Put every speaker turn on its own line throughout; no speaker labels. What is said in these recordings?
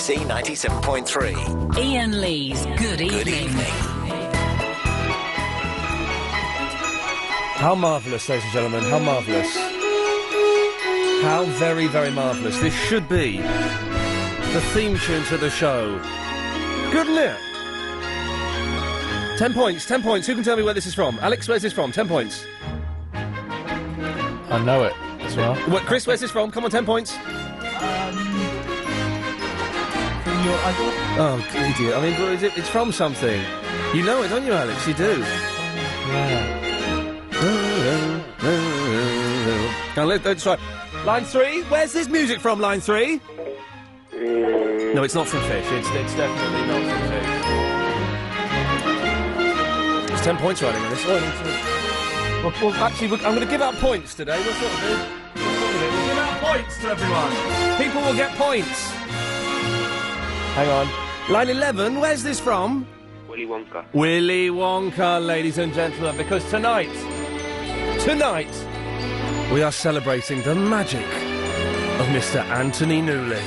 BBC 97.3.
Iain Lee's Good Evening.
Good evening.
How marvellous, ladies and gentlemen, how marvellous. How very, very marvellous. This should be the theme tune to the show. Good, isn't it? 10 points, 10 points. Who can tell me where this is from? Alex, where's this from? 10 points.
I know it as well.
What, Chris, where's this from? Come on, 10 points.
From your idol?
Oh, idiot. I mean, it's from something. You know it, don't you, Alex? You do.
Yeah.
Now, let's try. Line 3, where's this music from, line 3? No, it's not from Fish. It's definitely not from Fish. It's 10 points riding on this. Well, actually, I'm going to give out points today. We'll sort of do. We'll give out points to everyone. People will get points. Hang on. Line 11, where's this from?
Willy Wonka.
Willy Wonka, ladies and gentlemen, because tonight, we are celebrating the magic of Mr. Anthony Newley.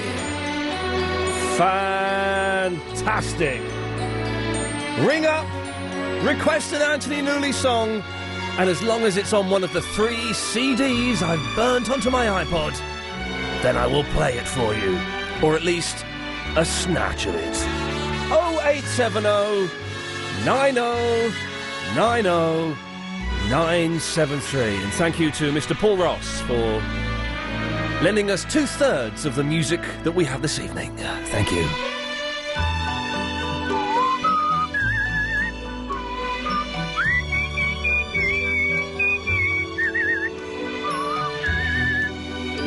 Fantastic. Ring up, request an Anthony Newley song, and as long as it's on one of the 3 CDs I've burnt onto my iPod, then I will play it for you. Or at least a snatch of it. 0870 90 90 973. And thank you to Mr. Paul Ross for lending us 2/3 of the music that we have this evening. Thank you.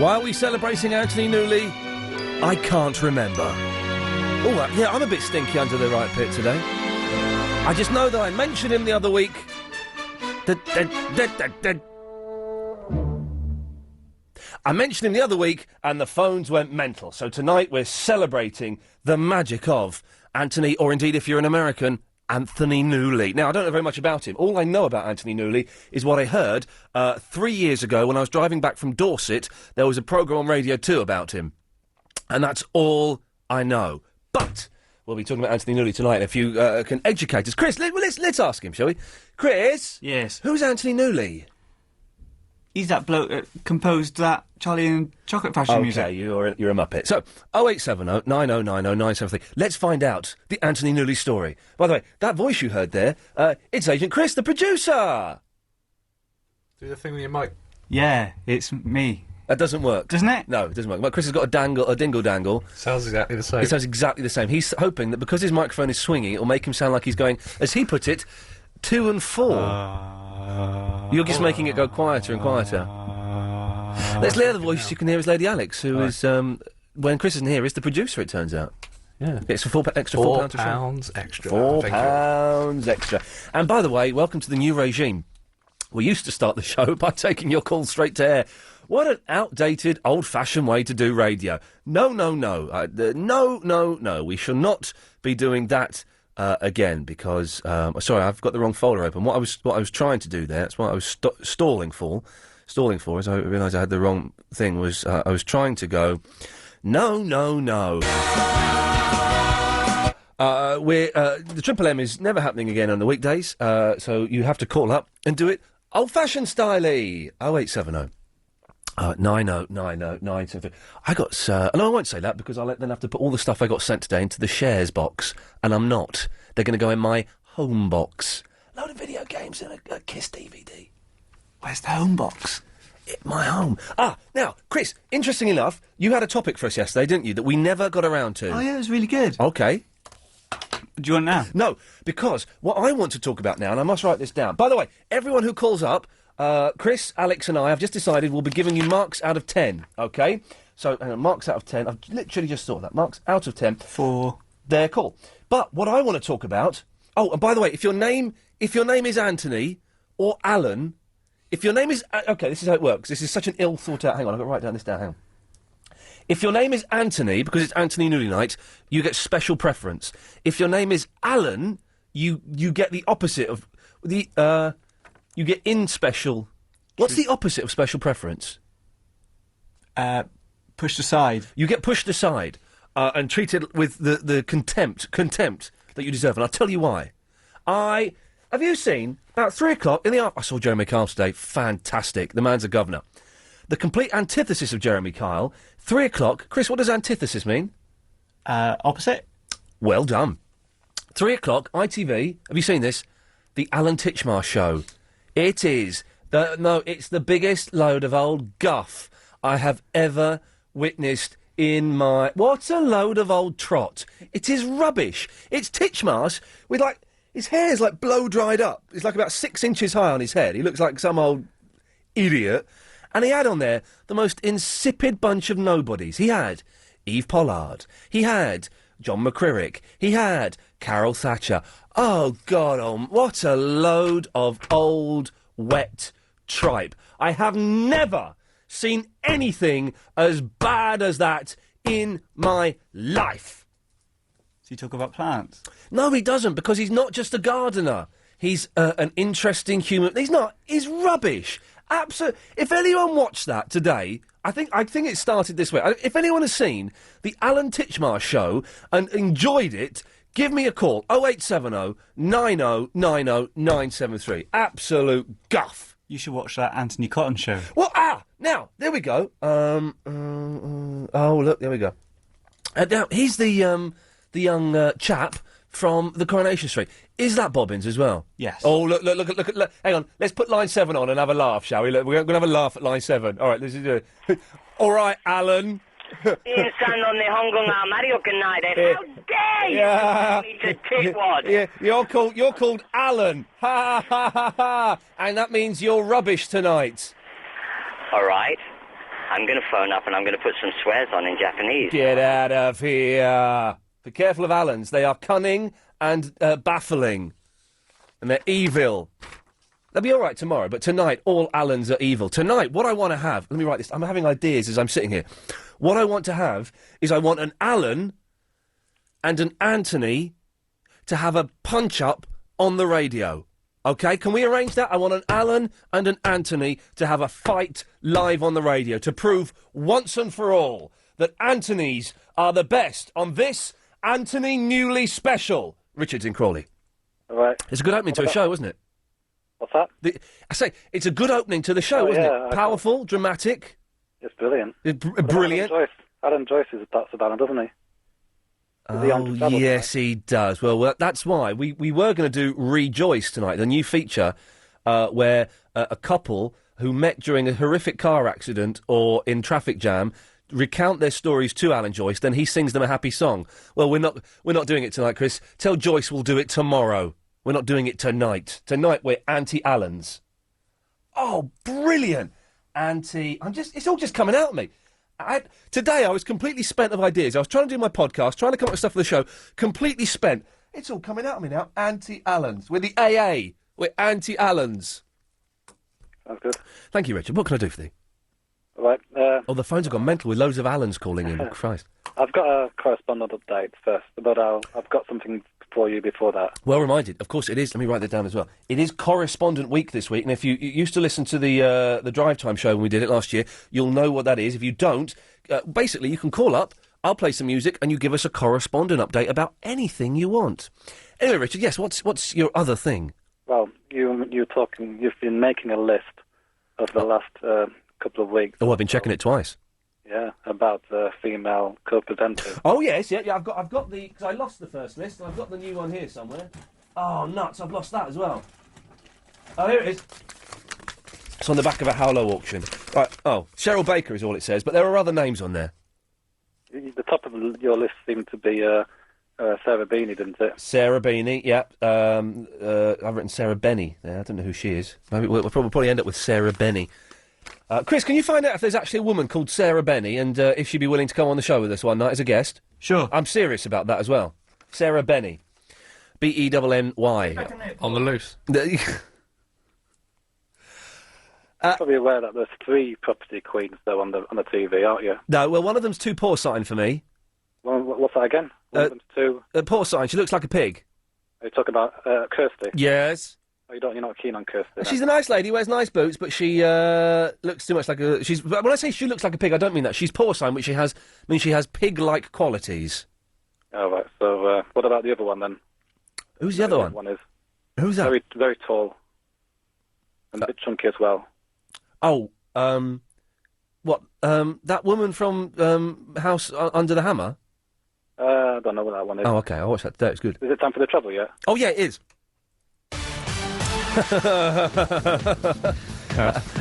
Why are we celebrating Anthony Newley? I can't remember. Oh, yeah, I'm a bit stinky under the right pit today. I just know that I mentioned him the other week. I mentioned him the other week and the phones went mental. So tonight we're celebrating the magic of Anthony, or indeed if you're an American, Anthony Newley. Now, I don't know very much about him. All I know about Anthony Newley is what I heard 3 years ago when I was driving back from Dorset. There was a programme on Radio 2 about him. And that's all I know. But we'll be talking about Anthony Newley tonight. If you can educate us. Chris, let's ask him, shall we? Chris?
Yes.
Who's Anthony Newley?
He's that bloke that composed that Charlie and Chocolate Factory music.
Okay, you're a Muppet. So, 0870 9090 973. Let's find out the Anthony Newley story. By the way, that voice you heard there, it's Agent Chris, the producer!
Do the thing with your mic.
Yeah, it's me.
That doesn't work.
Doesn't it?
No, it doesn't work. Well, Chris has got a dingle dangle.
Sounds exactly the same.
It sounds exactly the same. He's hoping that because his microphone is swinging, it'll make him sound like he's going, as he put it, 2 and 4. You're just making it go quieter and quieter. Let's the other voice you can hear is Lady Alex, who is, when Chris isn't here, is the producer, it turns out.
Yeah.
It's for extra
£4
£4
extra.
£4 extra. And by the way, welcome to the new regime. We used to start the show by taking your calls straight to air. What an outdated, old-fashioned way to do radio. No. No. We shall not be doing that again because... sorry, I've got the wrong folder open. What I was trying to do there, that's what I was stalling for, as I realised I had the wrong thing, was I was trying to go... No. The Triple M is never happening again on the weekdays, so you have to call up and do it old-fashioned styley. 0870 9090 I got... no, I won't say that because I'll then have to put all the stuff I got sent today into the shares box, and I'm not. They're going to go in my home box. Load of video games and a Kiss DVD.
Where's the home box?
My home. Now, Chris, interesting enough, you had a topic for us yesterday, didn't you, that we never got around to?
Oh, yeah, it was really good.
OK.
Do you want now?
No, because what I want to talk about now, and I must write this down. By the way, everyone who calls up, Chris, Alex and I have just decided we'll be giving you marks out of 10, OK? So, marks out of 10. I've literally just thought that. Marks out of 10.
4.
They're cool. But what I want to talk about... Oh, and by the way, if your name is Anthony or Alan... If your name is... OK, this is how it works. This is such an ill-thought-out... Hang on, I've got to write this down. Hang on. If your name is Anthony, because it's Anthony Newley Night, you get special preference. If your name is Alan, you get the opposite of... you get in special... What's the opposite of special preference?
Pushed aside.
You get pushed aside. and treated with the contempt that you deserve. And I'll tell you why. Have you seen, about 3 o'clock in the afternoon, I saw Jeremy Kyle today, fantastic, the man's a governor. The complete antithesis of Jeremy Kyle, 3 o'clock, Chris, what does antithesis mean?
Opposite?
Well done. 3 o'clock, ITV, have you seen this? The Alan Titchmarsh Show. It is, it's the biggest load of old guff I have ever witnessed in my... What a load of old trot. It is rubbish. It's Titchmarsh with, like, his hair's, like, blow-dried up. It's, like, about 6 inches high on his head. He looks like some old idiot. And he had on there the most insipid bunch of nobodies. He had Eve Pollard. He had John McCririck. He had Carol Thatcher. Oh, God, what a load of old, wet tripe. I have never seen anything as bad as that in my life.
So you talk about plants?
No, he doesn't, because he's not just a gardener. He's an interesting human... He's not. He's rubbish. Absolutely. If anyone watched that today, I think it started this way. If anyone has seen the Alan Titchmarsh Show and enjoyed it, give me a call. 0870 90 90 973. Absolute guff.
You should watch that Anthony Cotton show.
Well, now, there we go. Oh, look, there we go. Now, he's the young chap from the Coronation Street. Is that Bobbins as well?
Yes.
Oh, look, hang on. Let's put line 7 on and have a laugh, shall we? Look, we're going to have a laugh at line 7. All right, let's do it. All right, Alan.
Iain on the Hong Kong Mario Knight. How dare you
Yeah.
me to Titwad?
Yeah, you're called Alan. Ha, ha, ha, ha. And that means you're rubbish tonight.
All right. I'm going to phone up and I'm going to put some swears on in Japanese.
Get out of here. Be careful of Allans. They are cunning and baffling. And they're evil. They'll be all right tomorrow, but tonight, all Allans are evil. Tonight, what I want to have... Let me write this. I'm having ideas as I'm sitting here. What I want to have is I want an Alan and an Anthony to have a punch-up on the radio. OK? Can we arrange that? I want an Alan and an Anthony to have a fight live on the radio to prove once and for all that Anthony's are the best on this Anthony Newley special. Richard's in Crawley.
All right.
It's a good opening to a show, isn't it?
What's that?
I say, it's a good opening to the show, isn't it? Powerful, dramatic.
It's brilliant.
Brilliant.
Alan Joyce is parts of Alan, doesn't he?
Oh, yes, he does. Well, that's why. We were going to do Rejoice tonight, the new feature where a couple who met during a horrific car accident or in traffic jam recount their stories to Alan Joyce, then he sings them a happy song. Well, we're not doing it tonight, Chris. Tell Joyce we'll do it tomorrow. We're not doing it tonight. Tonight we're anti-Allans. Oh, brilliant. It's all just coming out of me. Today I was completely spent of ideas. I was trying to do my podcast, trying to come up with stuff for the show, completely spent. It's all coming out of me now. Anti-Allans. We're the AA. We're anti-Allans.
Sounds good.
Thank you, Richard. What can I do for thee?
All right.
The phones have gone mental with loads of Allans calling in. Christ.
I've got a correspondent update first, but I've got something for you before that.
Well reminded. Of course it is. Let me write that down as well. It is Correspondent Week this week, and if you used to listen to the Drive Time show when we did it last year, you'll know what that is. If you don't, basically you can call up, I'll play some music, and you give us a correspondent update about anything you want. Anyway, Richard, yes, what's your other thing?
Well, you've been making a list of the last couple of weeks.
Oh, I've been checking it twice.
Yeah, about the female co-presenters.
Oh yes, yeah. I've got the because I lost the first list, and I've got the new one here somewhere. Oh nuts! I've lost that as well. Oh, here it is. It's on the back of a Howlow auction. Right. Oh, Cheryl Baker is all it says, but there are other names on there.
The top of your list seemed to be Sarah Beanie, didn't it?
Sarah Beanie, yeah. I've written Sarah Benny there. I don't know who she is. Maybe we'll probably end up with Sarah Benny. Chris, can you find out if there's actually a woman called Sarah Benny and if she'd be willing to come on the show with us one night as a guest?
Sure.
I'm serious about that as well. Sarah Benny. Benny.
On the loose.
Probably aware that there's 3 property queens, though, on the TV, aren't you?
No, well, one of them's too porcine for me.
Well, what's that again? One of them's too...
Porcine, she looks like a pig.
Are you talking about Kirsty?
Yes.
Oh, you're not keen on Kirsty?
She's a nice lady, wears nice boots, but she looks too much like a... When I say she looks like a pig, I don't mean that. She's porcine, which means she has pig-like qualities.
Oh, right. So, what about the other one, then?
Who's the other one?
One is
Who's that?
very, very tall. And a bit chunky as well.
Oh, what? That woman from House Under the Hammer?
I don't know what that one is.
Oh, okay, I'll watch that today, it's good.
Is it time for the travel yet?
Oh, yeah, it is.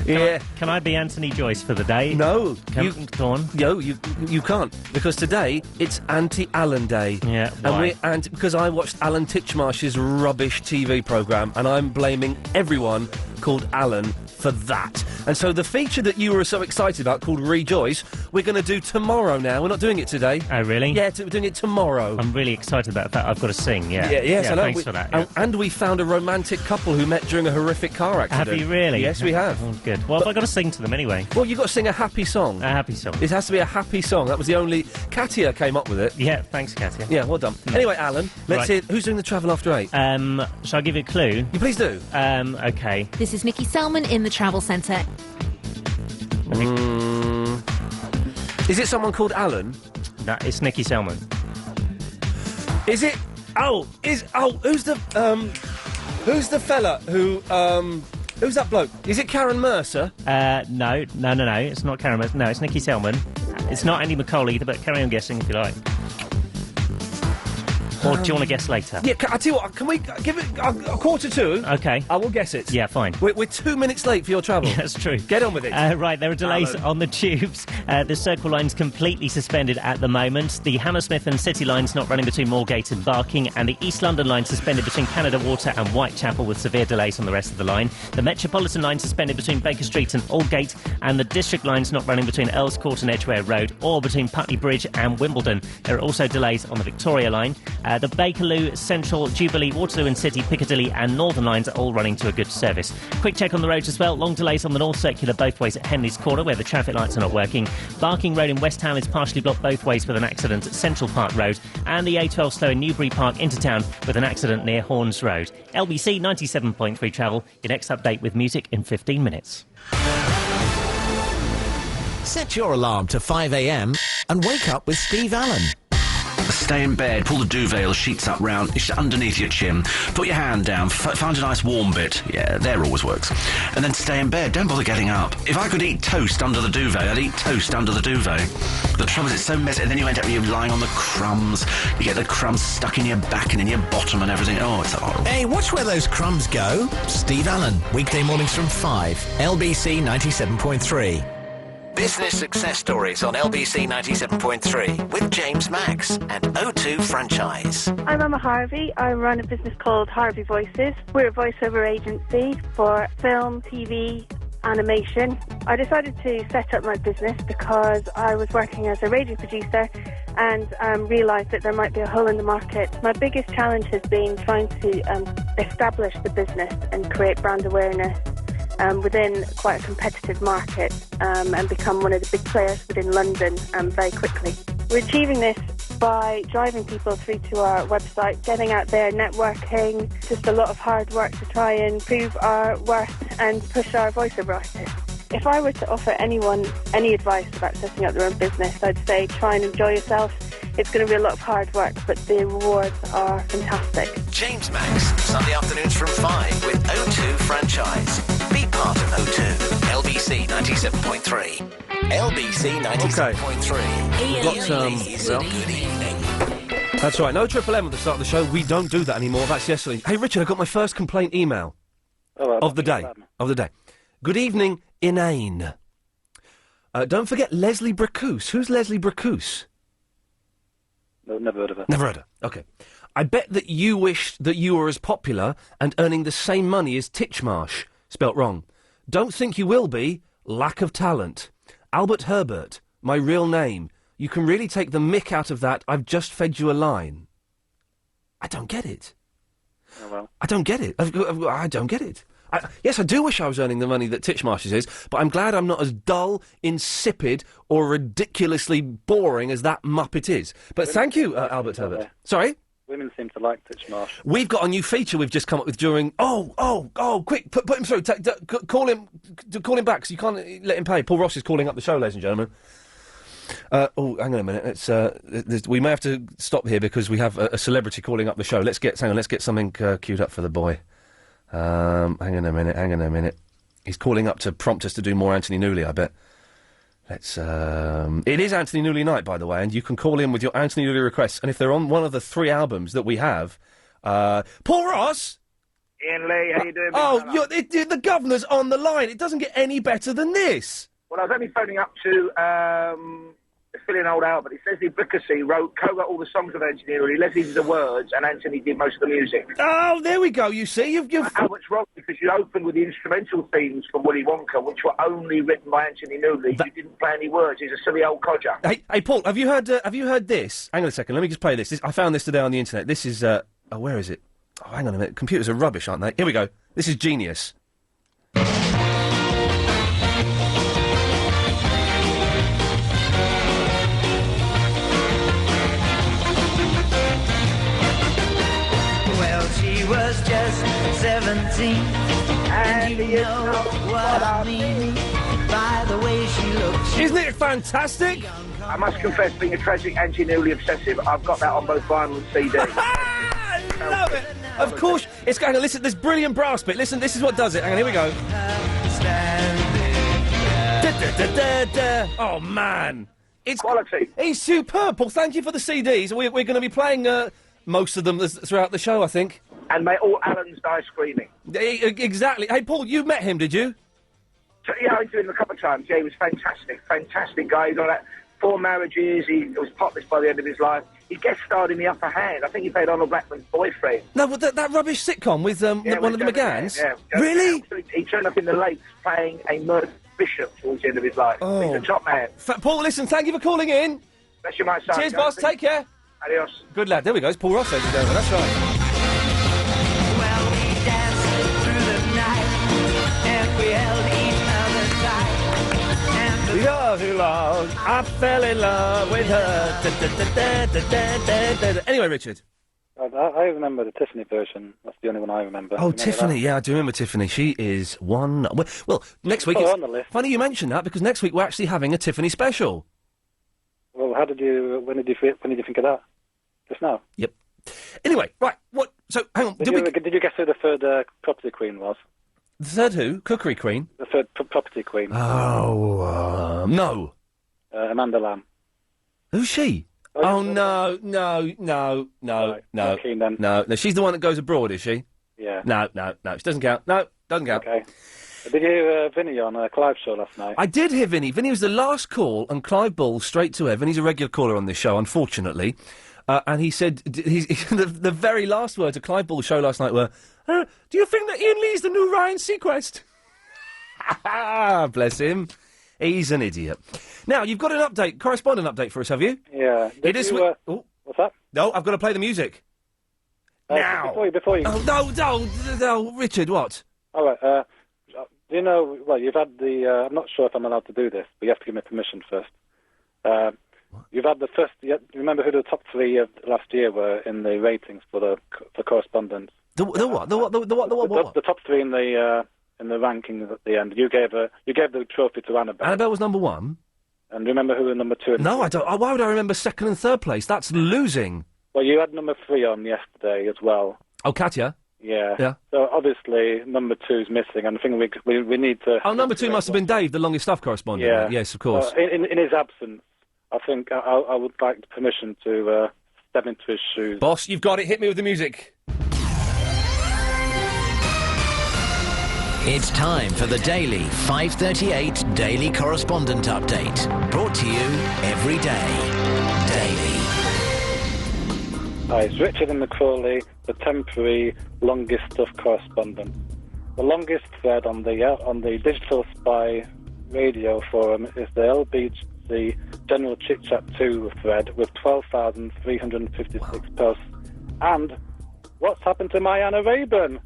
Yeah.
Can I be Anthony Joyce for the day?
No.
Go on.
No, you can't, because today it's Anti-Alan Day.
Yeah, why?
Because I watched Alan Titchmarsh's rubbish TV programme, and I'm blaming everyone called Alan for that. And so the feature that you were so excited about, called Rejoice, we're going to do tomorrow now. We're not doing it today.
Oh, really?
Yeah, we're doing it tomorrow.
I'm really excited about that. I've got to sing, yeah.
Yes, I know.
Thanks for that. Yeah.
And we found a romantic couple who met during a horrific car accident.
Have you really?
Yes, we have.
Oh, good. Well, I've got to sing to them anyway.
Well, you've got to sing a happy song.
A happy song.
It has to be a happy song. That was the only... Katia came up with it.
Yeah, thanks, Katia.
Yeah, well done. Anyway, Alan, let's
Right.
hear... Who's doing the travel after 8?
Shall I give you a clue?
You please do.
Okay.
This is Nikki Selman in the Travel Centre.
Is it someone called Alan?
No, it's Nikki Selman.
Is it... who's the fella who... Who's that bloke? Is it Karen Mercer?
No. It's not Karen. No, it's Nikki Selman. It's not Andy McCall either, but carry on guessing if you like. Or do you want to guess later?
Yeah, I tell you what, can we give it a 1:45?
Okay.
I will guess it.
Yeah, fine.
We're 2 minutes late for your travel.
That's true.
Get on with it.
Right, there are delays on the tubes. The Circle Line's completely suspended at the moment. The Hammersmith and City Line's not running between Moorgate and Barking, and the East London Line suspended between Canada Water and Whitechapel with severe delays on the rest of the line. The Metropolitan Line suspended between Baker Street and Aldgate, and the District Line's not running between Earls Court and Edgware Road or between Putney Bridge and Wimbledon. There are also delays on the Victoria Line. The Bakerloo, Central, Jubilee, Waterloo and City, Piccadilly and Northern Lines are all running to a good service. Quick check on the roads as well. Long delays on the North Circular both ways at Henley's Corner where the traffic lights are not working. Barking Road in West Ham is partially blocked both ways with an accident at Central Park Road, and the A12 slow in Newbury Park into town with an accident near Horns Road. LBC 97.3 travel. Your next update with music in 15 minutes.
Set your alarm to 5 a.m. and wake up with Steve Allen.
Stay in bed, pull the duvet or sheets up round, it's underneath your chin, put your hand down, find a nice warm bit, yeah, there always works, and then stay in bed, don't bother getting up. If I could eat toast under the duvet, I'd eat toast under the duvet. The trouble is it's so messy, and then you end up lying on the crumbs, you get the crumbs stuck in your back and in your bottom and everything, oh, it's horrible.
Hey, watch where those crumbs go. Steve Allen, weekday mornings from 5, LBC 97.3. Business success stories on LBC 97.3 with James Max and O2 Franchise.
I'm Emma Harvey. I run a business called Harvey Voices. We're a voiceover agency for film, TV, animation. I decided to set up my business because I was working as a radio producer and realised that there might be a hole in the market. My biggest challenge has been trying to establish the business and create brand awareness within quite a competitive market and become one of the big players within London very quickly. We're achieving this by driving people through to our website, getting out there, networking, just a lot of hard work to try and prove our worth and push our voiceover artists. If I were to offer anyone any advice about setting up their own business, I'd say try and enjoy yourself. It's going to be a lot of hard work, but the rewards are fantastic.
James Max, Sunday afternoons from 5 with O2 Franchise. Be part of O2. LBC 97.3. LBC 97.3.
We've got
Good evening.
That's right, no Triple M at the start of the show. We don't do that anymore. That's yesterday. Hey, Richard, I got my first complaint email of the day. Good evening, Iain. Don't forget Leslie Braccoose. Who's Leslie Braccoose?
No, never heard of her.
Never heard her. Okay. I bet that you wish that you were as popular and earning the same money as Titchmarsh. Spelt wrong. Don't think you will be. Lack of talent. Albert Herbert. My real name. You can really take the mick out of that. I've just fed you a line. I don't get it.
Oh, well.
I don't get it. I don't get it. Yes, I do wish I was earning the money that Titchmarsh's is, but I'm glad I'm not as dull, insipid, or ridiculously boring as that muppet is. But thank you, Albert Herbert. Sorry?
Women seem to like Titchmarsh.
We've got a new feature we've just come up with during... quick, put him through. Call him back, because you can't let him pay. Paul Ross is calling up the show, ladies and gentlemen. Hang on a minute. We may have to stop here because we have a celebrity calling up the show. Let's get something queued up for the boy. Hang on a minute. He's calling up to prompt us to do more Anthony Newley, I bet. It is Anthony Newley night, by the way, and you can call in with your Anthony Newley requests, and if they're on one of the 3 albums that we have... Paul Ross!
Iain Lee, how you doing?
The governor's on the line. It doesn't get any better than this.
Well, I was only phoning up to fill in old Albert. It says Ibrickacy co-wrote all the songs of Anthony Newley. Leslie did the words, and Anthony did most of the music.
Oh, there we go. You see, you've...
Albert's wrong, because you opened with the instrumental themes from Willy Wonka, which were only written by Anthony Newley. You didn't play any words. He's a silly old codger.
Hey, Paul, have you heard this? Hang on a second. Let me just play this. I found this today on the internet. This is... where is it? Oh, hang on a minute. Computers are rubbish, aren't they? Here we go. This is genius.
Was just 17, and you know what I mean by the way she looks.
Isn't it fantastic?
I must confess, being a tragic Anthony Newley obsessive, I've got that on both vinyl and CD.
I love it. Of course, it's going to listen. This brilliant brass bit. Listen, this is what does it. Hang on, here we go. Oh man, it's
quality.
It's superb, Paul. Thank you for the CDs. We're going to be playing most of them throughout the show, I think.
And may all Allens die screaming.
Exactly. Hey, Paul, you met him, did you?
So, yeah, I interviewed him a couple of times. Yeah, he was fantastic guy. He got 4 marriages. He was potless by the end of his life. He guest starred in The Upper Hand. I think he played Arnold Blackman's boyfriend.
No, but that rubbish sitcom with one of the McGanns?
Yeah.
Really?
He turned up in the lakes playing a murdered bishop towards the end of his life.
Oh.
He's a top man.
Paul, listen, thank you for calling in.
Bless you, my son.
Cheers, boss. Take care.
Adios.
Good lad. There we go. It's Paul Ross over there. That's right.
Well, we danced through the night, and we held each other tight. And
Love, I fell in love with her. Anyway, Richard.
I remember the Tiffany version. That's the only one I remember.
Oh, Tiffany. Yeah, I do remember Tiffany. She is one... Well, next week...
On the list.
Funny you mention that, because next week we're actually having a Tiffany special.
Well, when did you think of that? Just now?
Yep. Anyway, right, what... So, hang on,
Did you guess who the third property queen was?
The third who? Cookery queen?
The third property queen.
Oh, no.
Amanda Lamb.
Who's she? Oh, no.
Keen, then.
No, she's the one that goes abroad, is she?
Yeah.
No, she doesn't count. No, doesn't count.
Okay. Did you hear Vinny on Clive's show last night?
I did hear Vinny. Vinny was the last call, and Clive Bull, straight to Evan. He's a regular caller on this show, unfortunately. And he said, the very last words of Clive Bull's show last night were, do you think that Iain Lee's the new Ryan Seacrest? Bless him. He's an idiot. Now, you've got an correspondent update for us, have you?
Yeah.
What's
that?
No, I've got to play the music. Now!
Before you...
Oh, no, Richard, what?
All right, do you know, well, you've had I'm not sure if I'm allowed to do this, but you have to give me permission first. You've had the first, remember who the top 3 of last year were in the ratings for correspondence?
The what?
The top 3 in the rankings at the end. You gave the trophy to Annabelle.
Annabelle was number 1.
And remember who was number 2?
No, I don't. Why would I remember 2nd and 3rd place? That's losing.
Well, you had number 3 on yesterday as well.
Oh, Katya?
Yeah. So obviously number 2's missing, and I think we need to.
Oh, number 2 must have been Dave, the longest staff correspondent.
Yeah.
Yes, of course.
In his absence, I think I would like permission to step into his shoes.
Boss, you've got it. Hit me with the music.
It's time for the daily 5:38 Daily Correspondent Update. Brought to you every day. Daily.
Hi, it's Richard and McCrawley, the temporary longest stuff correspondent. The longest thread on the Digital Spy radio forum is the LBC General Chit Chat 2 thread with 12,356 posts. And what's happened to my Anna Rayburn?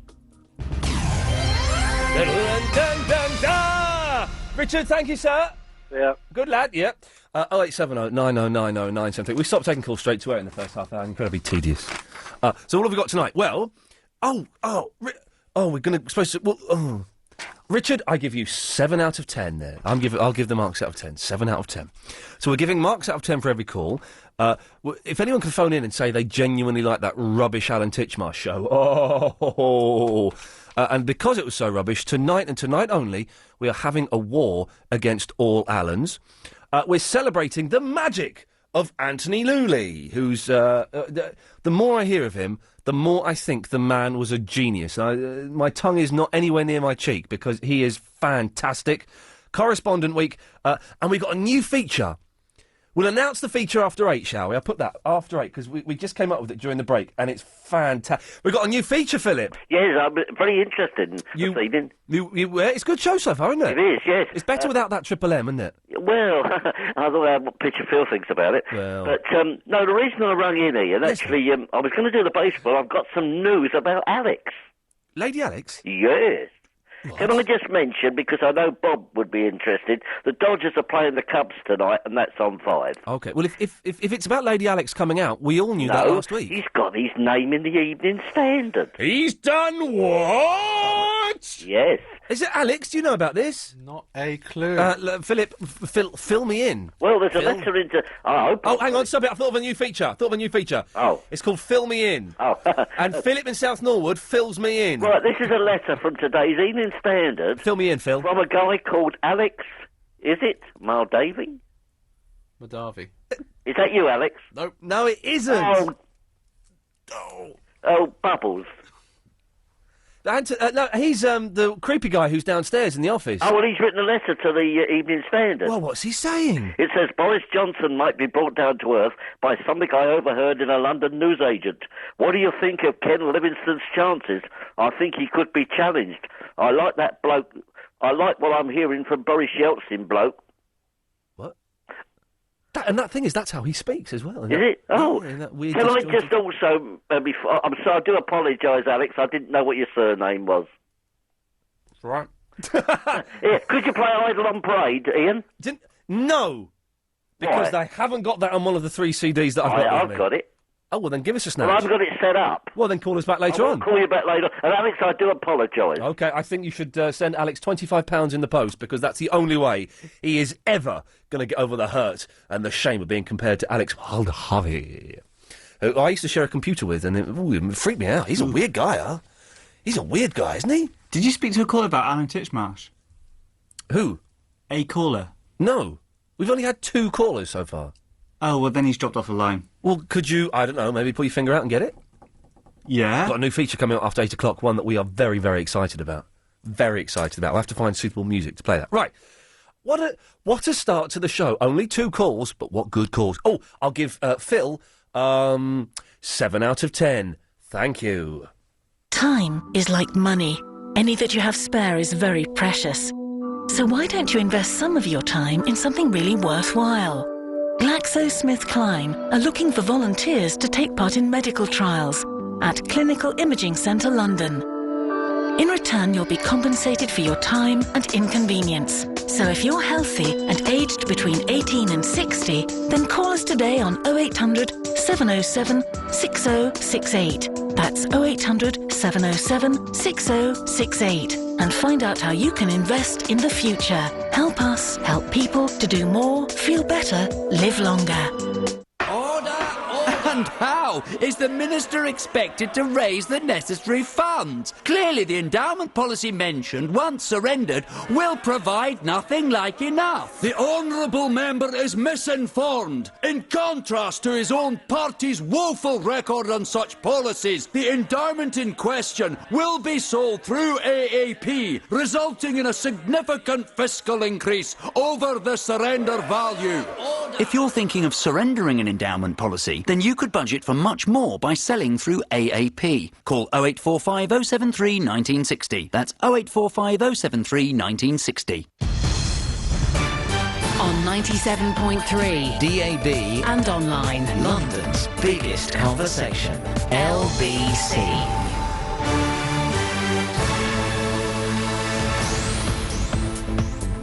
Richard, thank you, sir.
Yeah.
Good lad, yeah. 0870 9090 973. We stopped taking calls straight to air in the first half hour. Incredibly tedious. So what have we got tonight? Well, we're going to supposed to. Well, Richard, I give you 7 out of 10 there. I'll give the marks out of 10. 7 out of 10. So we're giving marks out of 10 for every call. If anyone can phone in and say they genuinely like that rubbish Alan Titchmarsh show, and because it was so rubbish, tonight and tonight only, we are having a war against all Allans. We're celebrating the magic of Anthony Luley, who's... the more I hear of him, the more I think the man was a genius. My tongue is not anywhere near my cheek because he is fantastic. Correspondent Week, and we've got a new feature. We'll announce the feature after 8, shall we? I put that after 8 because we just came up with it during the break, and it's fantastic. We've got a new feature, Philip.
Yes, I'm very interested this evening.
It's a good show so far, isn't it?
It is, yes.
It's better without that Triple M, isn't it?
Well, I don't know what Pitcher Phil thinks about it.
Well.
But, no, the reason I rang in here, and actually, I was going to do the baseball, I've got some news about Alex.
Lady Alex?
Yes. What? Can I just mention, because I know Bob would be interested, the Dodgers are playing the Cubs tonight, and that's on 5.
OK, well, if it's about Lady Alex coming out, we all knew that last week.
He's got his name in the Evening Standard.
He's done what?
Yes.
Is it Alex? Do you know about this?
Not a clue.
Philip, fill me in.
Well, there's a letter into...
Oh, hang on, stop it. I thought of a new feature.
Oh.
It's called Fill Me In.
Oh.
And Philip in South Norwood fills me in.
Right, this is a letter from today's Evening Standard.
Fill me in, Phil.
From a guy called Alex, is it? Madavi? Is that you, Alex?
Nope. No, it isn't.
Oh, Bubbles.
No, he's the creepy guy who's downstairs in the office.
Oh, well, he's written a letter to the Evening Standard.
Well, what's he saying?
It says Boris Johnson might be brought down to earth by something I overheard in a London newsagent. What do you think of Ken Livingstone's chances? I think he could be challenged. I like that bloke. I like what I'm hearing from Boris Yeltsin, bloke.
What? That thing is, that's how he speaks as well.
Is it? Oh.
Yeah, that weird
Can I just also, before... I'm sorry, I do apologise, Alex. I didn't know what your surname was.
That's right.
Yeah, could you play Idle on Parade, Ian?
No. Because they haven't got that on one of the 3 CDs that I've got with me.
I've got it.
Oh, well, then give us a snatch.
Well, I've got it set up.
Well, then call us back later on.
I'll call you back later. And, Alex, I do apologise.
OK, I think you should send Alex £25 in the post, because that's the only way he is ever going to get over the hurt and the shame of being compared to Alex Harvey, who I used to share a computer with, and it freaked me out. He's a weird guy, huh? He's a weird guy, isn't he?
Did you speak to a caller about Alan Titchmarsh?
Who?
A caller.
No. We've only had 2 callers so far.
Oh, well, then he's dropped off the line.
Well, could you, I don't know, maybe pull your finger out and get it?
Yeah.
Got a new feature coming out after 8 o'clock, one that we are very, very excited about. Very excited about. We'll have to find suitable music to play that. Right. What a start to the show. Only 2 calls, but what good calls. Oh, I'll give Phil 7 out of 10. Thank you.
Time is like money. Any that you have spare is very precious. So why don't you invest some of your time in something really worthwhile? GlaxoSmithKline are looking for volunteers to take part in medical trials at Clinical Imaging Centre London. In return, you'll be compensated for your time and inconvenience. So if you're healthy and aged between 18 and 60, then call us today on 0800 707 6068. That's 0800 707 6068. And find out how you can invest in the future. Help us help people to do more, feel better, live longer.
And how is the Minister expected to raise the necessary funds? Clearly the endowment policy mentioned, once surrendered, will provide nothing like enough.
The honourable member is misinformed. In contrast to his own party's woeful record on such policies, the endowment in question will be sold through AAP, resulting in a significant fiscal increase over the surrender value.
If you're thinking of surrendering an endowment policy, then you could budget for much more by selling through AAP. Call 0845 073 1960. That's 0845 073 1960.
On 97.3
DAB
and online,
London's biggest conversation, LBC.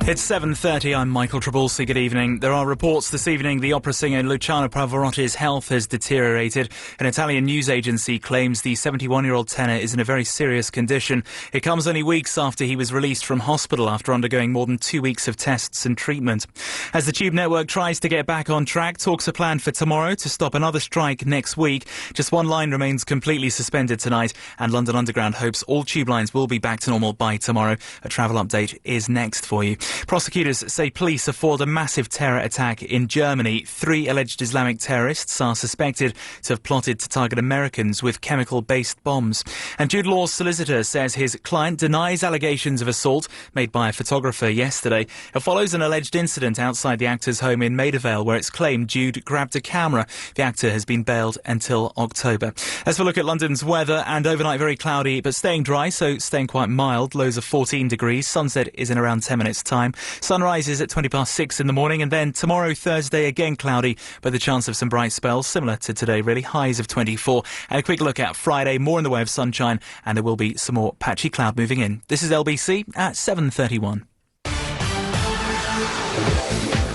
It's 7:30. I'm Michael Trabulsi. Good evening. There are reports this evening the opera singer Luciano Pavarotti's health has deteriorated. An Italian news agency claims the 71-year-old tenor is in a very serious condition. It comes only weeks after he was released from hospital after undergoing more than 2 weeks of tests and treatment. As the Tube network tries to get back on track, talks are planned for tomorrow to stop another strike next week. Just one line remains completely suspended tonight, and London Underground hopes all tube lines will be back to normal by tomorrow. A travel update is next for you. Prosecutors say police have foiled a massive terror attack in Germany. 3 alleged Islamic terrorists are suspected to have plotted to target Americans with chemical-based bombs. And Jude Law's solicitor says his client denies allegations of assault made by a photographer yesterday. It follows an alleged incident outside the actor's home in Maida where it's claimed Jude grabbed a camera. The actor has been bailed until October. Let's have a look at London's weather, and overnight very cloudy but staying dry, so staying quite mild. Lows of 14 degrees. Sunset is in around 10 minutes' time. Sunrise is at 6:20 in the morning, and then tomorrow, Thursday, again cloudy, but the chance of some bright spells, similar to today, really. Highs of 24. And a quick look at Friday, more in the way of sunshine, and there will be some more patchy cloud moving in. This is LBC at 7:31.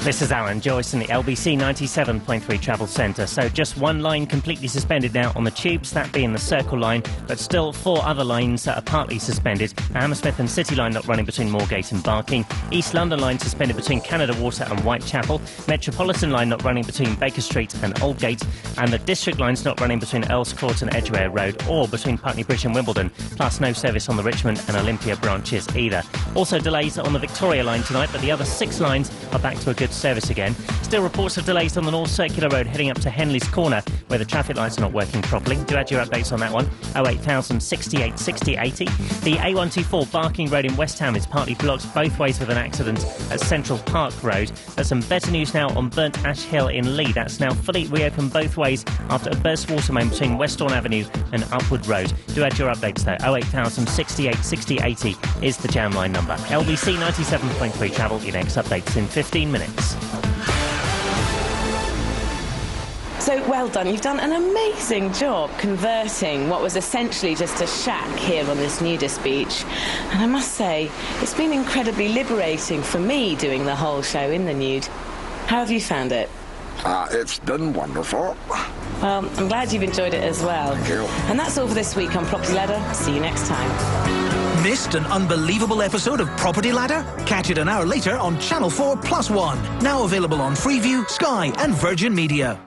This is Alan Joyce in the LBC 97.3 Travel Centre. So just one line completely suspended now on the tubes, that being the Circle line, but still 4 other lines that are partly suspended. The Hammersmith and City line not running between Moorgate and Barking. East London line suspended between Canada Water and Whitechapel. Metropolitan line not running between Baker Street and Aldgate. And the District line's not running between Earls Court and Edgware Road or between Putney Bridge and Wimbledon. Plus no service on the Richmond and Olympia branches either. Also delays on the Victoria line tonight, but the other 6 lines are back to a good service again. Still reports of delays on the North Circular Road heading up to Henley's Corner, where the traffic lights are not working properly. Do add your updates on that one. 08000 68 60 80. The A124 Barking Road in West Ham is partly blocked both ways with an accident at Central Park Road. There's some better news now on Burnt Ash Hill in Lee. That's now fully reopened both ways after a burst water main between Westhorn Avenue and Upwood Road. Do add your updates though. 08000 68 60 80 is the jam line number. LBC 97.3 Travel. Your next updates in 15 minutes.
So well done. You've done an amazing job converting what was essentially just a shack here on this nudist beach. And I must say, it's been incredibly liberating for me doing the whole show in the nude. How have you found it?
It's been wonderful.
Well, I'm glad you've enjoyed it as well.
Thank you.
And that's all for this week on Property Ladder. See you next time.
Missed an unbelievable episode of Property Ladder? Catch it an hour later on Channel 4+1. Now available on Freeview, Sky and Virgin Media.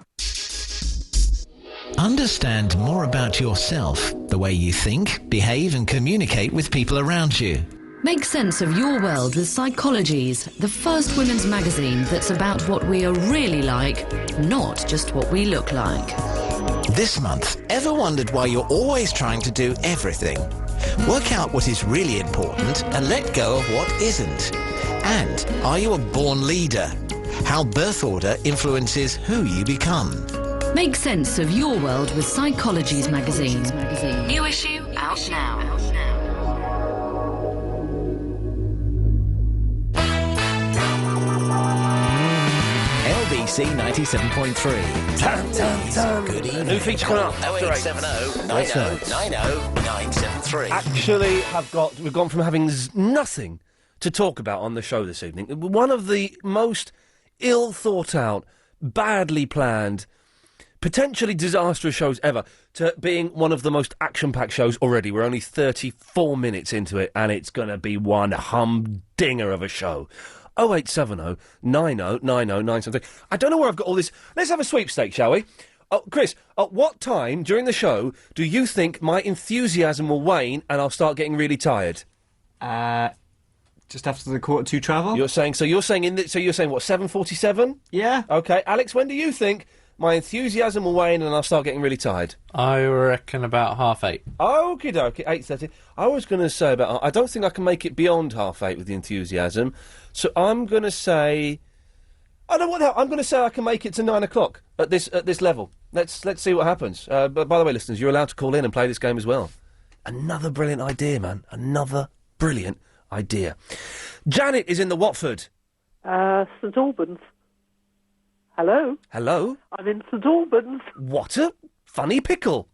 Understand more about yourself, the way you think, behave and communicate with people around you.
Make sense of your world with Psychologies, the first women's magazine that's about what we are really like, not just what we look like.
This month, ever wondered why you're always trying to do everything? Work out what is really important and let go of what isn't. And are you a born leader? How birth order influences who you become.
Make sense of your world with Psychologies magazine. New issue out now.
LBC 97.3. Good evening.
New feature coming up.
0870 90 90 973.
Actually, we've gone from having nothing to talk about on the show this evening. One of the most ill thought out, badly planned, potentially disastrous shows ever, to being one of the most action-packed shows already. We're only 34 minutes into it, and it's going to be one humdinger of a show. 0870 90 90 973. I don't know where I've got all this. Let's have a sweepstake, shall we? Chris, at what time during the show do you think my enthusiasm will wane and I'll start getting really tired?
Just after the 2:15 travel.
You're saying what, 7:47?
Yeah.
Okay, Alex, when do you think my enthusiasm will wane and I'll start getting really tired?
I reckon about 8:30.
Okie dokie, 8:30. I was going to say I don't think I can make it beyond 8:30 with the enthusiasm, so I'm going to say, I don't know what the hell, I'm going to say I can make it to 9 o'clock at this level. Let's see what happens. But by the way, listeners, you're allowed to call in and play this game as well. Another brilliant idea, man. Another brilliant idea. Janet is in the Watford.
St Albans. Hello?
Hello?
I'm in St Albans.
What a funny pickle.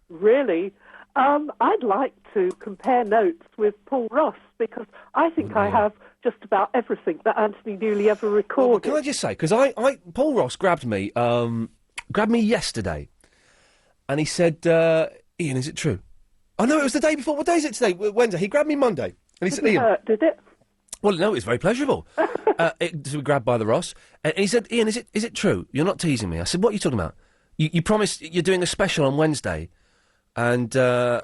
Really? I'd like to compare notes with Paul Ross because I think I have just about everything that Anthony Newley ever recorded.
Well, can I just say, because Paul Ross grabbed me yesterday, and he said, Ian, is it true? Oh, no, it was the day before. What day is it today? Wednesday. He grabbed me Monday. And he said, Ian...
hurt, did it?
Well, no, it was very pleasurable. To be grabbed by the Ross. And he said, Ian, is it true? You're not teasing me. I said, what are you talking about? You promised you're doing a special on Wednesday. And I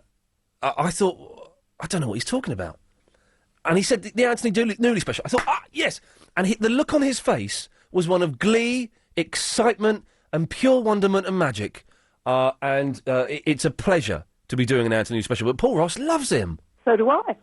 thought, I don't know what he's talking about. And he said, the Anthony Newley special. I thought, yes. And the look on his face was one of glee, excitement, and pure wonderment and magic. It's a pleasure to be doing an Anthony Newley special. But Paul Ross loves him.
So do I.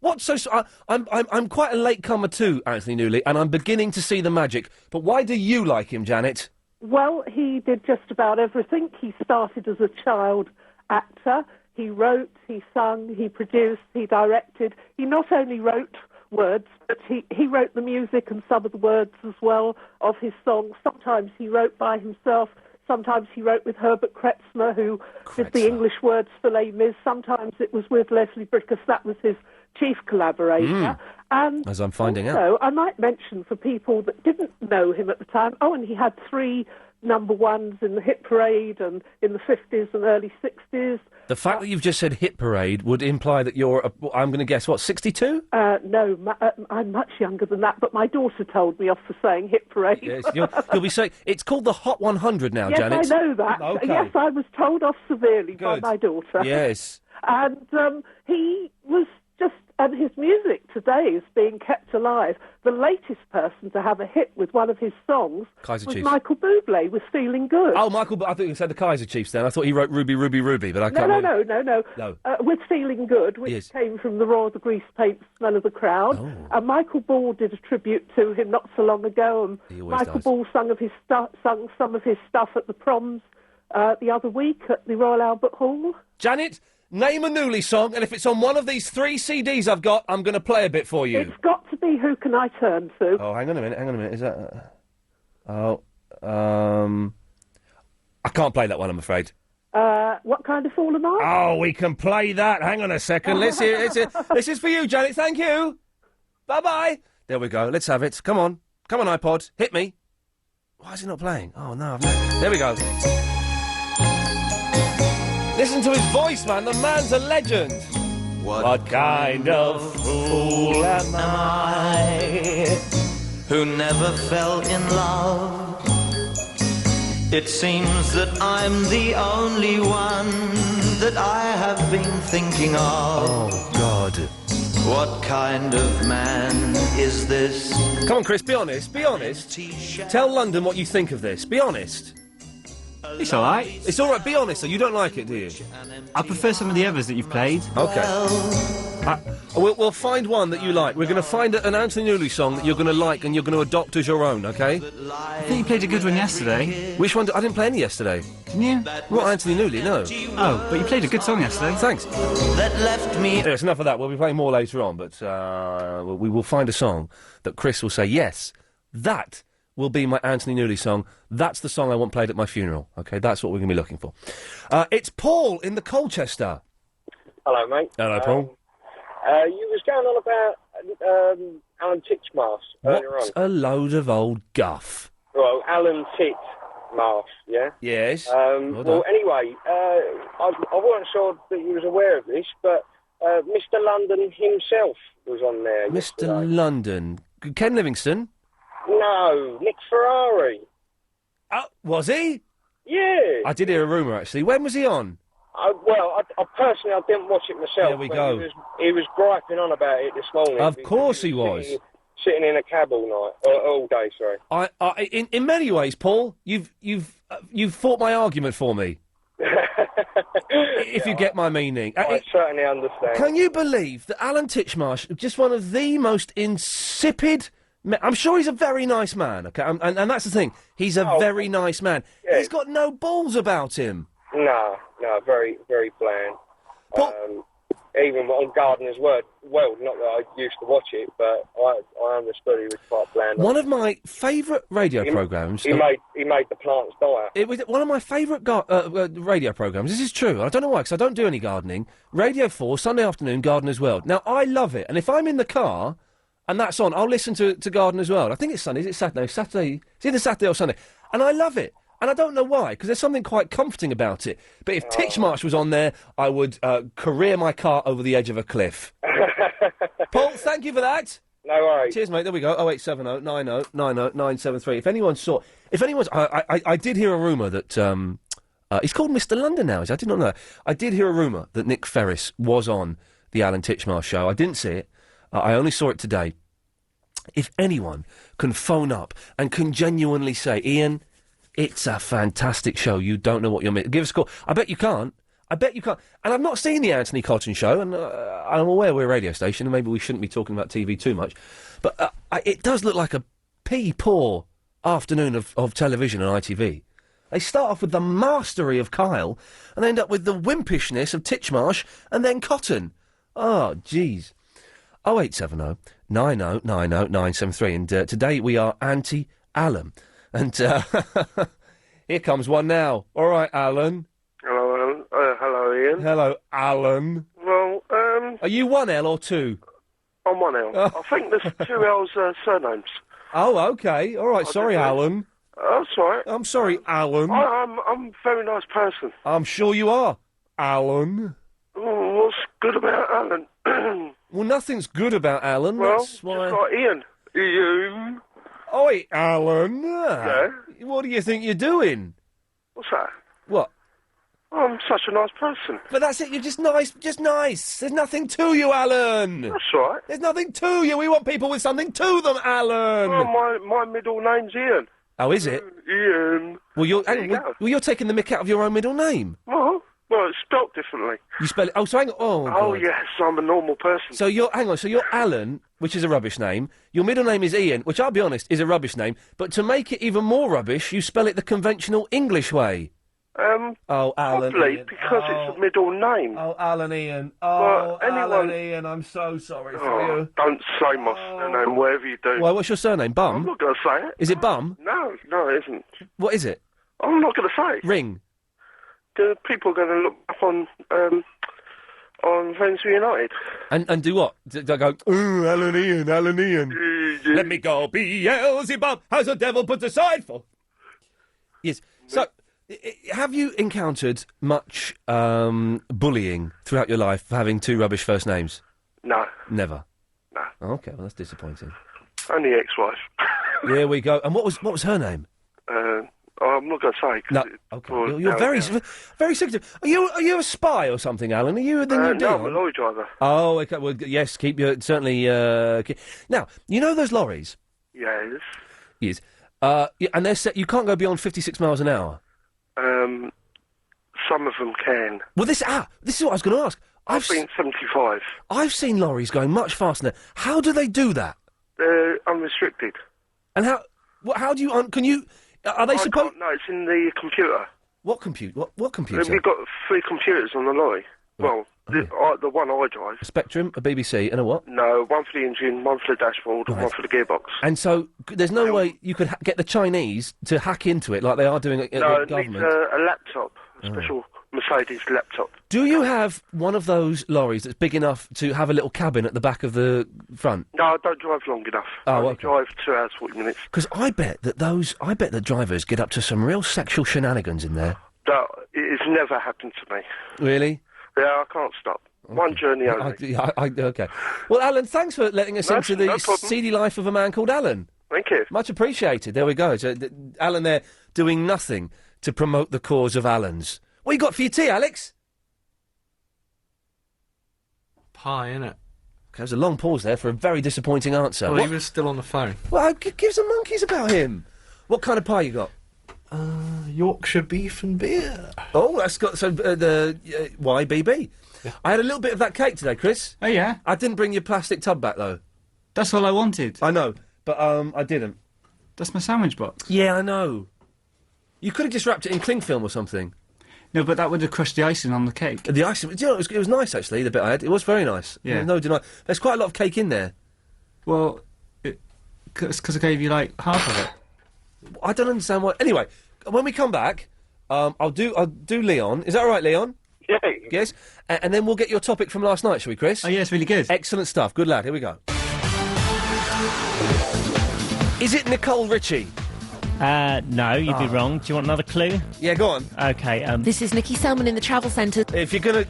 What's so? I'm quite a late comer too, Anthony Newley, and I'm beginning to see the magic. But why do you like him, Janet?
Well, he did just about everything. He started as a child actor. He wrote, he sung, he produced, he directed. He not only wrote words, but he wrote the music and some of the words as well of his songs. Sometimes he wrote by himself. Sometimes he wrote with Herbert Kretzmer, who did the English words for Les Mis. Sometimes it was with Leslie Bricusse. That was his chief collaborator. And
as I'm finding
also, I might mention for people that didn't know him at the time, and he had 3 number ones in the hit parade and in the 50s and early 60s.
The fact that you've just said hit parade would imply that you're, I'm going to guess, what, 62?
No, I'm much younger than that, but my daughter told me off for saying hit parade.
Yes, you'll be saying, it's called the Hot 100 now,
yes,
Janet.
Yes, I know that.
Okay.
Yes, I was told off severely by my daughter.
Yes.
And he was just, and his music today is being kept alive. The latest person to have a hit with one of his songs was Michael Bublé with Feeling Good.
Oh, Michael, I thought you said the Kaiser Chiefs then. I thought he wrote Ruby, Ruby, Ruby, but I can't
No. With Feeling Good, which came from the Roar of the Grease Paint, Smell of the Crowd.
Oh.
And Michael Ball did a tribute to him not so long ago. And Michael Ball sung some of his stuff at the proms the other week at the Royal Albert Hall.
Janet, name a Newley song, and if it's on one of these 3 CDs I've got, I'm going to play a bit for you.
It's got to be Who Can I Turn To?
Oh, hang on a minute. Is that... I can't play that one, I'm afraid.
What Kind of Fool Am I?
Oh, we can play that. Hang on a second. Let's hear it. This is for you, Janet. Thank you. Bye-bye. There we go. Let's have it. Come on. Come on, iPod. Hit me. Why is it not playing? Oh, no. There we go. Listen to his voice, man. The man's a legend. What kind of fool am I?
Who never fell in love? It seems that I'm the only one that I have been thinking of.
Oh, God.
What kind of man is this?
Come on, Chris, be honest. Be honest. Tell London what you think of this. Be honest.
It's all right.
It's all right. Be honest, though. You don't like it, do you?
I prefer some of the others that you've played.
Okay. We'll find one that you like. We're going to find an Anthony Newley song that you're going to like and you're going to adopt as your own, okay?
I think you played a good one yesterday.
Which one? I didn't play any yesterday.
Didn't you?
Not Anthony Newley, no.
Oh, but you played a good song yesterday.
Thanks.
That left me...
It's enough of that. We'll be playing more later on, but we will find a song that Chris will say, yes, that will be my Anthony Newley song. That's the song I want played at my funeral. Okay, that's what we're going to be looking for. It's Paul in the Colchester.
Hello, mate.
Hello, Paul.
You was going on about Alan Titchmarsh earlier on.
What's a load of old guff?
Well, Alan Titchmarsh, yeah?
Yes.
Well, anyway, I wasn't sure that you was aware of this, but Mr. London himself was on there.
Mr.
yesterday.
London. Ken Livingstone?
No, Nick Ferrari.
Oh, was he?
Yeah.
I did hear a rumour, actually. When was he on?
I personally, I didn't watch it myself.
There we
but
go.
He was griping on about it this morning.
Of course he was.
Sitting in a cab all night, all day. Sorry.
In many ways, Paul, you've fought my argument for me. If you get my meaning.
I certainly understand.
Can you believe that Alan Titchmarsh, just one of the most insipid... I'm sure he's a very nice man, okay? And that's the thing. He's a very nice man.
Yeah.
He's got no balls about him.
No, very, very bland. even on Gardener's World. Not that I used to watch it, but I understood he was quite bland.
One of my favourite radio programmes...
He made the plants die.
It was one of my favourite radio programmes. This is true. I don't know why, because I don't do any gardening. Radio 4, Sunday afternoon, Gardener's World. Now, I love it. And if I'm in the car and that's on, I'll listen to Gardener's World. I think it's Sunday. Is it Saturday? Saturday. It's either Saturday or Sunday. And I love it. And I don't know why, because there's something quite comforting about it. But if Titchmarsh was on there, I would career my car over the edge of a cliff. Paul, thank you for that.
No worries.
Cheers, mate. There we go. 0870 90 90 973. If anyone's... I did hear a rumour that... he's called Mr. London now. I did not know that. I did hear a rumour that Nick Ferris was on the Alan Titchmarsh show. I didn't see it. I only saw it today. If anyone can phone up and can genuinely say, Iain, it's a fantastic show. You don't know what you're missing. Give us a call. I bet you can't. And I've not seen the Anthony Cotton show, and I'm aware we're a radio station, and maybe we shouldn't be talking about TV too much. But it does look like a pea-poor afternoon of television on ITV. They start off with the mastery of Kyle, and end up with the wimpishness of Titchmarsh, and then Cotton. Oh, jeez. 0870 90 90 973. And today we are anti-Alan. And here comes one now. All right, Alan.
Hello, Alan. Hello, Iain.
Hello, Alan.
Well,
Are you one L or two?
I'm one L. I think there's two L's surnames.
Oh, okay. All right. Sorry, Alan.
That's all right.
I'm sorry, Alan.
I'm a very nice person.
I'm sure you are, Alan.
Oh, what's good about Alan?
Well, nothing's good about Alan.
Well,
That's why...
just like Iain. Iain.
Oi, Alan.
Yeah?
What do you think you're doing?
What's that?
What?
I'm such a nice person.
But that's it, you're just nice, There's nothing to you, Alan.
That's right.
There's nothing to you. We want people with something to them, Alan.
Well, my middle name's Iain.
Oh, is it?
Iain.
Well, you're taking the mick out of your own middle name.
Well, it's spelt differently.
You spell it... Oh, so hang on. Oh,
Oh,
God.
yes, I'm a normal person.
So you're... Hang on. So you're Alan, which is a rubbish name. Your middle name is Iain, which, I'll be honest, is a rubbish name. But to make it even more rubbish, you spell it the conventional English way. Oh, Alan
Probably
Iain.
because it's a middle name.
Oh, Alan Iain.
Well,
Oh, Alan Iain, I'm so sorry for you.
Don't say my surname, whatever you do.
Well, what's your surname? Bum?
I'm not going to say it.
Is it Bum?
No, it isn't.
What is it?
I'm not going to say.
Ring.
The people are going to look up on Wednesday United.
And do what? They'll go, ooh, Alan Iain. Let me go, Beelzebub, has the devil put aside for... Yes. So, have you encountered much bullying throughout your life for having two rubbish first names?
No.
Never?
No.
Okay, well, that's disappointing.
Only ex-wife.
Here we go. And what was her name?
I'm not going to say.
No, okay. You're very secretive. Are you a spy or something, Alan? Are you the new
No,
deal?
I'm a lorry driver.
Oh, okay. Well, yes, keep your... Certainly... Now, you know those lorries?
Yes.
Yes. And they're set... You can't go beyond 56 miles an hour?
Some of them can.
Well, this is what I was going to ask.
I've been 75.
I've seen lorries going much faster than that. How do they do that?
They're unrestricted.
And how do you... Can you... Are they supposed...
No, it's in the computer.
What computer? What computer?
We've got 3 computers on the lorry. Well, the one I drive.
A Spectrum, a BBC, and a what?
No, one for the engine, one for the dashboard, and one for the gearbox.
And so, there's no way you could get the Chinese to hack into it like they are doing at the
No, it
government?
needs a laptop, a special Mercedes laptop.
Do you have one of those lorries that's big enough to have a little cabin at the back of the front?
No, I don't drive long enough. I only drive 2 hours, 40 minutes.
Because I bet that drivers get up to some real sexual shenanigans in there.
No, it has never happened to me.
Really?
Yeah, I can't stop. One journey only.
Okay. Well, Alan, thanks for letting us into the seedy life of a man called Alan.
Thank you.
Much appreciated. There we go. So, Alan there doing nothing to promote the cause of Alan's. What you got for your tea, Alex?
Pie, innit?
Okay, there's a long pause there for a very disappointing answer.
Well, he was still on the phone.
Well, give some monkeys about him. What kind of pie you got?
Yorkshire beef and beer.
Oh, that's got the YBB. Yeah. I had a little bit of that cake today, Chris.
Oh, yeah?
I didn't bring your plastic tub back, though.
That's all I wanted.
I know, but I didn't.
That's my sandwich box.
Yeah, I know. You could have just wrapped it in cling film or something.
No, but that would have crushed the icing on the cake.
The icing, you know, it was nice actually. The bit I had, it was very nice.
Yeah.
No deny. There's quite a lot of cake in there.
Well, it's because I gave you like half of it.
I don't understand why. Anyway, when we come back, I'll do Leon. Is that all right, Leon?
Yeah.
Yes. And then we'll get your topic from last night, shall we, Chris?
Oh yeah, it's really good.
Excellent stuff. Good lad. Here we go. Is it Nicole Richie?
No, you'd be wrong. Do you want another clue?
Yeah, go on.
Okay.
This is Nikki Selman in the Travel Centre.
If you're gonna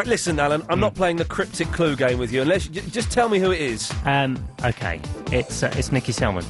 listen, Alan, I'm not playing the cryptic clue game with you unless just tell me who it is.
Okay. It's Nicky Selman.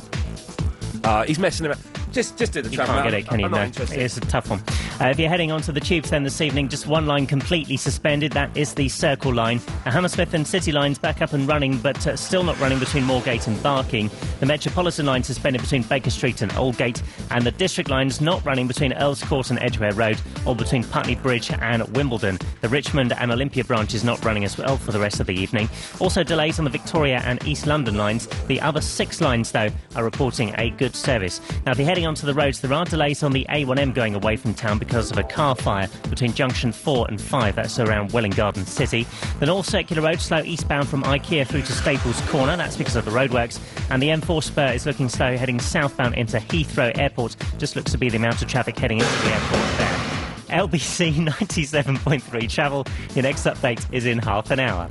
He's messing around. Just do the
You
travel.
can't get it, can you?
I'm
No,
not interested.
it's a tough one. If you're heading onto the tubes then this evening, just one line completely suspended. That is the Circle line. The Hammersmith and City lines back up and running, but still not running between Moorgate and Barking. The Metropolitan line suspended between Baker Street and Aldgate, and the District line's not running between Earls Court and Edgware Road, or between Putney Bridge and Wimbledon. The Richmond and Olympia branch is not running as well for the rest of the evening. Also delays on the Victoria and East London lines. The other 6 lines, though, are reporting a good service. Now, if you're heading onto the roads, there are delays on the A1M going away from town because of a car fire between junction 4 and 5. That's around Welwyn Garden City. The North Circular Road slow eastbound from IKEA through to Staples Corner. That's because of the roadworks. And the M4 spur is looking slow heading southbound into Heathrow Airport. Just looks to be the amount of traffic heading into the airport there. LBC 97.3 travel. Your next update is in half an hour.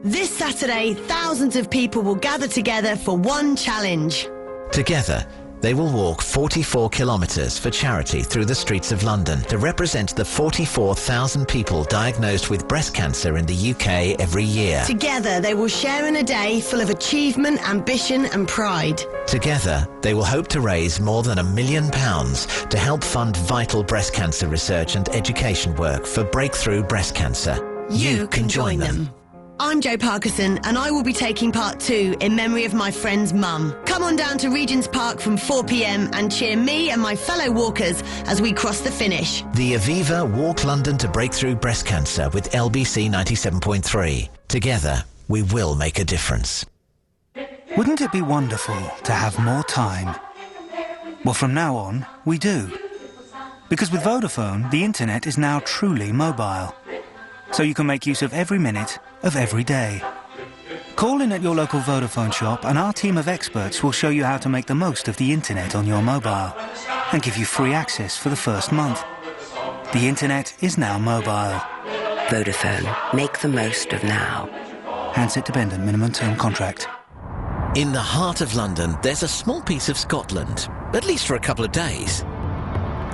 This Saturday, thousands of people will gather together for one challenge.
Together, they will walk 44 kilometres for charity through the streets of London to represent the 44,000 people diagnosed with breast cancer in the UK every year.
Together, they will share in a day full of achievement, ambition and pride.
Together, they will hope to raise more than £1 million to help fund vital breast cancer research and education work for breakthrough breast cancer.
You can join them. I'm Jo Parkinson and I will be taking part too in memory of my friend's mum. Come on down to Regent's Park from 4 p.m. and cheer me and my fellow walkers as we cross the finish.
The Aviva Walk London to Breakthrough Breast Cancer with LBC 97.3. Together, we will make a difference.
Wouldn't it be wonderful to have more time? Well, from now on, we do. Because with Vodafone, the internet is now truly mobile. So you can make use of every minute of every day. Call in at your local Vodafone shop and our team of experts will show you how to make the most of the internet on your mobile and give you free access for the first month. The internet is now mobile.
Vodafone. Make the most of now.
Handset dependent minimum term contract.
In the heart of London, there's a small piece of Scotland, at least for a couple of days.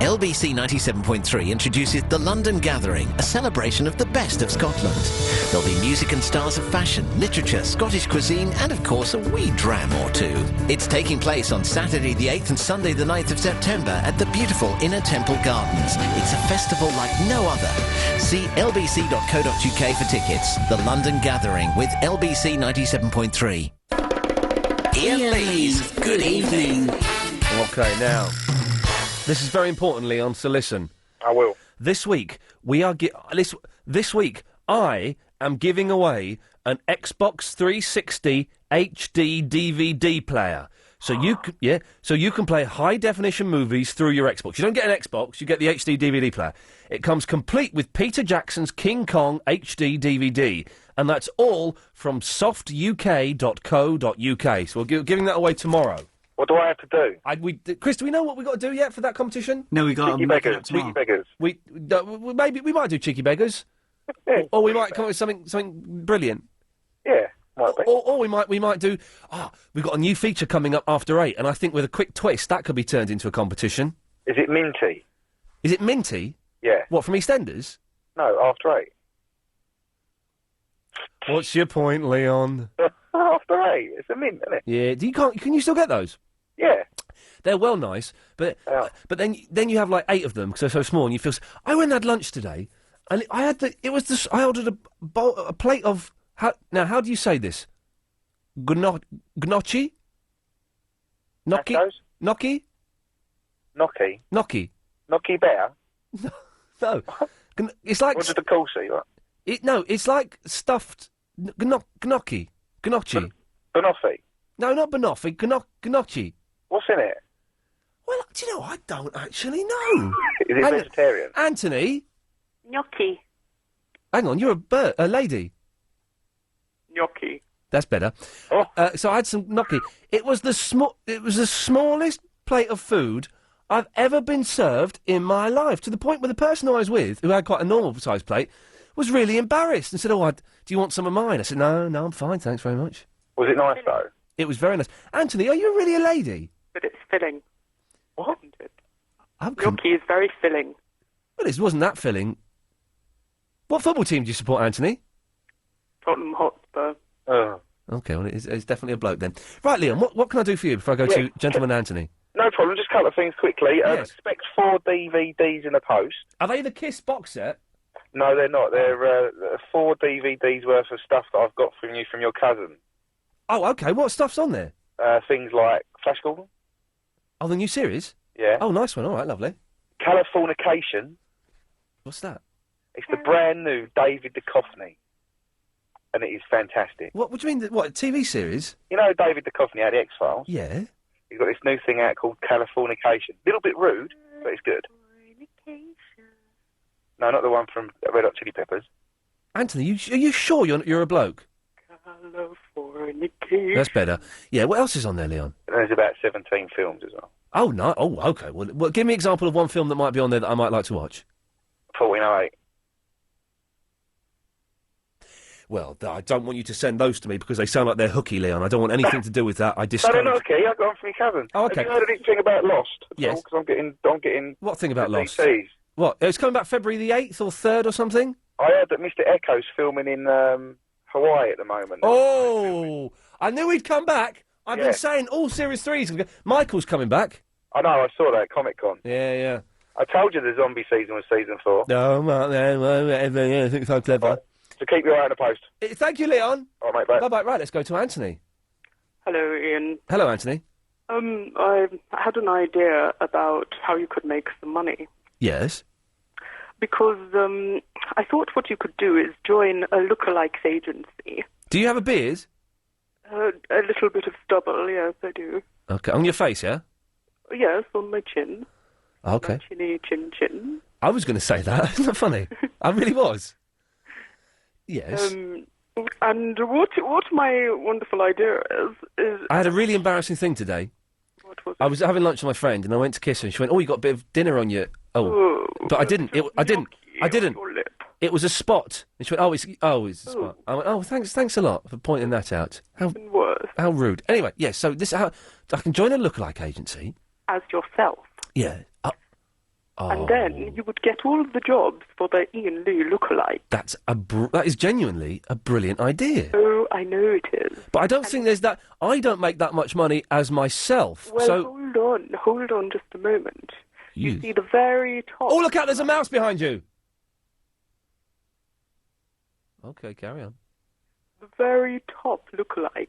LBC 97.3 introduces the London Gathering, a celebration of the best of Scotland. There'll be music and stars of fashion, literature, Scottish cuisine, and of course a wee dram or two. It's taking place on Saturday the 8th and Sunday the 9th of September at the beautiful Inner Temple Gardens. It's a festival like no other. See lbc.co.uk for tickets. The London Gathering with LBC 97.3. Iain Lee's Good Evening.
Okay, now, this is very important, Leon, so listen.
I will.
This week, we are this week, I am giving away an Xbox 360 HD DVD player. So you can play high-definition movies through your Xbox. You don't get an Xbox, you get the HD DVD player. It comes complete with Peter Jackson's King Kong HD DVD. And that's all from softuk.co.uk. So we're giving that away tomorrow.
What do I have to do?
Chris, do we know what we've got to do yet for that competition?
No, we got
Cheeky beggars. Cheeky beggars.
Maybe we might do cheeky beggars, or we might come up with something brilliant.
Yeah, might be.
Or we might do. We've got a new feature coming up after 8, and I think with a quick twist that could be turned into a competition.
Is it minty?
Is it minty?
Yeah.
What, from EastEnders?
No, after 8.
What's your point, Leon?
After 8, it's a mint, isn't it?
Yeah. Can you still get those?
Yeah.
They're well nice, but then you have like 8 of them because they're so small, and you feel. I went and had lunch today, and I ordered a plate of. How do you say this? Gnocchi? Gnocchi? Gnocchi?
Gnocchi bear?
No. It's like.
What did the call say? What?
It's like stuffed gnocchi. Gnocchi.
Banoffee?
No, not banoffee. Gnocchi.
What's
in it?
Well, do you know, I don't actually know.
Is it vegetarian?
Anthony?
Gnocchi.
Hang on, you're a lady.
Gnocchi.
That's better. So I had some gnocchi. It was the smallest plate of food I've ever been served in my life, to the point where the person I was with, who had quite a normal-sized plate, was really embarrassed and said, do you want some of mine? I said, no, I'm fine, thanks very much.
Was it nice, though?
It was very nice. Anthony, are you really a lady?
But it's filling.
What?
Gnocchi is very filling.
Well, it wasn't that filling. What football team do you support, Anthony?
Tottenham Hotspur.
Okay, well, it's definitely a bloke then. Right, Leon, what can I do for you before I go to Gentleman Anthony?
No problem, just a couple of things quickly.
Yes.
Expect 4 DVDs in the post.
Are they the Kiss box set?
No, they're not. They're 4 DVDs worth of stuff that I've got from you from your cousin.
Oh, okay. What stuff's on there?
Things like Flash Gordon.
Oh, the new series?
Yeah.
Oh, nice one. All right, lovely.
Californication.
What's that?
It's the brand new David Duchovny. And it is fantastic.
What do you mean? What, a TV series?
You know David Duchovny out of the X-Files?
Yeah.
He's got this new thing out called Californication. Little bit rude, but it's good. No, not the one from Red Hot Chili Peppers.
Anthony, are you sure you're a bloke?
Californication.
That's better. Yeah, what else is on there, Leon?
And there's about 17 films as well.
Oh, no. Oh, okay. Well, give me an example of one film that might be on there that I might like to watch.
1408.
Well, I don't want you to send those to me because they sound like they're hooky, Leon. I don't want anything to do with that. I
No,
discourage...
they're not okay. I got them from your cousin.
Oh, okay.
Have you heard anything about Lost?
Yes.
Because I'm getting...
What thing about Lost?
DVDs.
What? It's coming back February the 8th or 3rd or something?
I heard that Mr. Echo's filming in Hawaii at the moment.
Oh! I knew he'd come back. I've been saying all Series 3's... Michael's coming back.
I know, I saw that at Comic-Con.
Yeah.
I told you the zombie season was season 4.
No, I think so clever.
Right. So keep your eye on the post.
Thank you, Leon.
All right, mate, bye.
Bye-bye. Right, let's go to Anthony.
Hello, Ian.
Hello, Anthony.
I had an idea about how you could make some money.
Yes?
Because I thought what you could do is join a lookalikes agency.
Do you have a beard?
A little bit of stubble, yes, I do.
Okay, on your face, yeah?
Yes, on my chin.
Okay.
My chinny chin.
I was going to say that. Isn't that funny? I really was. Yes.
And what my wonderful idea is...
I had a really embarrassing thing today.
What was it?
I was having lunch with my friend and I went to kiss her and she went, you got a bit of dinner on your...
Oh,
but I didn't. I didn't.
Your lip.
It was a spot. And she went, it's a spot. I went, thanks a lot for pointing that out. How rude. Anyway, yes, so this I can join a lookalike agency.
As yourself.
Yeah.
And then you would get all of the jobs for the Iain Lee lookalike.
That is genuinely a brilliant idea.
Oh, I know it is.
But I don't think there's that... I don't make that much money as myself.
Well,
so...
hold on just a moment. You see the very top...
Oh, look out, there's a mouse behind you! Okay, carry on.
The very top lookalikes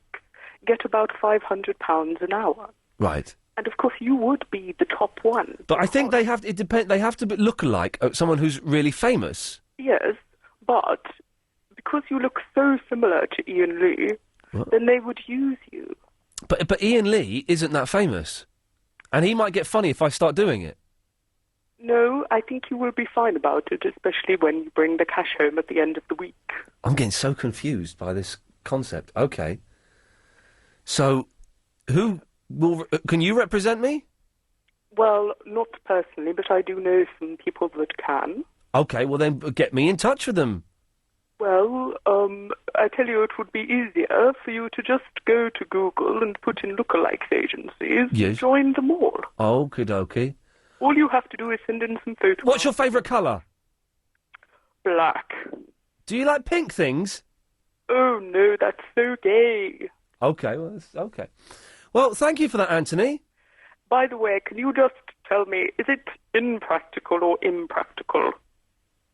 get about £500 an hour.
Right.
And of course, you would be the top one.
But I think they have to. They have to look alike. Someone who's really famous.
Yes, but because you look so similar to Iain Lee, then they would use you.
But Iain Lee isn't that famous, and he might get funny if I start doing it.
No, I think you will be fine about it, especially when you bring the cash home at the end of the week.
I'm getting so confused by this concept. Okay. So, can you represent me?
Well, not personally, but I do know some people that can.
Okay, well then get me in touch with them.
Well, I tell you, it would be easier for you to just go to Google and put in lookalike agencies.
Yes.
Join them all.
Okie dokie.
All you have to do is send in some photos.
What's your favourite colour?
Black.
Do you like pink things?
Oh, no, that's so gay.
Okay, well, okay. Well, thank you for that, Anthony.
By the way, can you just tell me, is it impractical or impractical?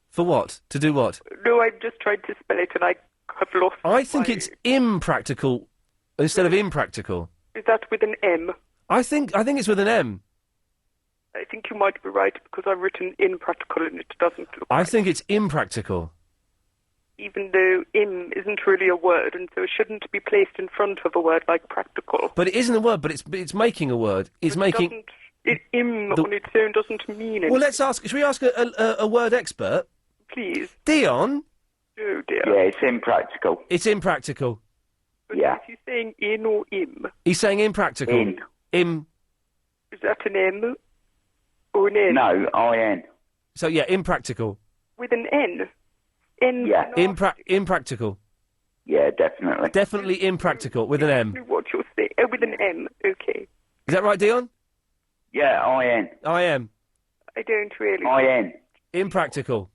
For what? To do what?
No, I just tried to spell it and I have lost
I think it's impractical instead of impractical.
Is that with an M?
I think it's with an M.
I think you might be right because I've written impractical and it doesn't look
I think it's impractical.
even though im isn't really a word, and so it shouldn't be placed in front of a word like practical.
But it isn't a word, but it's making a word. It's making...
Im on its own doesn't mean anything.
Well, should we ask a word expert?
Please.
Dion?
Oh, dear.
Yeah, it's impractical.
It's impractical.
Yeah.
Is he saying in or im?
He's saying impractical.
In.
Is that an M or an N?
No, I-N.
So, yeah, impractical.
With an N? N.
Yeah.
Impractical.
Yeah, definitely.
Definitely impractical, with an M.
What you're saying. Oh, with an M. Okay.
Is that right, Dion?
Yeah, I-N.
I-M.
I don't really.
I-N.
I
Impractical.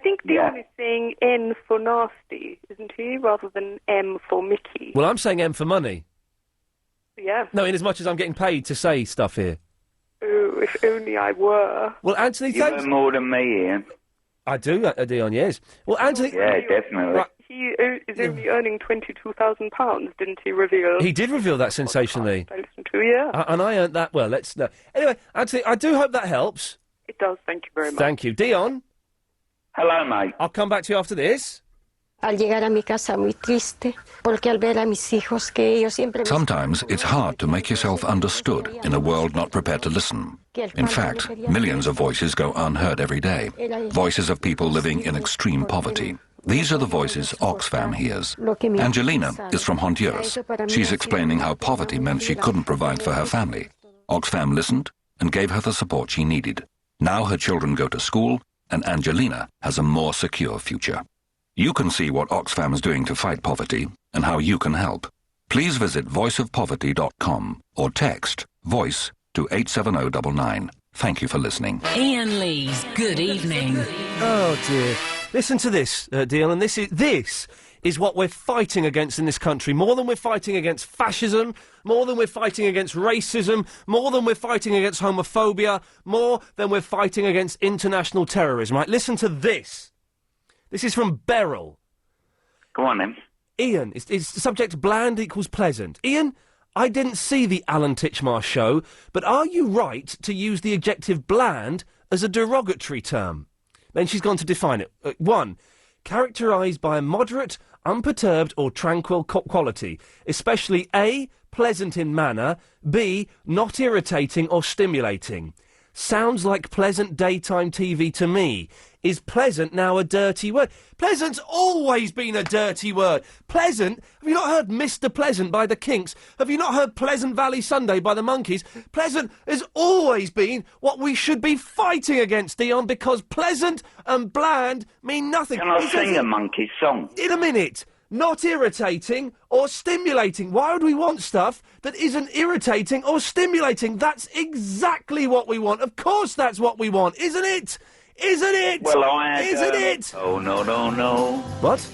think Dion is saying N for nasty, isn't he? Rather than M for Mickey.
Well, I'm saying M for money.
Yeah.
No, in as much as I'm getting paid to say stuff here.
Oh, if only I were.
Well, Anthony,
You
thanks.
earn more than me, Ian.
I do, Dion, yes. Well, Anthony...
Yeah, definitely.
Right.
He is only earning £22,000, didn't he reveal?
He did reveal that sensationally.
I listened to, yeah.
And I earned that, well, let's... No. Anyway, Anthony, I do hope that helps.
It does, thank you very much.
Thank you. Dion?
Hello, mate.
I'll come back to you after this.
Al llegar a mi casa muy triste, porque al ver a mis hijos que ellos siempre...
Sometimes it's hard to make yourself understood in a world not prepared to listen. In fact, millions of voices go unheard every day. Voices of people living in extreme poverty. These are the voices Oxfam hears. Angelina is from Honduras. She's explaining how poverty meant she couldn't provide for her family. Oxfam listened and gave her the support she needed. Now her children go to school, and Angelina has a more secure future. You can see what Oxfam is doing to fight poverty and how you can help. Please visit voiceofpoverty.com or text VOICE to 87099. Thank you for listening.
Iain Lee's Good Evening.
Oh, dear. Listen to this, Dion, and this is what we're fighting against in this country. More than we're fighting against fascism, more than we're fighting against racism, more than we're fighting against homophobia, more than we're fighting against international terrorism. Right, listen to this. This is from Beryl.
Go on, then.
Ian, it's the subject bland equals pleasant. Ian, I didn't see the Alan Titchmarsh show, but are you right to use the adjective bland as a derogatory term? Then she's gone to define it. 1. Characterised by a moderate, unperturbed or tranquil quality, especially A, pleasant in manner, B, not irritating or stimulating. Sounds like pleasant daytime TV to me. Is pleasant now a dirty word? Pleasant's always been a dirty word. Pleasant? Have you not heard Mr. Pleasant by the Kinks? Have you not heard Pleasant Valley Sunday by the Monkees? Pleasant has always been what we should be fighting against, Dion, because pleasant and bland mean nothing.
Can I sing a Monkey song?
In a minute. Not irritating or stimulating. Why would we want stuff that isn't irritating or stimulating? That's exactly what we want. Of course that's what we want, isn't it? Isn't it?
Well, I had...
Isn't it?
Oh, no, no, no.
What?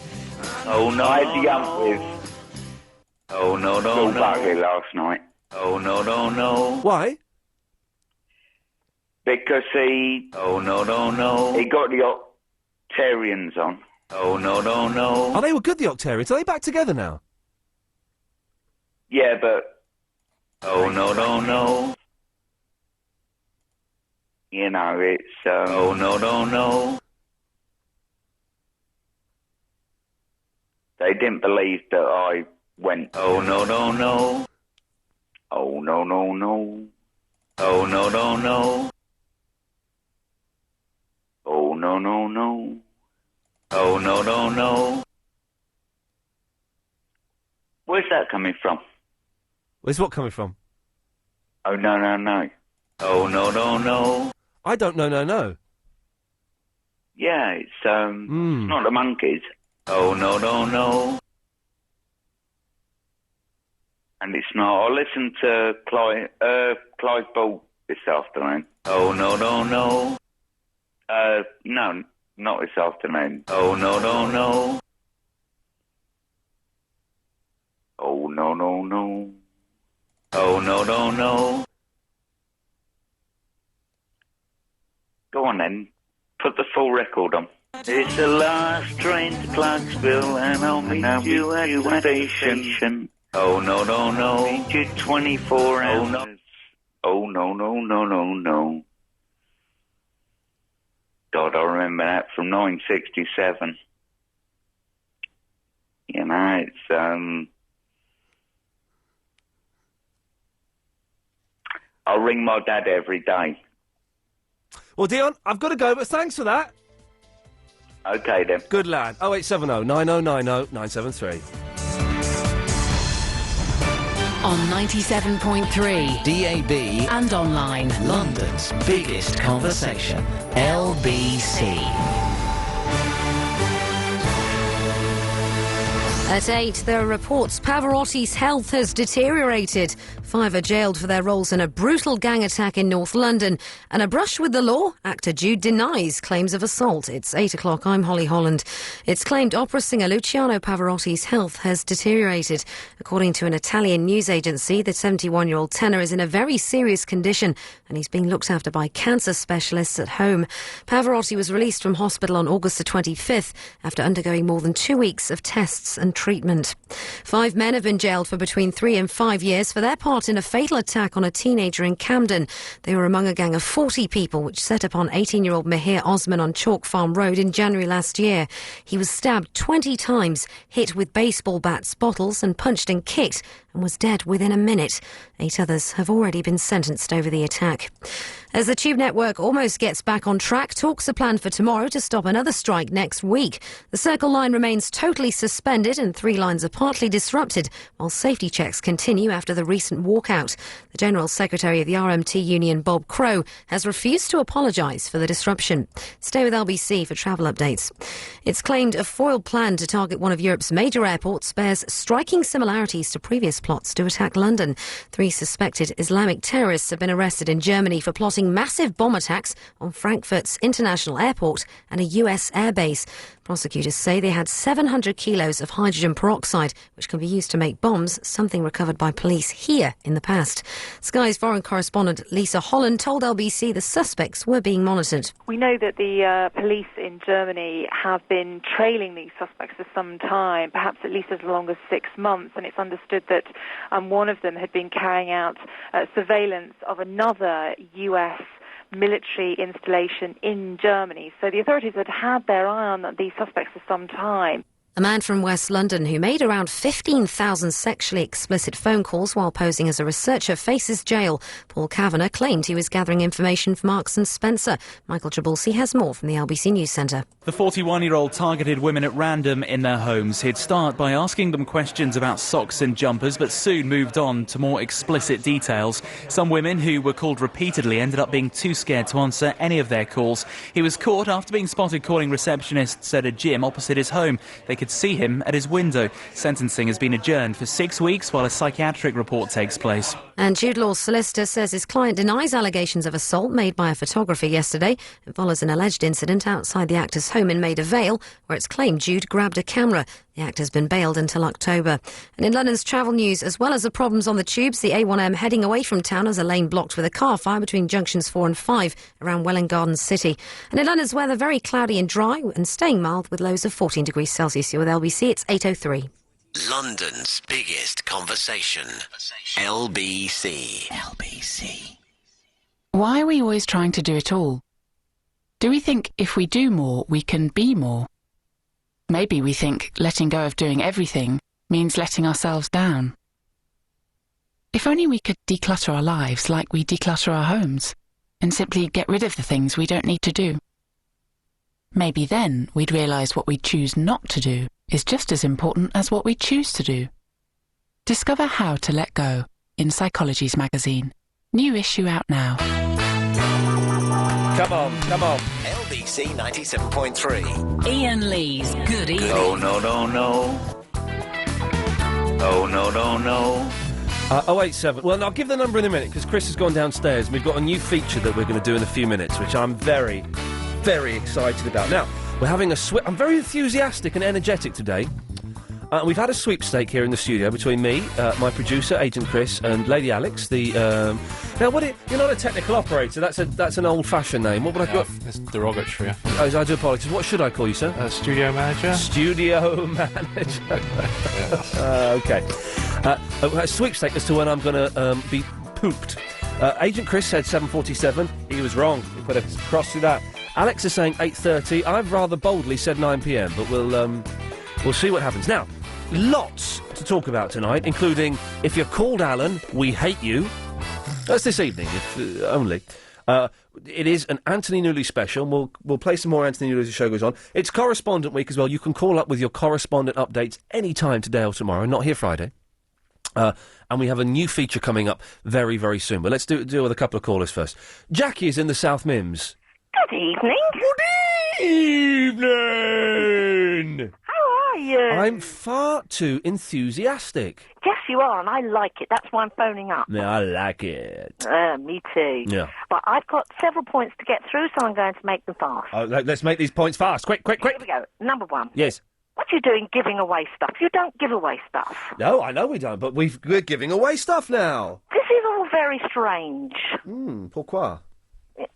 Oh, no, I had the ump with... Oh, no, no, no. Buckley last night. Oh, no, no, no.
Why?
Because he... Oh, no, no, no. He got the Octarians on. Oh, no, no, no.
Oh, they were good, the Octarians. Are they back together now?
Yeah, but... Oh, no, no, no. You know, it's... Oh, no, no, no. They didn't believe that I went... Oh, no, no, no. Oh, no, no, no. Oh, no, no, no. Oh, no, no, no. Oh, no, no, no. Where's that coming from?
Where's what coming from?
Oh, no, no, no. Oh, no, no, no.
I don't know, no.
Yeah, it's not the Monkees. Oh, no, no, no. And it's not. I listened to Clive Ball this afternoon. Oh, no, no, no. No, not this afternoon. Oh, no, no, no. Oh, no, no, no. Oh, no, no, no. Go on then. Put the full record on. It's the last train to Clarksville, and I'll meet you at the station. Oh, no, no, no. Meet you 24 hours. Oh, no, no, no, no, no. God, I remember that from 1967. You know, it's, I'll ring my dad every day.
Well, Dion, I've got to go, but thanks for that.
OK, then.
Good lad. 0870 9090 973.
On 97.3
DAB
and online.
London's biggest conversation. LBC.
At 8, there are reports Pavarotti's health has deteriorated. 5 are jailed for their roles in a brutal gang attack in North London. And a brush with the law, actor Jude denies claims of assault. It's 8 o'clock, I'm Holly Holland. It's claimed opera singer Luciano Pavarotti's health has deteriorated. According to an Italian news agency, the 71-year-old tenor is in a very serious condition and he's being looked after by cancer specialists at home. Pavarotti was released from hospital on August the 25th after undergoing more than 2 weeks of tests and treatment. 5 men have been jailed for between 3 and 5 years for their part in a fatal attack on a teenager in Camden. They were among a gang of 40 people which set upon 18-year-old Mihir Osman on Chalk Farm Road in January last year. He was stabbed 20 times, hit with baseball bats, bottles and punched and kicked and was dead within a minute. 8 others have already been sentenced over the attack. As the Tube network almost gets back on track, talks are planned for tomorrow to stop another strike next week. The Circle line remains totally suspended and 3 lines are partly disrupted, while safety checks continue after the recent walkout. The General Secretary of the RMT union, Bob Crow, has refused to apologise for the disruption. Stay with LBC for travel updates. It's claimed a foiled plan to target one of Europe's major airports bears striking similarities to previous plots to attack London. 3 suspected Islamic terrorists have been arrested in Germany for plotting massive bomb attacks on Frankfurt's international airport and a US airbase. Prosecutors say they had 700 kilos of hydrogen peroxide, which can be used to make bombs, something recovered by police here in the past. Sky's foreign correspondent Lisa Holland told LBC the suspects were being monitored.
We know that the police in Germany have been trailing these suspects for some time, perhaps at least as long as 6 months, and it's understood that one of them had been carrying out surveillance of another US military installation in Germany. So the authorities had their eye on these suspects for some time.
A man from West London who made around 15,000 sexually explicit phone calls while posing as a researcher faces jail. Paul Kavanagh claimed he was gathering information for Marks & Spencer. Michael Trabulsi has more from the LBC News Centre.
The 41-year-old targeted women at random in their homes. He'd start by asking them questions about socks and jumpers, but soon moved on to more explicit details. Some women who were called repeatedly ended up being too scared to answer any of their calls. He was caught after being spotted calling receptionists at a gym opposite his home. They could see him at his window. Sentencing has been adjourned for 6 weeks while a psychiatric report takes place.
And Jude Law's solicitor says his client denies allegations of assault made by a photographer yesterday. It follows an alleged incident outside the actor's home in Maida Vale, where it's claimed Jude grabbed a camera. The actor's been bailed until October. And in London's travel news, as well as the problems on the tubes, the A1M heading away from town has a lane blocked with a car fire between junctions 4 and 5 around Welwyn Garden City. And in London's weather, very cloudy and dry and staying mild with lows of 14 degrees Celsius. You're with LBC, it's 8:03.
London's biggest conversation. LBC. LBC.
Why are we always trying to do it all? Do we think if we do more, we can be more? Maybe we think letting go of doing everything means letting ourselves down. If only we could declutter our lives like we declutter our homes, and simply get rid of the things we don't need to do. Maybe then we'd realise what we choose not to do is just as important as what we choose to do. Discover how to let go in Psychology's magazine. New issue out now.
Come on, come on.
LBC 97.3.
Iain Lee's Good Evening.
Oh, no, no, no. Oh, no, no, no.
087. Well, I'll give the number in a minute because Chris has gone downstairs and we've got a new feature that we're going to do in a few minutes, which I'm very, very excited about. Now, we're having a I'm very enthusiastic and energetic today. We've had a sweepstake here in the studio between me, my producer, Agent Chris, and Lady Alex, the... Now, you're not a technical operator, that's an old-fashioned name. What would I call...
It's derogatory.
I do apologise. What should I call you, sir?
Studio manager.
Studio manager. OK. A sweepstake as to when I'm going to be pooped. Agent Chris said 7:47. He was wrong. We put a cross through that. Alex is saying 8:30. I've rather boldly said 9 p.m, but we'll see what happens. Now, lots to talk about tonight, including if you're called Alan, we hate you. That's this evening, if only. It is an Anthony Newley special. We'll play some more Anthony Newley as the show goes on. It's Correspondent Week as well. You can call up with your correspondent updates any time today or tomorrow, not here Friday. And we have a new feature coming up very, very soon. But let's deal with a couple of callers first. Jackie is in the South Mims.
Good evening.
Good evening!
How are you?
I'm far too enthusiastic.
Yes, you are, and I like it. That's why I'm phoning up.
Yeah, I like it.
Me too.
Yeah.
But I've got several points to get through, so I'm going to make them fast.
Let's make these points fast. Quick.
Here we go. Number one.
Yes.
What are you doing giving away stuff? You don't give away stuff.
No, I know we don't, but we're giving away stuff now.
This is all very strange.
Pourquoi?
It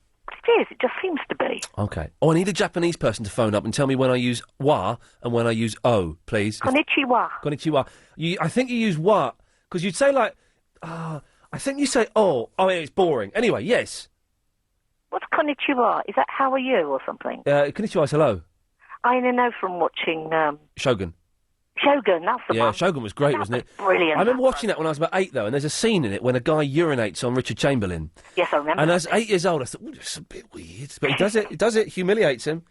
is. It just seems to be.
Okay. Oh, I need a Japanese person to phone up and tell me when I use wa and when I use o, please.
Konnichiwa.
Konnichiwa. I think you use wa, because you'd say like, I think you say oh. Oh, it's boring. Anyway, yes.
What's konnichiwa? Is that how are you or something?
Konnichiwa is hello.
I know from watching...
Shogun.
Shogun, that's the one.
Yeah, Shogun was great, wasn't it?
Brilliant.
I remember watching that when I was about 8, though, and there's a scene in it when a guy urinates on Richard Chamberlain.
Yes, I remember.
And as 8 years old, I thought, it's a bit weird. But he does it, humiliates him.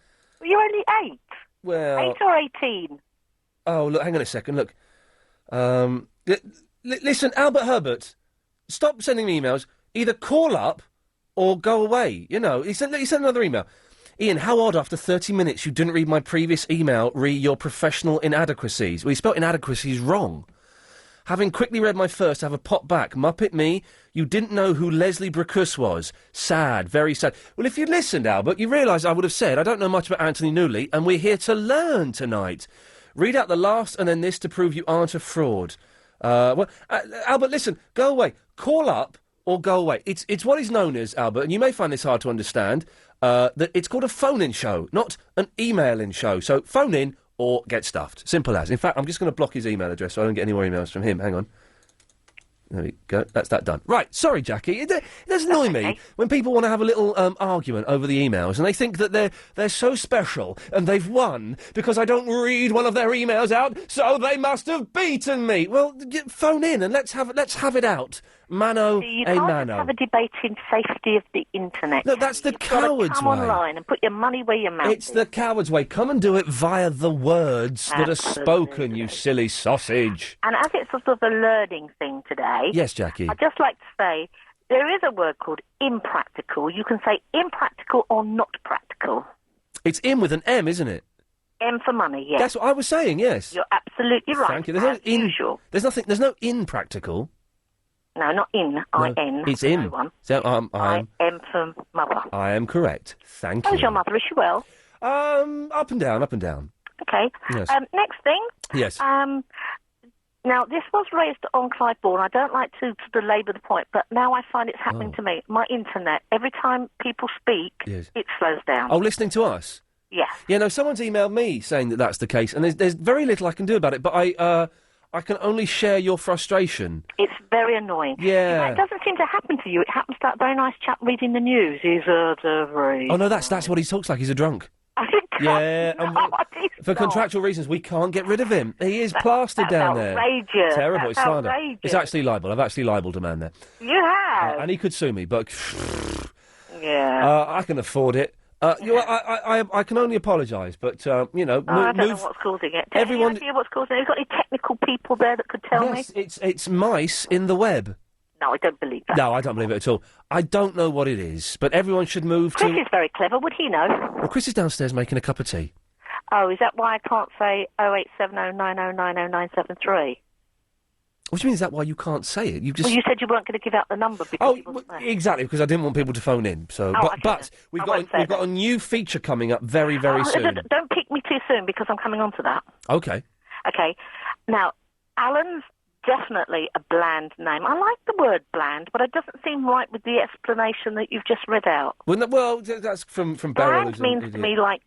You're only 8?
Well...
8 or 18?
Oh, look, hang on a second, look. Listen, Albert Herbert, stop sending me emails. Either call up or go away. You know, he sent another email. Iain, how odd after 30 minutes you didn't read my previous email, your professional inadequacies. Well, you spelled inadequacies wrong. Having quickly read my first, I have a pop back. Muppet me, you didn't know who Leslie Bracus was. Sad, very sad. Well, if you'd listened, Albert, you realise I would have said, I don't know much about Anthony Newley, and we're here to learn tonight. Read out the last and then this to prove you aren't a fraud. Albert, listen, go away. Call up or go away. It's what is known as, Albert, and you may find this hard to understand, that it's called a phone-in show, not an email-in show. So phone in or get stuffed. Simple as. In fact, I'm just going to block his email address so I don't get any more emails from him. Hang on. There we go. That's that done. Right, sorry, Jackie. It does annoy me when people want to have a little argument over the emails and they think that they're so special and they've won because I don't read one of their emails out, so they must have beaten me. Well, phone in and let's have it out. Mano
you
a
can't
mano.
just have a debate in safety of the internet.
No, that's the
You've got to
coward's
come
way.
online and put your money where your mouth
It's
is.
the coward's way. Come and do it via the words that are spoken, you silly sausage.
And as it's sort of a learning thing today...
Yes, Jackie.
I'd just like to say, there is a word called impractical. You can say impractical or not practical.
It's in with an M, isn't it?
M for money, yes.
That's what I was saying, yes.
You're absolutely right.
Thank you. There's
usual.
There's no impractical.
No, not in.
No,
I-N.
it's in.
One.
So, I'm
I-M for mother.
I am correct. Thank you.
How's your mother? Is she well?
Up and down.
Okay.
Yes.
Next thing.
Yes.
Now, this was raised on Clive Ball, and I don't like to labour the point, but now I find it's happening to me. My internet, every time people speak, it slows down.
Oh, listening to us?
Yes.
Yeah, no, someone's emailed me saying that that's the case, and there's very little I can do about it, but I can only share your frustration.
It's very annoying.
Yeah.
It doesn't seem to happen to you. It happens to that very nice chap reading the news. He's very...
Oh, no, that's what he talks like. He's a drunk. Yeah, and for contractual reasons, we can't get rid of him. He is plastered down there.
Outrageous.
Terrible. It's slander.
Outrageous.
It's actually libel. I've actually libelled a man there.
You have?
And he could sue me, but...
Yeah.
I can afford it. I can only apologise, but,
I don't know what's causing it.
Everyone...
Any idea what's causing it? Have you got any technical people there that could tell me?
Yes, it's mice in the web.
No, I don't believe that.
No, I don't believe it at all. I don't know what it is, but everyone should move
Chris
to...
is very clever. Would he know?
Well, Chris is downstairs making a cup of tea.
Oh, is that why I can't say 08709090973?
What do you mean, is that why you can't say it?
Well, you said you weren't going to give out the number because it wasn't there.
Exactly, because I didn't want people to phone in. So, but we've got a new feature coming up very, very soon.
Don't pick me too soon because I'm coming on to that.
Okay.
Okay. Now, Alan's definitely a bland name. I like the word bland, but it doesn't seem right with the explanation that you've just read out.
Well, that's from Beryl.
Bland means to me like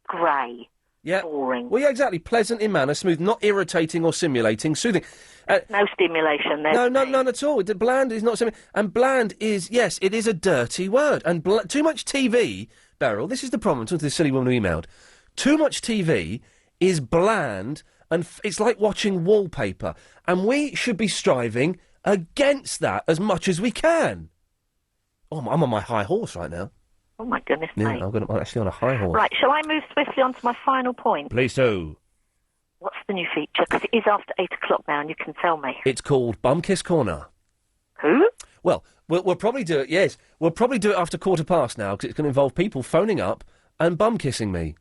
grey.
Yeah.
Boring.
Well, yeah, exactly. Pleasant in manner, smooth, not irritating or simulating, soothing.
No stimulation there.
No, none at all. Bland is not something. And bland is, yes, it is a dirty word. And too much TV, Beryl, this is the problem. I'm talking to this silly woman who emailed. Too much TV is bland and it's like watching wallpaper. And we should be striving against that as much as we can. Oh, I'm on my high horse right now.
Oh, my goodness,
Yeah,
mate.
I'm actually on a high horse.
Right, shall I move swiftly on to my final point?
Please do.
What's the new feature? Because it is after 8 o'clock now, and you can tell me.
It's called Bum Kiss Corner.
Who?
Well, we'll probably do it, yes. We'll probably do it after 15:15 now, because it's going to involve people phoning up and bum kissing me.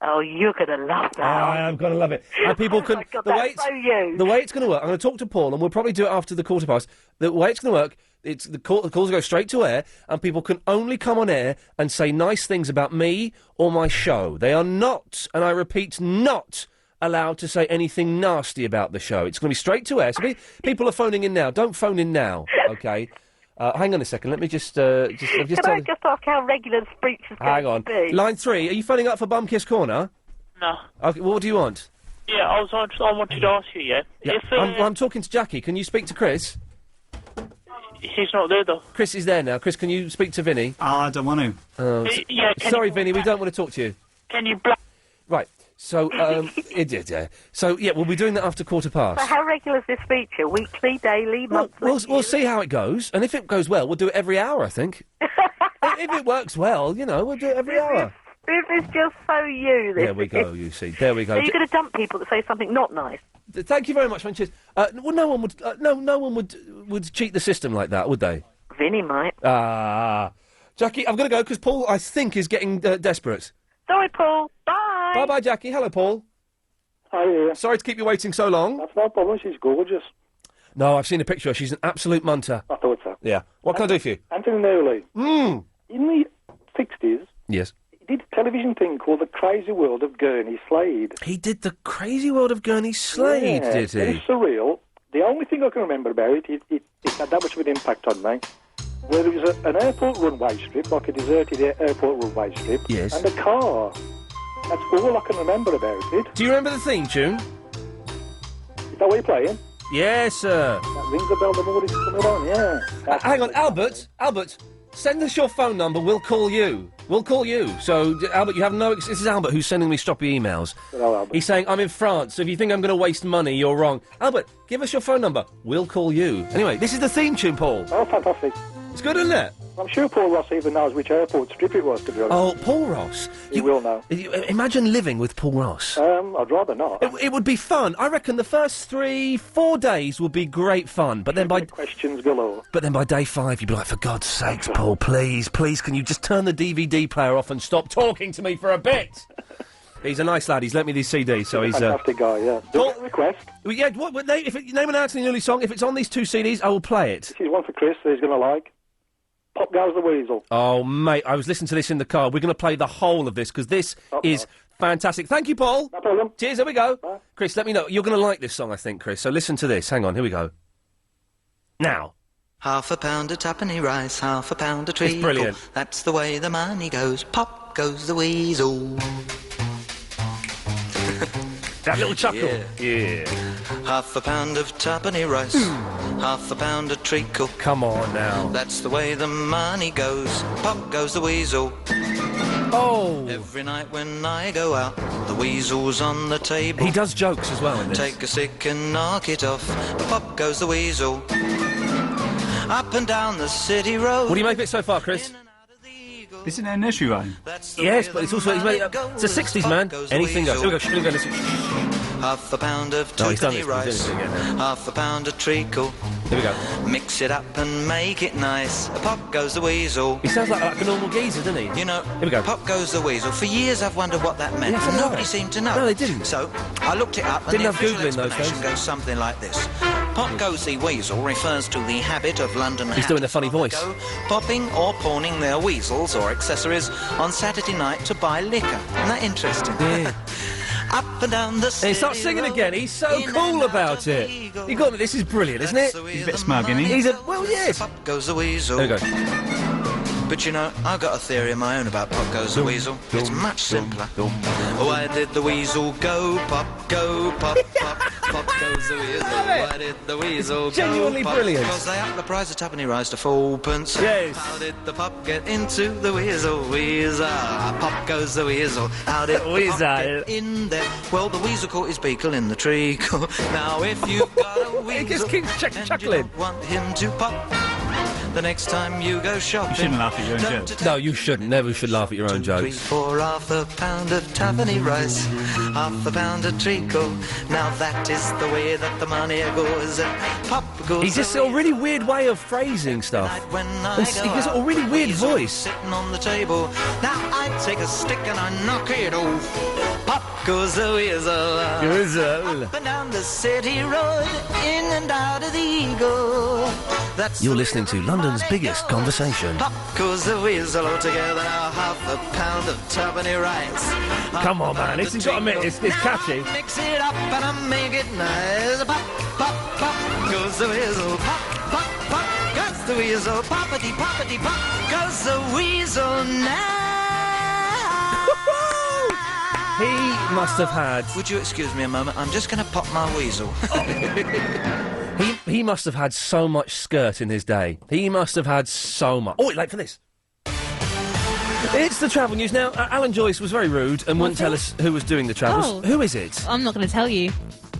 Oh, you're going to love that.
I am going to love it. And people
Oh,
can...
my God, that's so you.
The way it's going to work, I'm going to talk to Paul, and we'll probably do it after the 15:15. The way it's going to work, the calls go straight to air, and people can only come on air and say nice things about me or my show. They are not, and I repeat, not allowed to say anything nasty about the show. It's going to be straight to air. So people are phoning in now. Don't phone in now, OK? Hang on a second. Let me just... Can
I just ask how regular the speech is
Hang
going
on.
to be?
Line 3, are you phoning up for Bum Kiss Corner?
No.
Okay, what do you want?
Yeah, I wanted to ask you, yeah?
Yeah,
If,
I'm talking to Jackie. Can you speak to Chris?
he's not there, though.
Chris is there now. Chris, can you speak to Vinny?
I don't want to.
Yeah,
Sorry, Vinny, we don't want to talk to you.
Can you black...
Right, so, So, yeah, we'll be doing that after 15:15.
So how regular is this feature? Weekly, daily, monthly?
We'll see how it goes, and if it goes well, we'll do it every hour, I think. If it works well, we'll do it every hour.
This is just so you. This
There we go, you see. There we go.
Are you going to dump people that say something not nice?
Thank you very much, man. Cheers. Well, no one would. No one would cheat the system like that, would they?
Vinny might.
Jackie, I've got to go because Paul, I think, is getting desperate.
Sorry, Paul. Bye.
Bye, Jackie. Hello, Paul.
Hi.
Sorry to keep you waiting so long.
That's no problem. She's gorgeous.
No, I've seen a picture. She's an absolute munter.
I thought so.
Yeah. What can I do for you?
Anthony Newley.
Mm.
In the 60s,
Yes.
he did a television thing called The Crazy World of Gurney Slade.
He did The Crazy World of Gurney Slade,
Yeah,
did he?
It's surreal. The only thing I can remember about it had that much of an impact on me. Where there was an airport runway strip, like a deserted airport runway strip,
Yes.
and a car. That's all I can remember about it.
Do you remember the theme tune?
Is that what you're playing?
Yes, sir.
That rings a bell the more it's coming on, yeah.
Hang on, Albert, send us your phone number, we'll call you. So, Albert, you have no... This is Albert who's sending me stroppy emails.
Hello, Albert.
He's saying, I'm in France, so if you think I'm going to waste money, you're wrong. Albert, give us your phone number, we'll call you. Anyway, this is the theme tune, Paul.
Oh, fantastic.
It's good, isn't it?
I'm sure Paul Ross even knows which airport strip it was, to be honest.
Oh, Paul Ross.
He will know.
Imagine living with Paul Ross.
I'd rather not.
It would be fun. I reckon the first 3-4 days would be great fun, but then by...
Questions galore.
But then by day 5, you'd be like, for God's sakes, Paul, please, can you just turn the DVD player off and stop talking to me for a bit? He's a nice lad. He's lent me these CDs, so he's...
Fantastic guy, yeah.
Paul,
request?
Yeah, name an Anthony Newley song. If it's on these 2 CDs, I will play it.
This is one for Chris that he's going to like. Pop Goes the Weasel.
Oh, mate, I was listening to this in the car. We're going to play the whole of this, because this is fantastic. Thank you, Paul.
No problem.
Cheers, here we go.
Bye.
Chris, let me know. You're going to like this song, I think, Chris. So listen to this. Hang on, here we go. Now.
Half a pound of tuppenny rice, half a pound of treacle.
It's brilliant.
That's the way the money goes. Pop goes the weasel.
That little chuckle. Yeah.
Half a pound of tuppenny rice, half a pound of treacle.
Come on now.
That's the way the money goes. Pop goes the weasel.
Oh.
Every night when I go out, the weasel's on the table.
He does jokes as well in this.
Take a stick and knock it off. Pop goes the weasel. Up and down the city road.
What do you make of it so far, Chris?
Isn't there an issue, Ryan?
Yes, but it's also... He's made it, it's the 60s, man. Anything goes. Here we go, listen.
Half a pound of tuppenny rice, half a pound of treacle.
Here we go.
Mix it up and make it nice. Pop goes the weasel.
He sounds like a normal geezer, doesn't he?
You know,
here we go.
Pop goes the weasel. For years I've wondered what that meant.
Yes,
Nobody seemed to know.
No, they didn't.
So I looked it up and
Didn't
the
have
official
Google in those
explanation
days.
goes something like this. Pop goes the weasel refers to the habit of London
He's doing a funny voice.
popping or pawning their weasels or accessories on Saturday night to buy liquor. Isn't that interesting?
Yeah.
Up and down the city.
And he starts singing again. He's so cool about it. You got it. This is brilliant, isn't it?
He's a bit smug, isn't he?
He's a... Well, yes.
Pop goes the weasel.
There we go.
But you know, I've got a theory of my own about Pop Goes the Weasel. It's much simpler. Why did the weasel go pop, pop? Pop goes the weasel. Why did the weasel
It's genuinely
go?
brilliant.
Because they upped the price of tuppenny rise to 4p.
Yes.
How did the pop get into the weasel? Weasel. Pop goes the weasel. How did the pop get in there? Well, the weasel caught his beakle in the treacle. Now, if you've got a weasel,
He just keeps chuckling.
you don't want him to pop. The next time you go shopping,
You shouldn't laugh at your own jokes.
No, you shouldn't. Never should laugh at your own jokes.
For half a pound of tuppenny rice, half a pound of treacle. Now that is the way that the money goes. Pop goes.
He's just got a really weird way of phrasing stuff. And he has a really weird voice.
Sitting on the table. Now I take a stick and I knock it off. Pop goes the weasel.
Weasel.
Up and down the city road, in and out of the Eagle. That's
You're listening to London's biggest conversation.
Pop goes the weasel altogether. Now half a pound of tuppenny rice.
Come on, man. It's got to admit, it's catchy.
Mix it up and I make it nice. Pop, pop, pop goes the weasel. Pop, pop, pop goes the weasel. Poppity, poppity, pop goes the weasel now.
He must have had...
Would you excuse me a moment? I'm just going to pop my weasel.
He must have had so much skirt in his day. He must have had so much... Oh, wait, late for this. It's the travel news now. Alan Joyce was very rude and wouldn't tell us who was doing the travels.
Oh.
Who is it?
I'm not going to tell you.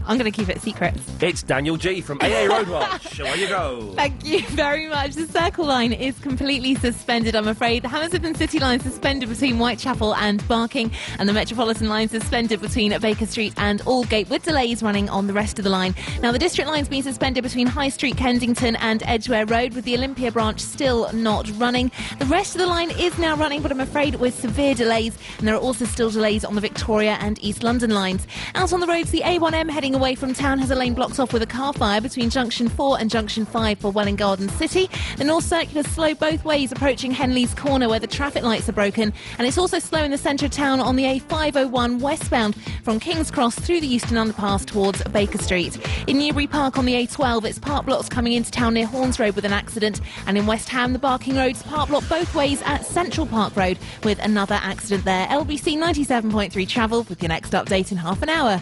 I'm going to keep it secret.
It's Daniel G from AA Roadwatch. Away you go.
Thank you very much. The Circle Line is completely suspended, I'm afraid. The Hammersmith and City Line suspended between Whitechapel and Barking, and the Metropolitan Line suspended between Baker Street and Aldgate, with delays running on the rest of the line. Now, the District Line's been suspended between High Street, Kensington and Edgware Road, with the Olympia branch still not running. The rest of the line is now running, but I'm afraid with severe delays, and there are also still delays on the Victoria and East London lines. Out on the roads, the A1M heading away from town has a lane blocked off with a car fire between Junction 4 and Junction 5 for Welwyn Garden City. The North Circular slow both ways approaching Henley's Corner, where the traffic lights are broken, and it's also slow in the centre of town on the A501 westbound from King's Cross through the Euston Underpass towards Baker Street. In Newbury Park on the A12, it's park blocks coming into town near Horns Road with an accident, and in West Ham, the Barking Road's park block both ways at Central Park Road with another accident there. LBC 97.3 travel with your next update in half an hour.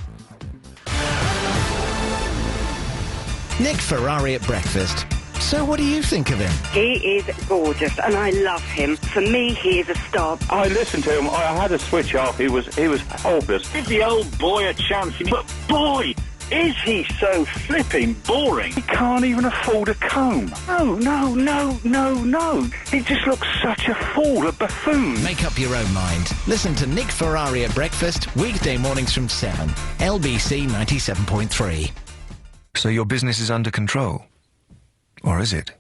Nick Ferrari at breakfast. So what do you think of him?
He is gorgeous, and I love him. For me, he is a star.
I listened to him. I had to switch off. He was hopeless.
Give the old boy a chance. But boy, is he so flipping boring.
He can't even afford a comb. No. He just looks such a fool, a buffoon.
Make up your own mind. Listen to Nick Ferrari at breakfast, weekday mornings from 7. LBC 97.3.
So your business is under control? Or is it?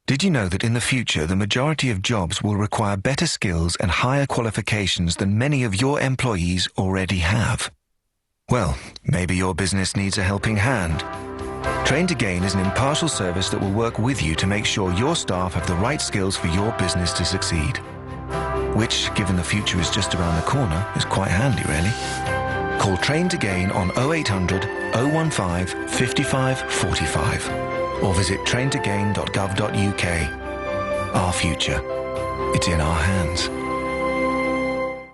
Did you know that in the future the majority of jobs will require better skills and higher qualifications than many of your employees already have? Well, maybe your business needs a helping hand. Train to Gain is an impartial service that will work with you to make sure your staff have the right skills for your business to succeed. Which, given the future is just around the corner, is quite handy, really. Call Train to Gain on 0800 015 55 45 or visit traintogain.gov.uk. Our future. It's in our hands.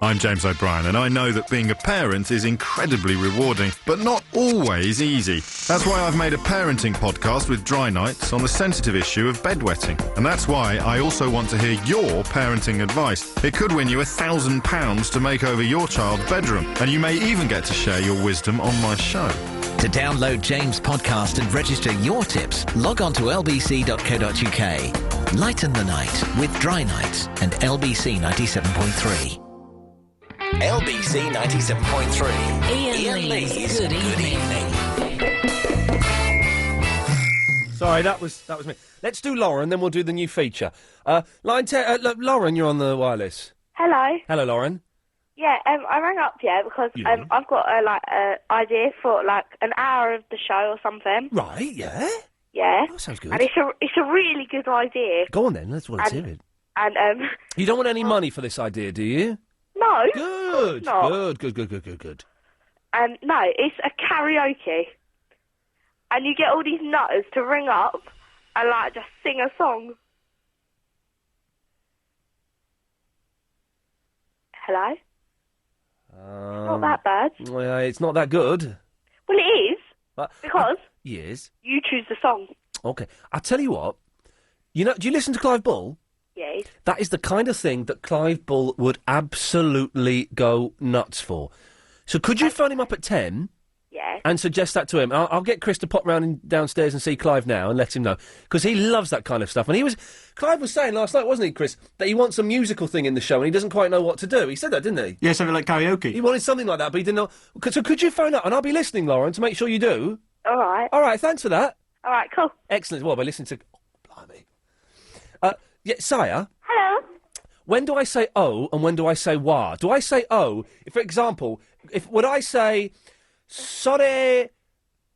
I'm James O'Brien, and I know that being a parent is incredibly rewarding, but not always easy. That's why I've made a parenting podcast with Dry Nights on the sensitive issue of bedwetting. And that's why I also want to hear your parenting advice. It could win you £1,000 to make over your child's bedroom, and you may even get to share your wisdom on my show.
To download James' podcast and register your tips, log on to lbc.co.uk. Lighten the night with Dry Nights and LBC 97.3. LBC 97.3.
Iain Lee's Good Evening.
Sorry, that was me. Let's do Lauren, then we'll do the new feature. Lauren, you're on the wireless.
Hello.
Hello, Lauren.
Yeah, I rang up, because I've got a idea for an hour of the show or something.
Right, yeah.
Yeah.
That sounds good.
And it's a really good idea.
Go on then, let's hear it.
And
You don't want any money for this idea, do you?
No.
Good.
Not.
Good.
No, it's a karaoke. And you get all these nutters to ring up and just sing a song. Hello? Not that bad.
Well, it's not that good.
Well, it is.
Because
Yes.
you choose the song.
Okay. I'll tell you what. You know, do you listen to Clive Bull?
Yes.
That is the kind of thing that Clive Bull would absolutely go nuts for. So could you phone him up at 10?
Yes.
And suggest that to him. I'll get Chris to pop round downstairs and see Clive now and let him know. Because he loves that kind of stuff. And Clive was saying last night, wasn't he, Chris, that he wants a musical thing in the show and he doesn't quite know what to do. He said that, didn't he?
Yeah, something like karaoke.
He wanted something like that, but he didn't know. So could you phone up? And I'll be listening, Lauren, to make sure you do.
All right.
All right, thanks for that.
All right, cool.
Excellent. Well, by listening to... Oh, blimey. Yeah, Sire?
Hello?
When do I say oh and when do I say wah? Do I say oh, if, for example, would I say... Sorry...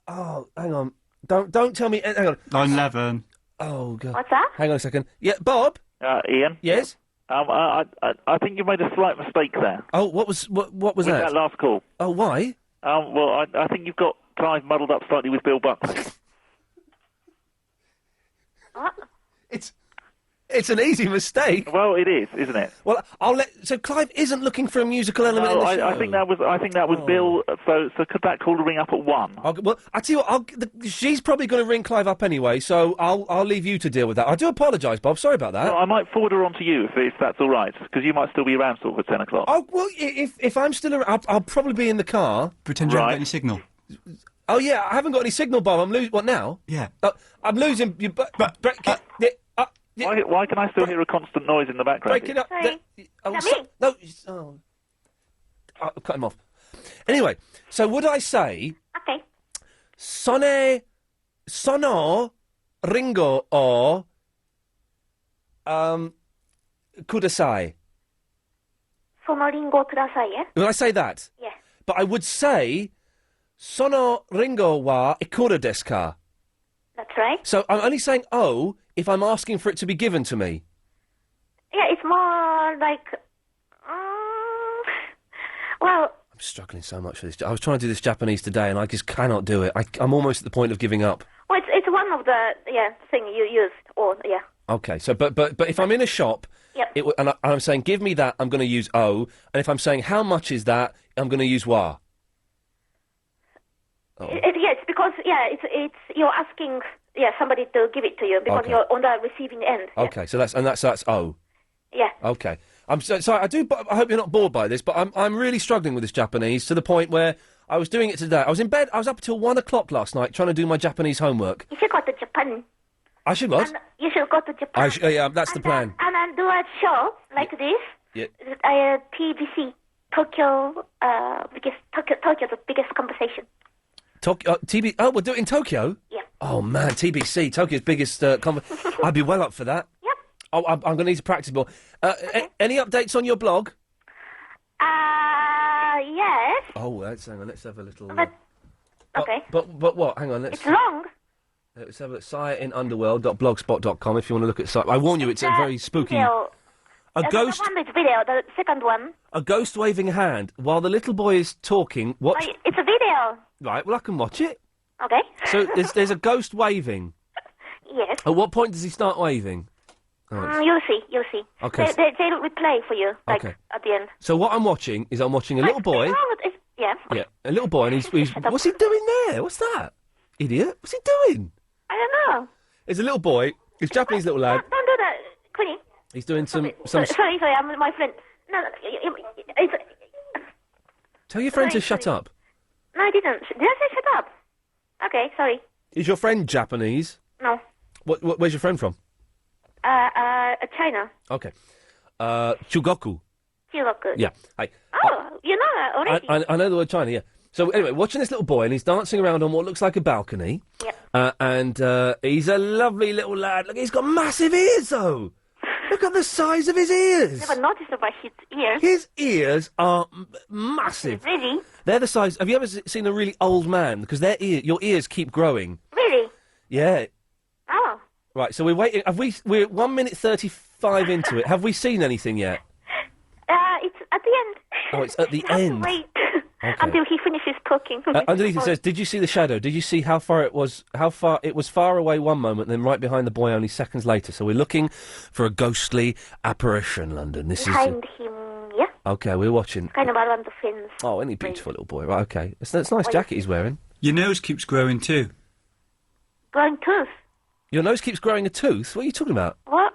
Oh, hang on. Don't tell me... Hang on.
Line 11.
Oh, God.
What's that?
Hang on a second. Yeah, Bob?
Ian?
Yes?
I think you made a slight mistake there.
Oh, what was
with
that?
that last call.
Oh, why?
Well, I think you've got Clive muddled up slightly with Bill Buckley.
What?
It's an easy mistake.
Well, it is, isn't it?
Well, so Clive isn't looking for a musical element in the show.
I think that was Bill. So could that call ring up at 1?
Well, I tell you what, she's probably going to ring Clive up anyway, so I'll leave you to deal with that. I do apologise, Bob. Sorry about that.
No, I might forward her on to you if that's all right, because you might still be around sort of at 10 o'clock.
Oh well, if I'm still around, I'll probably be in the car.
Pretend you haven't got any signal.
Oh yeah, I haven't got any signal, Bob. I'm losing. What now?
Yeah.
I'm losing.
Why can I still hear a constant noise in the background?
Break it up.
Sorry.
I'll cut him off. Anyway, so would I say...
Okay.
Sono ringo o... kudasai.
Sono ringo kudasai, yeah?
Would I say that?
Yeah.
But I would say... Sono ringo wa ikura desu ka?
That's right.
So I'm only saying oh if I'm asking for it to be given to me.
Yeah, it's more like... well...
I'm struggling so much for this. I was trying to do this Japanese today and I just cannot do it. I'm almost at the point of giving up.
Well, it's one of the, thing you used, or, yeah.
Okay, so, but if I'm in a shop...
Yep.
And I'm saying, give me that, I'm going to use oh. And if I'm saying, how much is that, I'm going to use wa. Oh.
Yes, because, it's you're asking... Yeah, somebody to give it to you because you're on the receiving end.
Okay, so that's oh.
Yeah.
Okay, I'm sorry. I hope you're not bored by this, but I'm really struggling with this Japanese to the point where I was doing it today. I was in bed. I was up until 1 o'clock last night trying to do my Japanese homework.
You should go to Japan.
I should what?
And you should go to Japan.
Yeah, that's the plan.
And then do a show like this.
Yeah.
TBC, Tokyo, Tokyo's the biggest conversation.
TB. Oh, we'll do it in Tokyo.
Yeah.
Oh man, TBC, Tokyo's biggest. I'd be well up for that.
Yep.
Oh, I'm going to need to practice more. Any updates on your blog?
Yes.
Oh, hang on. Let's have a little.
Okay.
But what? Hang on.
It's long.
Let's have a look. siretinunderworld.blogspot.com if you want to look at site. I warn you, it's a very spooky.
Video.
A ghost.
The video, the second one.
A ghost waving a hand while the little boy is talking. What?
It's a video.
Right. Well, I can watch it.
Okay.
So there's a ghost waving.
Yes.
At what point does he start waving? Oh,
you'll see.
Okay.
They'll replay for you, at the end.
So what I'm watching is a little boy.
Yeah.
Yeah, a little boy, and he's what's he doing there? What's that? Idiot. What's he doing?
I don't know.
There's a little boy. He's a Japanese little lad.
Don't do that, Queenie.
He's doing some.
Sorry, I'm with my friend. No,
Tell your friend to shut up.
No, I didn't. Did I say shut up? Okay, sorry.
Is your friend Japanese?
No.
Where's your friend from?
China.
Okay. Chugoku. Yeah. Hi.
Oh, you know that already.
I know the word China, yeah. So anyway, watching this little boy, and he's dancing around on what looks like a balcony.
Yep.
And he's a lovely little lad. Look, he's got massive ears, though. Look at the size of his ears.
Never noticed about his ears.
His ears are massive.
Really?
They're the size. Have you ever seen a really old man? Because your ears keep growing.
Really?
Yeah.
Oh.
Right. So we're waiting. We're 1 minute 35 into it. Have we seen anything yet?
It's at the end.
Oh, it's at the end.
Wait.
Okay.
Until he finishes talking.
Underneath it says, "Did you see the shadow? Did you see how far it was? How far it was far away one moment, then right behind the boy only seconds later." So we're looking for a ghostly apparition, London. This
behind him, yeah.
Okay, we're watching.
Kind of around the fence.
Oh, any beautiful little boy. Right, okay. That's a nice jacket he's wearing.
Your nose keeps growing too.
Growing tooth.
Your nose keeps growing a tooth? What are you talking about?
What?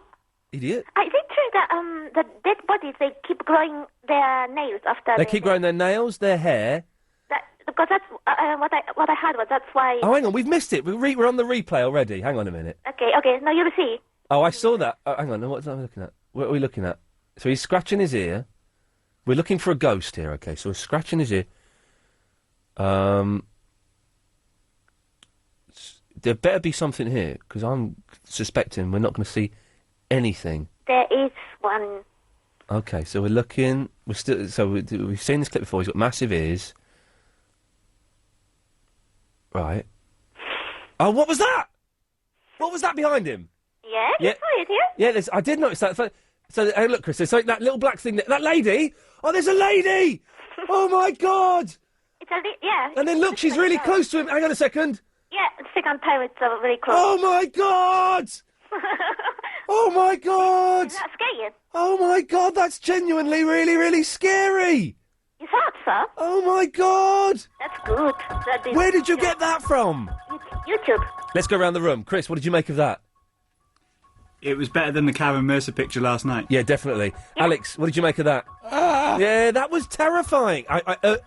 Idiot.
Is it true that the dead bodies, they keep growing their nails after
They keep growing their nails, their hair.
Because that's what I heard was that's why...
Oh, hang on, we've missed it. We're on the replay already. Hang on a minute.
Okay, now you'll see.
Oh, I saw that. Oh, hang on, what am I looking at? What are we looking at? So he's scratching his ear. We're looking for a ghost here, okay? So we're scratching his ear. There better be something here, because I'm suspecting we're not going to see anything.
There is one.
Okay, so we're looking... we've seen this clip before. He's got massive ears. Right. Oh, what was that? What was that behind him?
Yeah,
Yeah.
you saw it here?
Yeah, I did notice that. So hey, look, Chris, there's like that little black thing. That lady! Oh, there's a lady! Oh, my God!
It's yeah.
And then look, she's really close to him. Hang on a second.
Yeah, the second time it's very close.
Oh, my God! Oh, my God!
Is that scary?
Oh, my God, that's genuinely really, really scary!
You thought so?
Oh, my God!
That's good.
Where did you get that from?
YouTube.
Let's go around the room. Chris, what did you make of that?
It was better than the Karen Mercer picture last night.
Yeah, definitely. Alex, what did you make of that? Yeah, that was terrifying.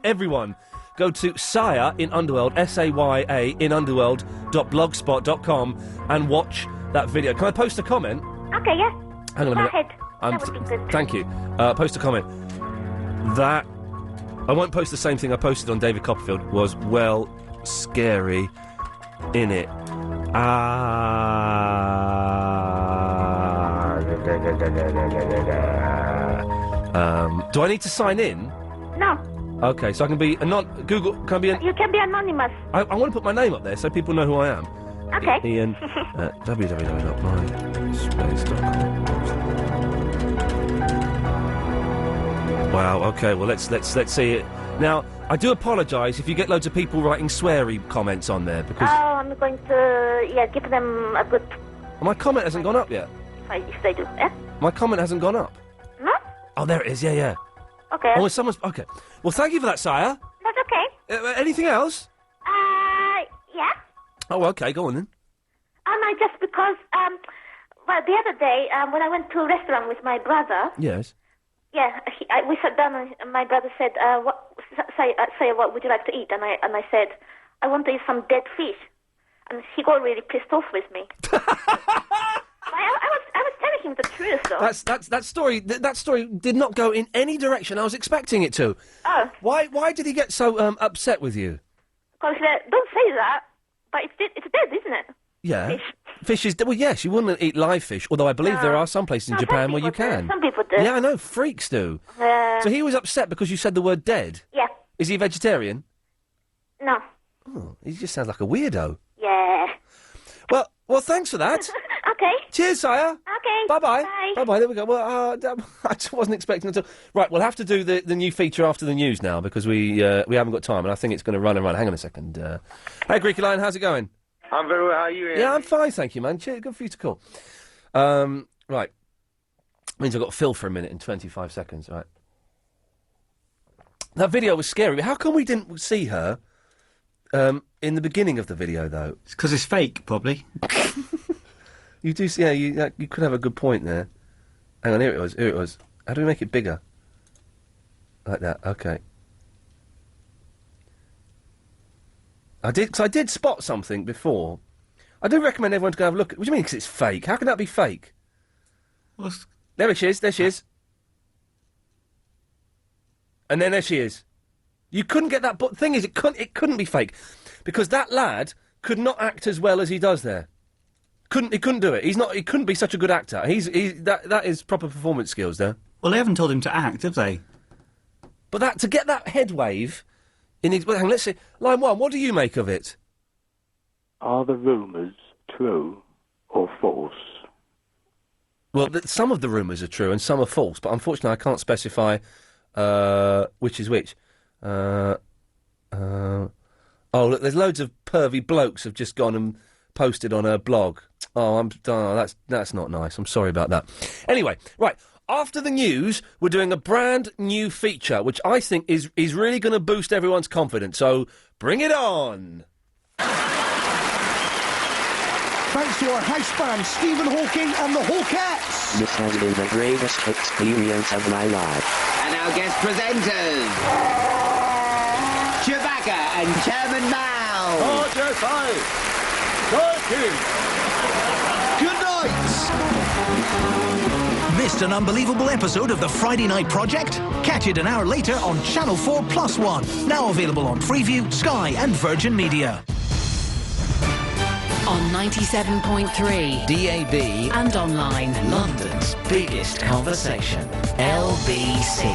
Everyone, go to Saya in Underworld, S-A-Y-A in underworld.blogspot.com and watch that video. Can I post a comment?
Okay, yeah.
Hang on a minute.
Go ahead. That would be good.
Thank you. Post a comment. That... I won't post the same thing I posted on David Copperfield. Was, well, scary, innit? Do I need to sign in?
No.
Okay, so I can be Google. Can I be?
You can be anonymous.
I want to put my name up there so people know who I am.
Okay.
Iain at www.myspace.com. Wow. Okay. Well, let's see it now. I do apologise if you get loads of people writing sweary comments on there because.
Oh, I'm going to give them a good.
My comment hasn't gone up yet.
If they do, yeah.
My comment hasn't gone up.
No.
Oh, there it is. Yeah.
Okay.
Oh, someone's okay. Well, thank you for that, Saya.
That's okay.
Anything else?
Yeah.
Oh, okay. Go on then.
No, just because, well, the other day, when I went to a restaurant with my brother...
Yes.
Yeah, we sat down and my brother said, say, what would you like to eat? And I said, I want to eat some dead fish. And he got really pissed off with me. I was telling him the truth, though.
That story did not go in any direction I was expecting it to.
Oh.
Why did he get so upset with you?
Because, don't say that, but it's dead, isn't it?
Yeah. Fish is... Well, yes, you wouldn't eat live fish, although I believe there are some places in Japan where you can.
Some people do.
Yeah, I know, freaks do. So he was upset because you said the word dead?
Yeah.
Is he a vegetarian?
No.
Oh, he just sounds like a weirdo.
Yeah.
Well, thanks for that.
Okay.
Cheers, Saya.
Okay.
Bye-bye.
Bye.
Bye-bye, there we go. Well, I just wasn't expecting it to... Right, we'll have to do the new feature after the news now, because we haven't got time, and I think it's going to run and run. Hang on a second. Hey, Greeky Lion, how's it going?
I'm very well. How are you, Iain?
Yeah, I'm fine, thank you, man. Cheers, good for you to call. Right. Means I've got Phil for a minute and 25 seconds, right. That video was scary. How come we didn't see her in the beginning of the video, though?
It's because it's fake, probably.
You do see... Yeah, you could have a good point there. Hang on, here it was. How do we make it bigger? Like that, okay. I did spot something before. I do recommend everyone to go have a look at... What do you mean, because it's fake? How can that be fake? There she is. And then there she is. You couldn't get that... But thing is, it couldn't be fake. Because that lad could not act as well as he does there. He couldn't do it. He couldn't be such a good actor. That is proper performance skills there.
Well, they haven't told him to act, have they?
But to get that head wave... Well, hang on, let's see. Line 1, what do you make of it?
Are the rumours true or false?
Well, some of the rumours are true and some are false, but unfortunately I can't specify which is which. Oh, look, there's loads of pervy blokes have just gone and posted on her blog. That's not nice. I'm sorry about that. Anyway, right. After the news, we're doing a brand new feature, which I think is really going to boost everyone's confidence. So Bring it on!
Thanks to our house band, Stephen Hawking and the Hawkettes.
This has been the greatest experience of my life.
And our guest presenters, Chewbacca and Chairman Mao.
Good night! Missed an unbelievable episode of the Friday Night Project? Catch it an hour later on Channel 4 Plus One. Now available on Freeview, Sky and Virgin Media.
On 97.3
DAB
and online.
London's biggest conversation. LBC.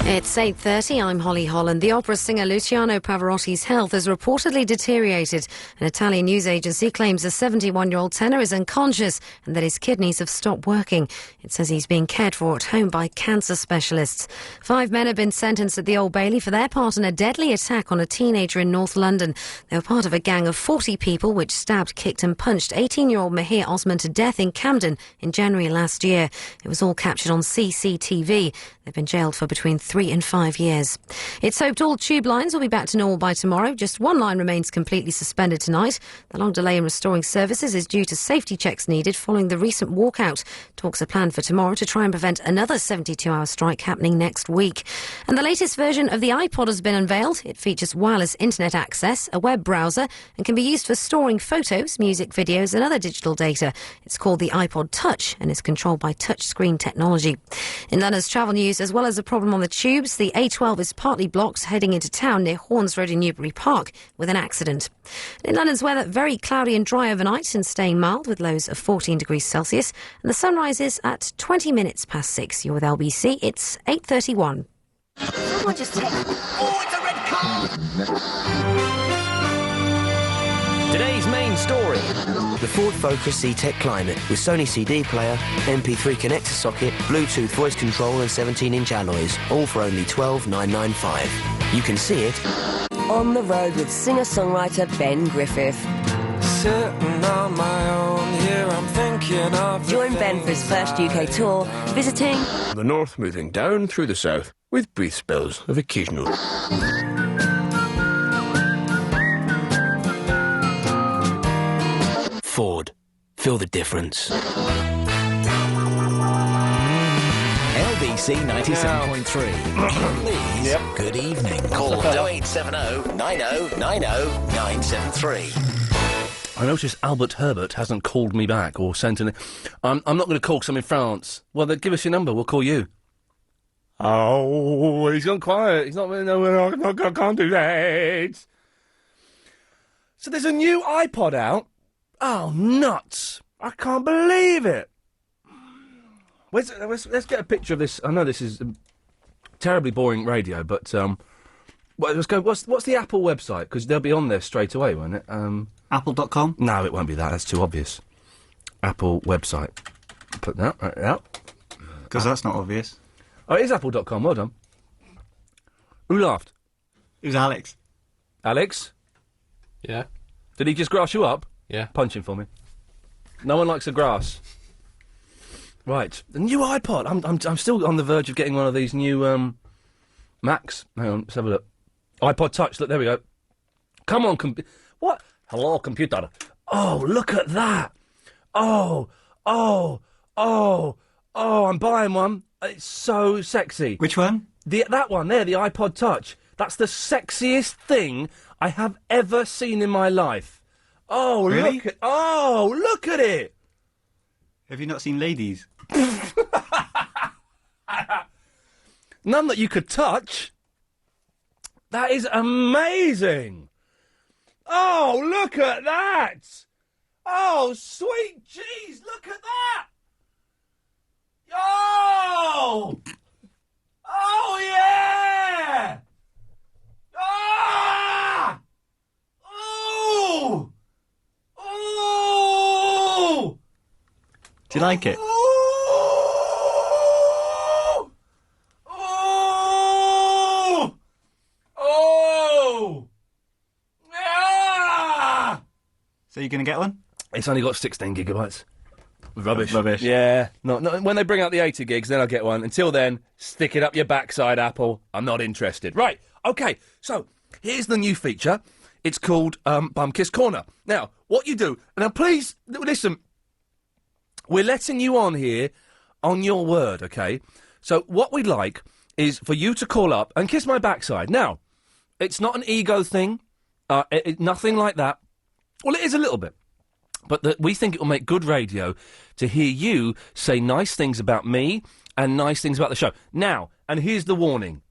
It's 8:30. I'm Holly Holland. The opera singer Luciano Pavarotti's health has reportedly deteriorated. An Italian news agency claims a 71-year-old tenor is unconscious and that his kidneys have stopped working. It says he's being cared for at home by cancer specialists. 5 men have been sentenced at the Old Bailey for their part in a deadly attack on a teenager in North London. They were part of a gang of 40 people which stabbed, kicked and punched 18-year-old Mahir Osman to death in Camden in January last year. It was all captured on CCTV. They've been jailed for between 3 and 5 years. It's hoped all tube lines will be back to normal by tomorrow. Just one line remains completely suspended tonight. The long delay in restoring services is due to safety checks needed following the recent walkout. Talks are planned for tomorrow to try and prevent another 72-hour strike happening next week. And the latest version of the iPod has been unveiled. It features wireless internet access, a web browser, and can be used for storing photos, music, videos and other digital data. It's called the iPod Touch and is controlled by touchscreen technology. In London's travel news, as well as a problem on the tubes, the A12 is partly blocked heading into town near Horns Road in Newbury Park with an accident. In London's weather, very cloudy and dry overnight and staying mild with lows of 14 degrees Celsius. And the sun rises at 20 minutes past 6. You're with LBC. It's 8:31.
Someone just take... Oh, it's a red card!
Today's main story.
The Ford Focus C-Tech Climate with Sony CD player, MP3 connector socket, Bluetooth voice control and 17-inch alloys, all for only $12,995. You can see it
on the road with singer-songwriter Ben Griffith.
Sitting on my own here, I'm thinking of...
Join Ben for his first UK tour, visiting
the north, moving down through the south, with brief spells of occasional...
Ford. Feel the difference.
LBC 97.3. Please, good evening. Call 0870 90 90 973.
I notice Albert Herbert hasn't called me back or sent an... I'm not going to call because I'm in France. Well, then give us your number. We'll call you. Oh, he's gone quiet. He's not really... No, I can't do that. So there's a new iPod out. Oh, nuts! I can't believe it. Let's get a picture of this. I know this is terribly boring radio, but let's go. What's the Apple website? Because they'll be on there straight away, won't it?
Apple.com?
No, it won't be that. That's too obvious. Apple website. Put that right out.
Because that's not obvious.
Oh, it is Apple.com. Well done. Who laughed?
It was Alex.
Alex?
Yeah.
Did he just grass you up?
Yeah.
Punch him for me. No one likes the grass. Right. The new iPod. I'm still on the verge of getting one of these new, Macs. Hang on, let's have a look. iPod Touch. Look, there we go. Come on, what? Hello, computer. Oh, look at that. Oh, I'm buying one. It's so sexy.
Which one?
That one there, the iPod Touch. That's the sexiest thing I have ever seen in my life. Oh,
really?
Look at it!
Have you not seen ladies?
None that you could touch. That is amazing! Oh, look at that! Oh, sweet cheese, look at that! Oh! Oh, yeah! Ah! Oh! Oh!
Do you like it?
Oh! Oh! Oh! Ah!
So you're going to get one?
It's only got 16 gigabytes. Rubbish.
Rubbish.
Yeah. No, when they bring out the 80 gigs, then I'll get one. Until then, stick it up your backside, Apple. I'm not interested. Right, OK, so here's the new feature. It's called Bumkiss Corner. Now, what you do... Now, please, listen, we're letting you on here on your word, OK? So what we'd like is for you to call up and kiss my backside. Now, it's not an ego thing, nothing like that. Well, it is a little bit. But we think it will make good radio to hear you say nice things about me and nice things about the show. Now, and here's the warning.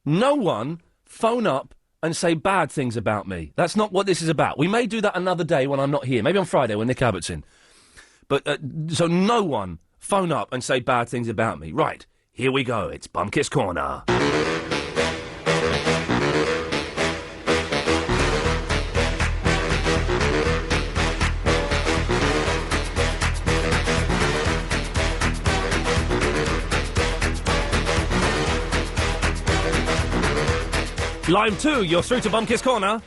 No one phone up and say bad things about me. That's not what this is about. We may do that another day when I'm not here. Maybe on Friday when Nick Abbott's in. But, so no one phone up and say bad things about me. Right, here we go. It's Bumkiss Corner. Line 2, you're through to Bumkiss Corner.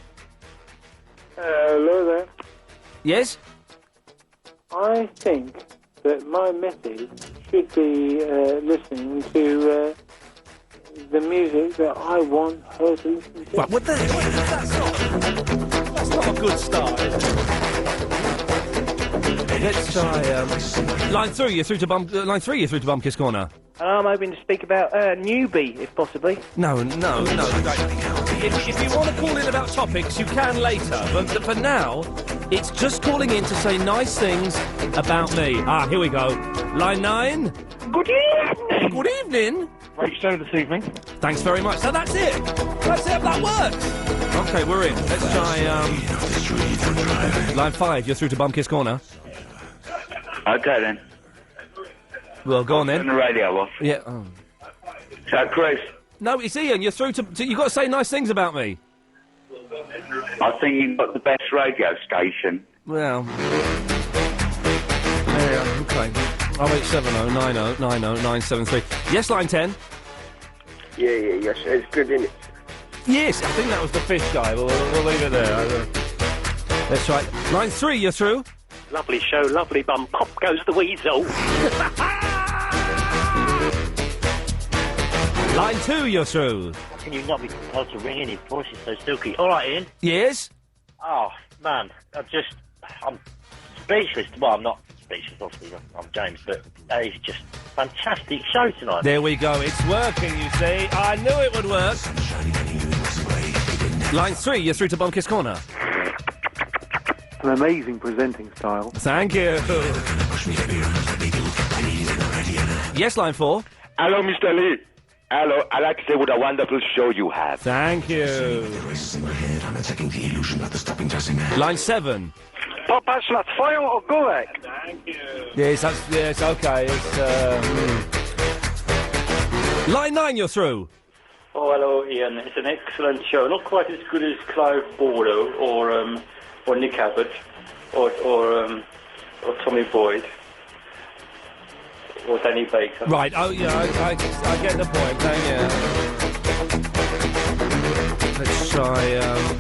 Hello there.
Yes?
I think that my missus should be listening to the music that I want her to listen to.
Right, what the hell is that song? That's not a good start, is it? Let's try, Line 3, you're through to Bumkiss Corner.
I'm hoping to speak about newbie, if possibly.
No. If you want to call in about topics, you can later. But for now, it's just calling in to say nice things about me. Ah, here we go. Line 9.
Good evening.
Good evening.
Great show this evening.
Thanks very much. So that's it. That's it. That works. Okay, we're in. Let's try. Line 5. You're through to Bumkiss Corner.
Okay then.
Well, go on then.
Turn the radio off.
Yeah. Oh.
So, Chris.
No, it's Ian. You're through to. You've got to say nice things about me.
I think you've got the best radio station.
Well. Yeah, okay. 0870 90 90 973. Yes, line 10.
Yes. It's good, isn't it?
Yes, I think that was the fish guy. We'll leave it there. Let's try. Line 3, you're through.
Lovely show, lovely bum. Pop goes the weasel.
Line 2, you're through.
How can you not be compelled to ring in? His voice is so silky. All right, Ian.
Yes?
Oh, man. I'm speechless. Well, I'm not speechless, obviously. I'm James, but it's just fantastic show tonight.
There we go. It's working, you see. I knew it would work. Line 3, you're through to Bumkiss Corner.
An amazing presenting style.
Thank you. Yes, line 4.
Hello, Mr. Lee. Hello, I'd like to say what a wonderful show you have.
Thank you. Line 7.
Papa, shall I fire or go back?
Thank you. Yes, okay. Line 9, you're through.
Oh, hello, Ian. It's an excellent show. Not quite as good as Clive Bordeaux or Nick Abbott or Tommy Boyd. Or Danny Baker.
Right, oh yeah, I get the point, yeah. Let's try,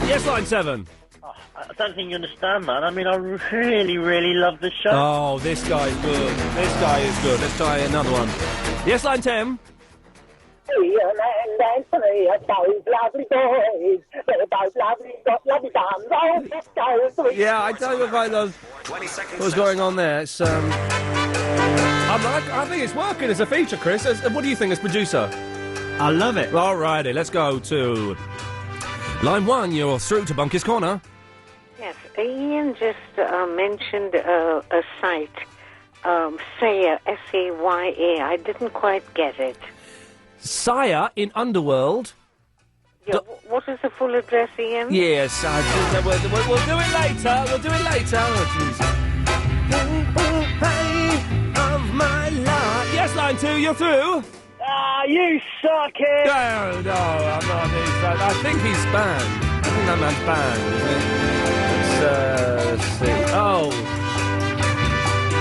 yes, line 7.
Oh, I don't think you understand, man. I mean, I really, really love the show.
Oh, this guy's good. This guy is good. Let's try another one. Yes, line 10.
Ian and Anthony are both lovely boys. They're both lovely, got lovely bums. Oh, let's go.
Yeah, I tell you about those. What's going on there? It's, I think it's working as a feature, Chris. What do you think as producer?
I love it.
Alrighty, let's go to line 1. You're through to Bumkiss Corner.
Yes, Ian just mentioned a site, Saya, S-A-Y-A. I didn't quite get it.
Saya in Underworld.
Yeah, what is the full address, Ian?
Yes, we'll do it later. We'll do it later. Of my life. Yes, line 2, you're through.
Ah, you suck it.
No, I'm not. I think he's banned. I think that man's banned. Let's see. Oh.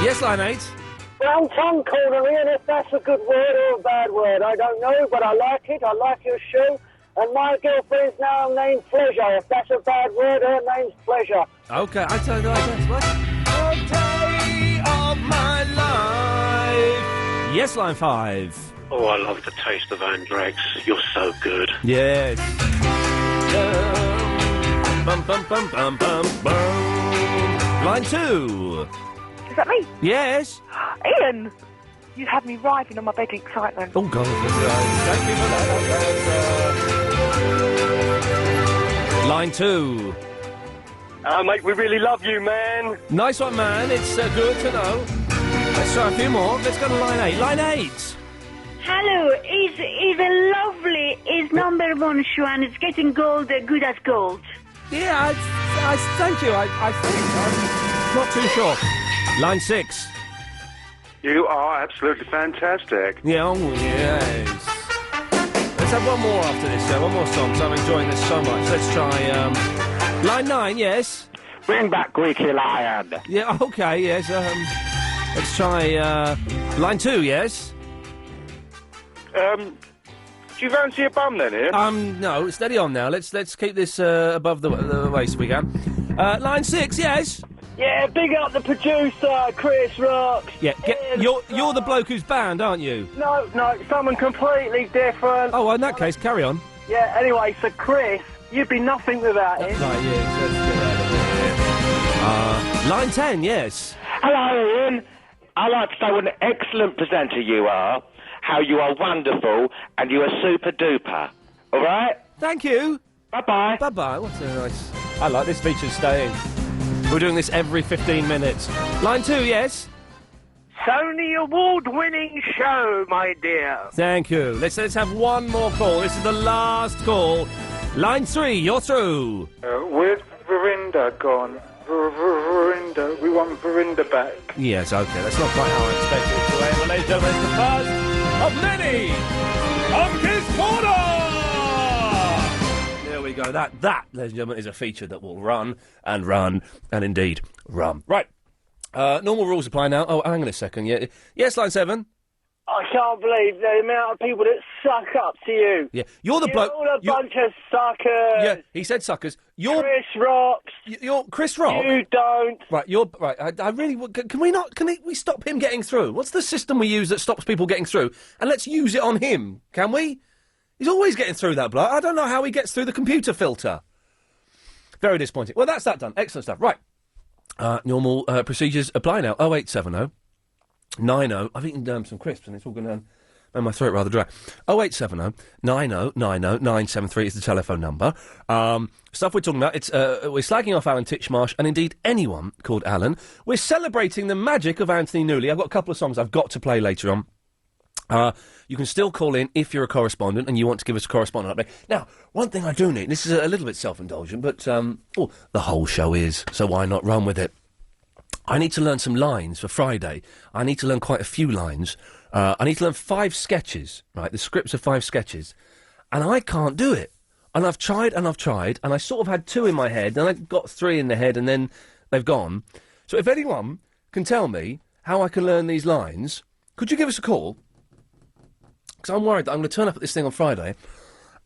Yes, line 8.
Well, tongue corner, Ian, if that's a good word or a bad word, I don't know, but I like it. I like your show. And my girlfriend's now named Pleasure. If that's a bad word, her name's Pleasure.
Okay, I tell you what. A day of my life. Yes, line 5.
Oh, I love the taste of Andrex. You're so good.
Yes. Bum, bum, bum, bum, bum, bum. Line 2.
Is that me?
Yes.
Ian, you had me writhing on my bed in excitement.
Oh, God. Thank you for that. Line 2.
Mate, we really love you, man.
Nice one, man. It's good to know. Let's try a few more. Let's go to line 8. Line 8.
Hello, it's a lovely, it's number one show and it's getting gold, good as gold.
Yeah, I thank you. I think. I'm not too sure. Line 6.
You are absolutely fantastic.
Yeah, oh, yes. Let's have one more after this, one more song, because I'm enjoying this so much. Let's try, line 9, yes?
Bring back Greeky Lion.
Yeah, okay, yes, let's try, line 2, yes?
Do you fancy a bum then, Ian?
No, steady on now. Let's keep this above the waist if we can. Line 6, yes?
Yeah, big up the producer, Chris Rocks.
Yeah, you're the bloke who's banned, aren't you?
No, someone completely different.
Oh, well, in that case, carry on.
Yeah, anyway, so Chris, you'd be nothing without him.
Right, yes, let's get out of here. Line 10, yes?
Hello, Ian. I'd like to say what an excellent presenter you are, how you are wonderful, and you are super duper. All right?
Thank you.
Bye-bye.
Bye-bye. What a nice... I like this feature staying. We're doing this every 15 minutes. Line 2, yes?
Sony award-winning show, my dear.
Thank you. Let's have one more call. This is the last call. Line 3, you're through.
Where's Verinda gone? Verinda. We want Verinda back.
Yes, OK. That's not quite how I expected it to end. Ladies and gentlemen, it's the first of many of his corner! There we go. That, ladies and gentlemen, is a feature that will run, and indeed run. Right. Normal rules apply now. Oh, hang on a second. Yeah. Yes, line 7.
I can't believe the amount of people that suck up to you.
Yeah, you're the bloke.
You're all a bunch of suckers.
Yeah, he said suckers. You're
Chris Rocks.
You're Chris Rock.
You don't.
Right, you're right. I really can we not? Can we stop him getting through? What's the system we use that stops people getting through? And let's use it on him. Can we? He's always getting through that bloke. I don't know how he gets through the computer filter. Very disappointing. Well, that's that done. Excellent stuff. Right. Normal procedures apply now. 0870 90. I've eaten some crisps and it's all going to make my throat rather dry. 0870 90 90 973 is the telephone number. Stuff we're talking about, it's we're slagging off Alan Titchmarsh and indeed anyone called Alan. We're celebrating the magic of Anthony Newley. I've got a couple of songs I've got to play later on. You can still call in if you're a correspondent and you want to give us a correspondent update. Now, one thing I do need, this is a little bit self-indulgent, but the whole show is, so why not run with it? I need to learn some lines for Friday. I need to learn quite a few lines. I need to learn 5 sketches, right? The scripts of 5 sketches. And I can't do it. And I've tried, and I sort of had 2 in my head, and I got 3 in the head, and then they've gone. So if anyone can tell me how I can learn these lines, could you give us a call? Because I'm worried that I'm going to turn up at this thing on Friday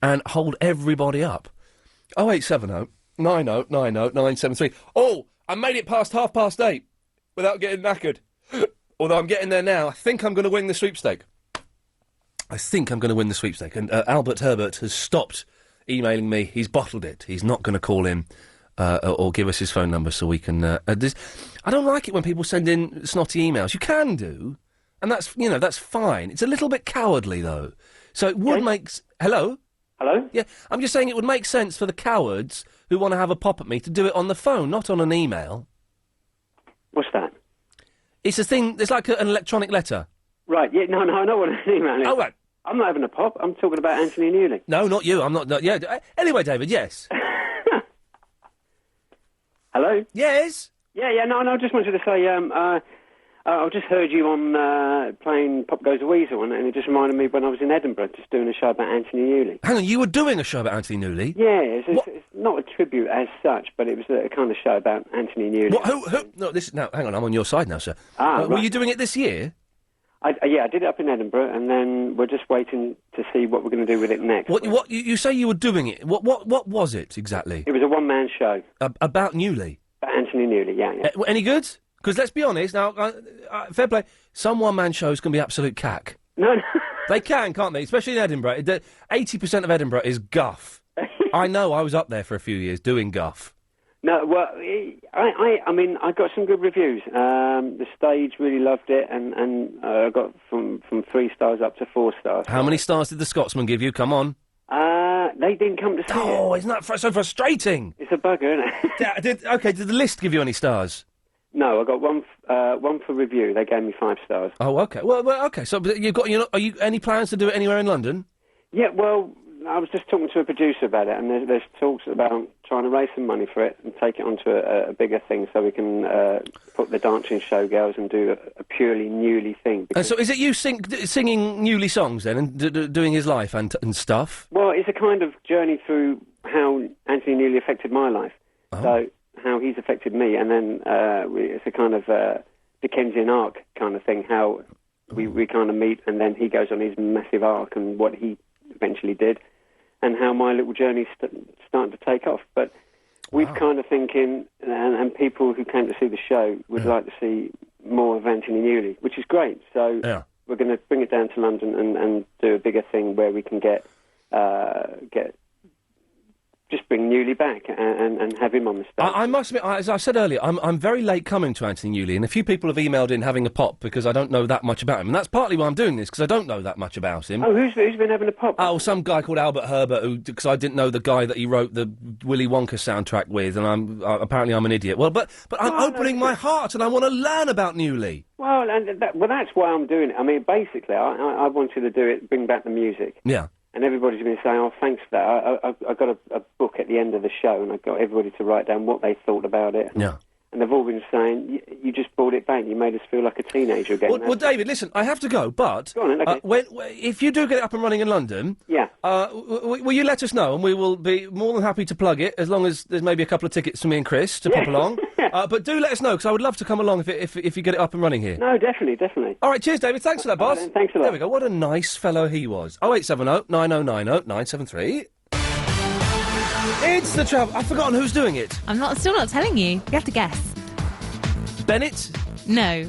and hold everybody up. 0870 90 90 973. Oh, I made it past 8:30 without getting knackered. Although I'm getting there now. I think I'm going to win the sweepstake. And Albert Herbert has stopped emailing me. He's bottled it. He's not going to call in or give us his phone number so we can... I don't like it when people send in snotty emails. You can do, and that's fine. It's a little bit cowardly, though. So it would make... Hello?
Hello?
Yeah, I'm just saying it would make sense for the cowards who want to have a pop at me to do it on the phone, not on an email.
What's that?
It's a thing, it's like an electronic letter.
Right, yeah, no, I know what an email is.
Oh, right.
I'm not having a pop, I'm talking about Anthony Newley.
No, not you, I'm not, yeah. Anyway, David, yes.
Hello?
Yes?
Yeah, no, I just wanted to say, I just heard you on playing Pop Goes the Weasel, and it just reminded me when I was in Edinburgh, just doing a show about Anthony Newley.
Hang on, you were doing a show about Anthony Newley?
Yeah, it's not a tribute as such, but it was a kind of show about Anthony Newley.
What, who? No, now, hang on, I'm on your side now, sir.
Right.
Were you doing it this year?
I did it up in Edinburgh, and then we're just waiting to see what we're going to do with it next.
What? You say you were doing it? What was it exactly?
It was a one-man show.
About Newley?
About Anthony Newley, yeah.
Any good? Because let's be honest, now, fair play, some one-man shows can be absolute cack.
No.
They can't they? Especially in Edinburgh. 80% of Edinburgh is guff. I know, I was up there for a few years doing guff.
No, well, I mean, I got some good reviews. The stage really loved it, and I got from 3 stars up to 4 stars.
How many stars did the Scotsman give you? Come on.
They didn't come to see it.
Oh, isn't that so frustrating?
It's a bugger, isn't it?
Did the list give you any stars?
No, I got one for review. They gave me 5 stars.
Oh, okay. Well, okay. So are you any plans to do it anywhere in London?
Yeah, well, I was just talking to a producer about it, and there's talks about trying to raise some money for it and take it onto a bigger thing so we can put the dancing showgirls and do a purely Newley thing.
And so is it you singing Newley songs then and doing his life and stuff?
Well, it's a kind of journey through how Anthony Newley affected my life.
Oh.
So how he's affected me, and then it's a kind of Dickensian arc kind of thing, how we kind of meet, and then he goes on his massive arc and what he eventually did, and how my little journey's starting to take off. But we've kind of thinking, and people who came to see the show would like to see more of Anthony Newley, which is great. So we're going to bring it down to London and do a bigger thing where we can get just bring Newley back and have him on the stage.
I must admit, as I said earlier, I'm very late coming to Anthony Newley, and a few people have emailed in having a pop because I don't know that much about him, and that's partly why I'm doing this, because I don't know that much about him.
Oh, who's been having a pop?
Oh, some guy called Albert Herbert, because I didn't know the guy that he wrote the Willy Wonka soundtrack with, and apparently I'm an idiot. Well, but I'm opening my heart, and I want to learn about Newley.
Well, that's why I'm doing it. I mean, basically, I wanted to do it, bring back the music.
Yeah.
And everybody's been saying, oh, thanks for that. I got a book at the end of the show, and I got everybody to write down what they thought about it.
Yeah.
And they've all been saying, you just brought it back. You made us feel like a teenager again.
Well, David, listen, I have to go, but
go on, okay.
If you do get it up and running in London, will you let us know, and we will be more than happy to plug it, as long as there's maybe a couple of tickets for me and Chris to pop along. But do let us know, because I would love to come along if you get it up and running here.
No, definitely.
All right, cheers, David. Thanks for that, boss.
Then, thanks a lot.
There we go. What a nice fellow he was. 0870 9090 973. It's the travel. I've forgotten who's doing it.
I'm still not telling you. You have to guess.
Bennett?
No.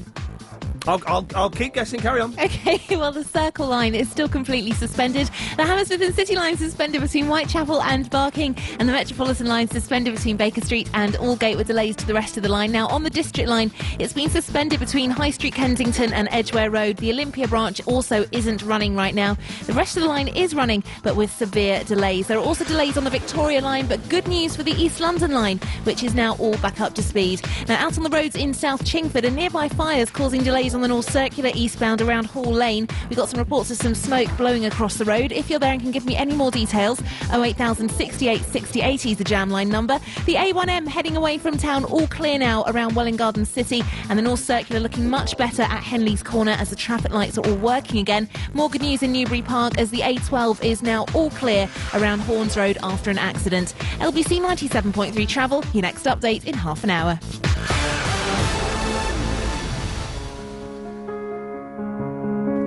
I'll keep guessing. Carry on.
Okay, well, the Circle Line is still completely suspended. The Hammersmith and City Line suspended between Whitechapel and Barking, and the Metropolitan Line suspended between Baker Street and Aldgate, with delays to the rest of the line. Now, on the District Line, it's been suspended between High Street, Kensington and Edgware Road. The Olympia branch also isn't running right now. The rest of the line is running, but with severe delays. There are also delays on the Victoria Line, but good news for the East London Line, which is now all back up to speed. Now, out on the roads in South Chingford, and nearby fires causing delays on the North Circular eastbound around Hall Lane. We've got some reports of some smoke blowing across the road. If you're there and can give me any more details, 08000 68 60 80 is the jam line number. The A1M heading away from town, all clear now around Welwyn Garden City, and the North Circular looking much better at Henley's Corner as the traffic lights are all working again. More good news in Newbury Park, as the A12 is now all clear around Horns Road after an accident. LBC 97.3 travel, your next update in half an hour.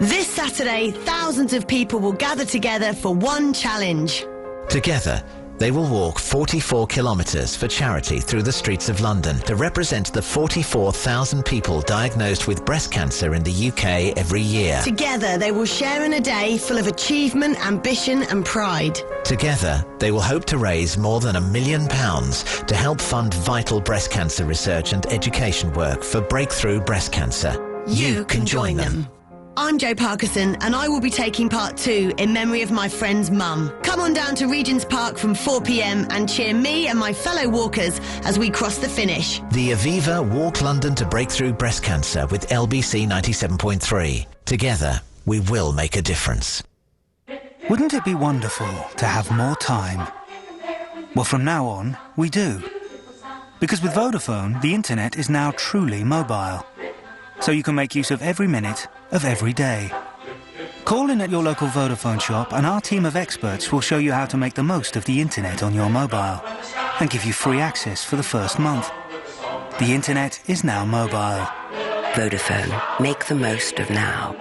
This Saturday, thousands of people will gather together for one challenge.
Together, they will walk 44 kilometres for charity through the streets of London to represent the 44,000 people diagnosed with breast cancer in the UK every year.
Together, they will share in a day full of achievement, ambition and pride.
Together, they will hope to raise more than £1 million to help fund vital breast cancer research and education work for breakthrough breast cancer.
You can join them. I'm Jo Parkinson, and I will be taking part too in memory of my friend's mum. Come on down to Regent's Park from 4 p.m. and cheer me and my fellow walkers as we cross the finish.
The Aviva Walk London to Breakthrough Breast Cancer with LBC 97.3. Together, we will make a difference.
Wouldn't it be wonderful to have more time? Well, from now on, we do. Because with Vodafone, the internet is now truly mobile. So you can make use of every minute of every day. Call in at your local Vodafone shop and our team of experts will show you how to make the most of the internet on your mobile and give you free access for the first month. The internet is now mobile.
Vodafone. Make the most of now.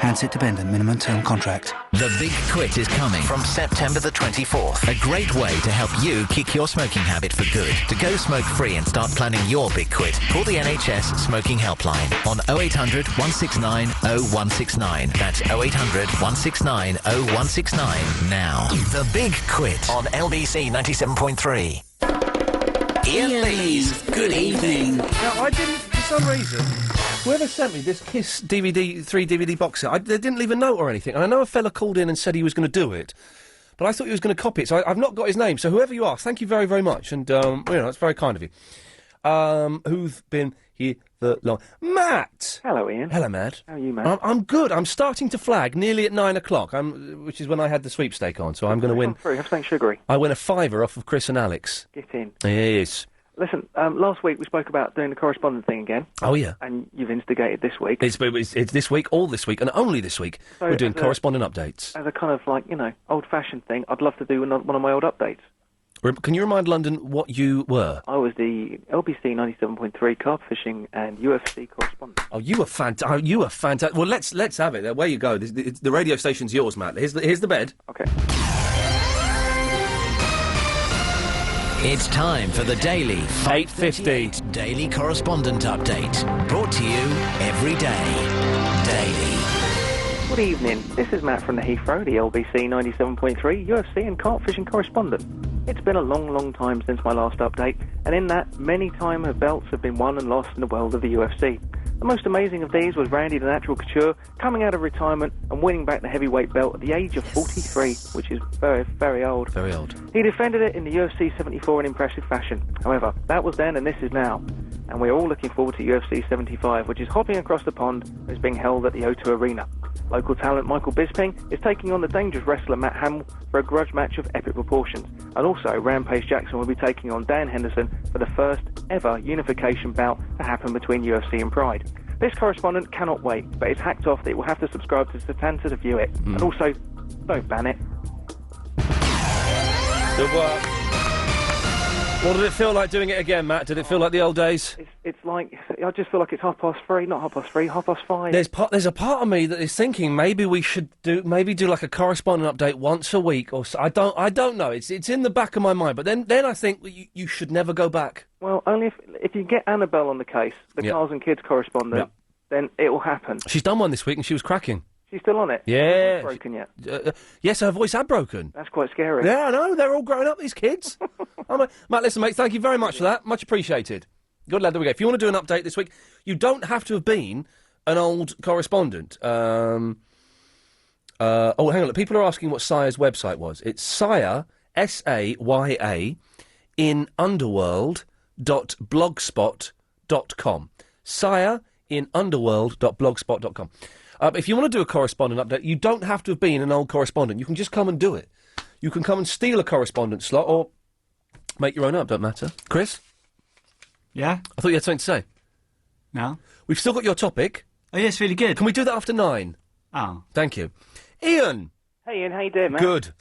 Handset dependent minimum term contract.
The Big Quit is coming from September the 24th. A great way to help you kick your smoking habit for good. To go smoke-free and start planning your Big Quit, call the NHS Smoking Helpline on 0800 169 0169. That's 0800 169 0169 now. The Big Quit on LBC 97.3. Iain Lee's Good Evening.
Now, I didn't, for some reason, whoever sent me this Kiss DVD, 3 DVD box set, they didn't leave a note or anything. And I know a fella called in and said he was going to do it, but I thought he was going to copy it, so I've not got his name. So whoever you are, thank you very, very much. And, it's very kind of you. Who've been here for long? Matt!
Hello, Ian.
Hello, Matt.
How are you, Matt?
I'm good. I'm starting to flag nearly at 9 o'clock, which is when I had the sweepstake on, so I'm going to win.
Have something sugary.
I win a £5 off of Chris and Alex.
Get in.
Yes.
Listen, last week we spoke about doing the correspondent thing again.
Oh, yeah.
And you've instigated this week.
It's this week, all this week, and only this week.
So
we're doing
as a-
correspondent updates.
As a kind of, like, old-fashioned thing, I'd love to do one of my old updates.
Can you remind London what you were?
I was the LBC 97.3 carp fishing and UFC correspondent.
Oh, you were fantastic. Well, let's have it. Away you go. The radio station's yours, Matt. Here's the bed.
Okay.
It's time for the daily
8:50
Daily Correspondent Update. Brought to you every day. Daily.
Good evening. This is Matt from the Heathrow, the LBC 97.3 UFC and carp fishing correspondent. It's been a long, long time since my last update, and in that, many time belts have been won and lost in the world of the UFC. The most amazing of these was Randy the Natural Couture coming out of retirement and winning back the heavyweight belt at the age of 43, which is very, very old.
Very old.
He defended it in the UFC 74 in impressive fashion. However, that was then and this is now. And we're all looking forward to UFC 75, which is hopping across the pond and is being held at the O2 Arena. Local talent Michael Bisping is taking on the dangerous wrestler Matt Hamill for a grudge match of epic proportions. And also, Rampage Jackson will be taking on Dan Henderson for the first ever unification bout to happen between UFC and Pride. This correspondent cannot wait, but it's hacked off that it will have to subscribe to Satanta to view it. And also, don't ban it.
Good work. What did it feel like doing it again, Matt? Did it feel like the old days?
It's like, I just feel like it's 3:30, not 5:30.
There's a part of me that is thinking maybe we should do like a correspondent update once a week or so. I don't know. It's in the back of my mind, but then I think you should never go back.
Well, only if you get Annabelle on the case, the Cars and Kids correspondent, then it will happen.
She's done one this week and she was cracking.
She's still on it?
Yeah.
It's broken yet?
Yes, her voice had broken.
That's quite scary.
Yeah, I know. They're all growing up, these kids. Matt, listen, mate, thank you very much for that. Much appreciated. Good lad, there we go. If you want to do an update this week, you don't have to have been an old correspondent. Hang on. Look, people are asking what Sire's website was. It's Sire, S-A-Y-A, in underworld.blogspot.com. Sire in underworld.blogspot.com. If you want to do a correspondent update, you don't have to have been an old correspondent. You can just come and do it. You can come and steal a correspondent slot or make your own up, don't matter. Chris?
Yeah?
I thought you had something to say.
No?
We've still got your topic.
Oh, yes, really good.
Can we do that after 9?
Oh.
Thank you. Ian!
Hey, Ian, how you doing, man?
Good.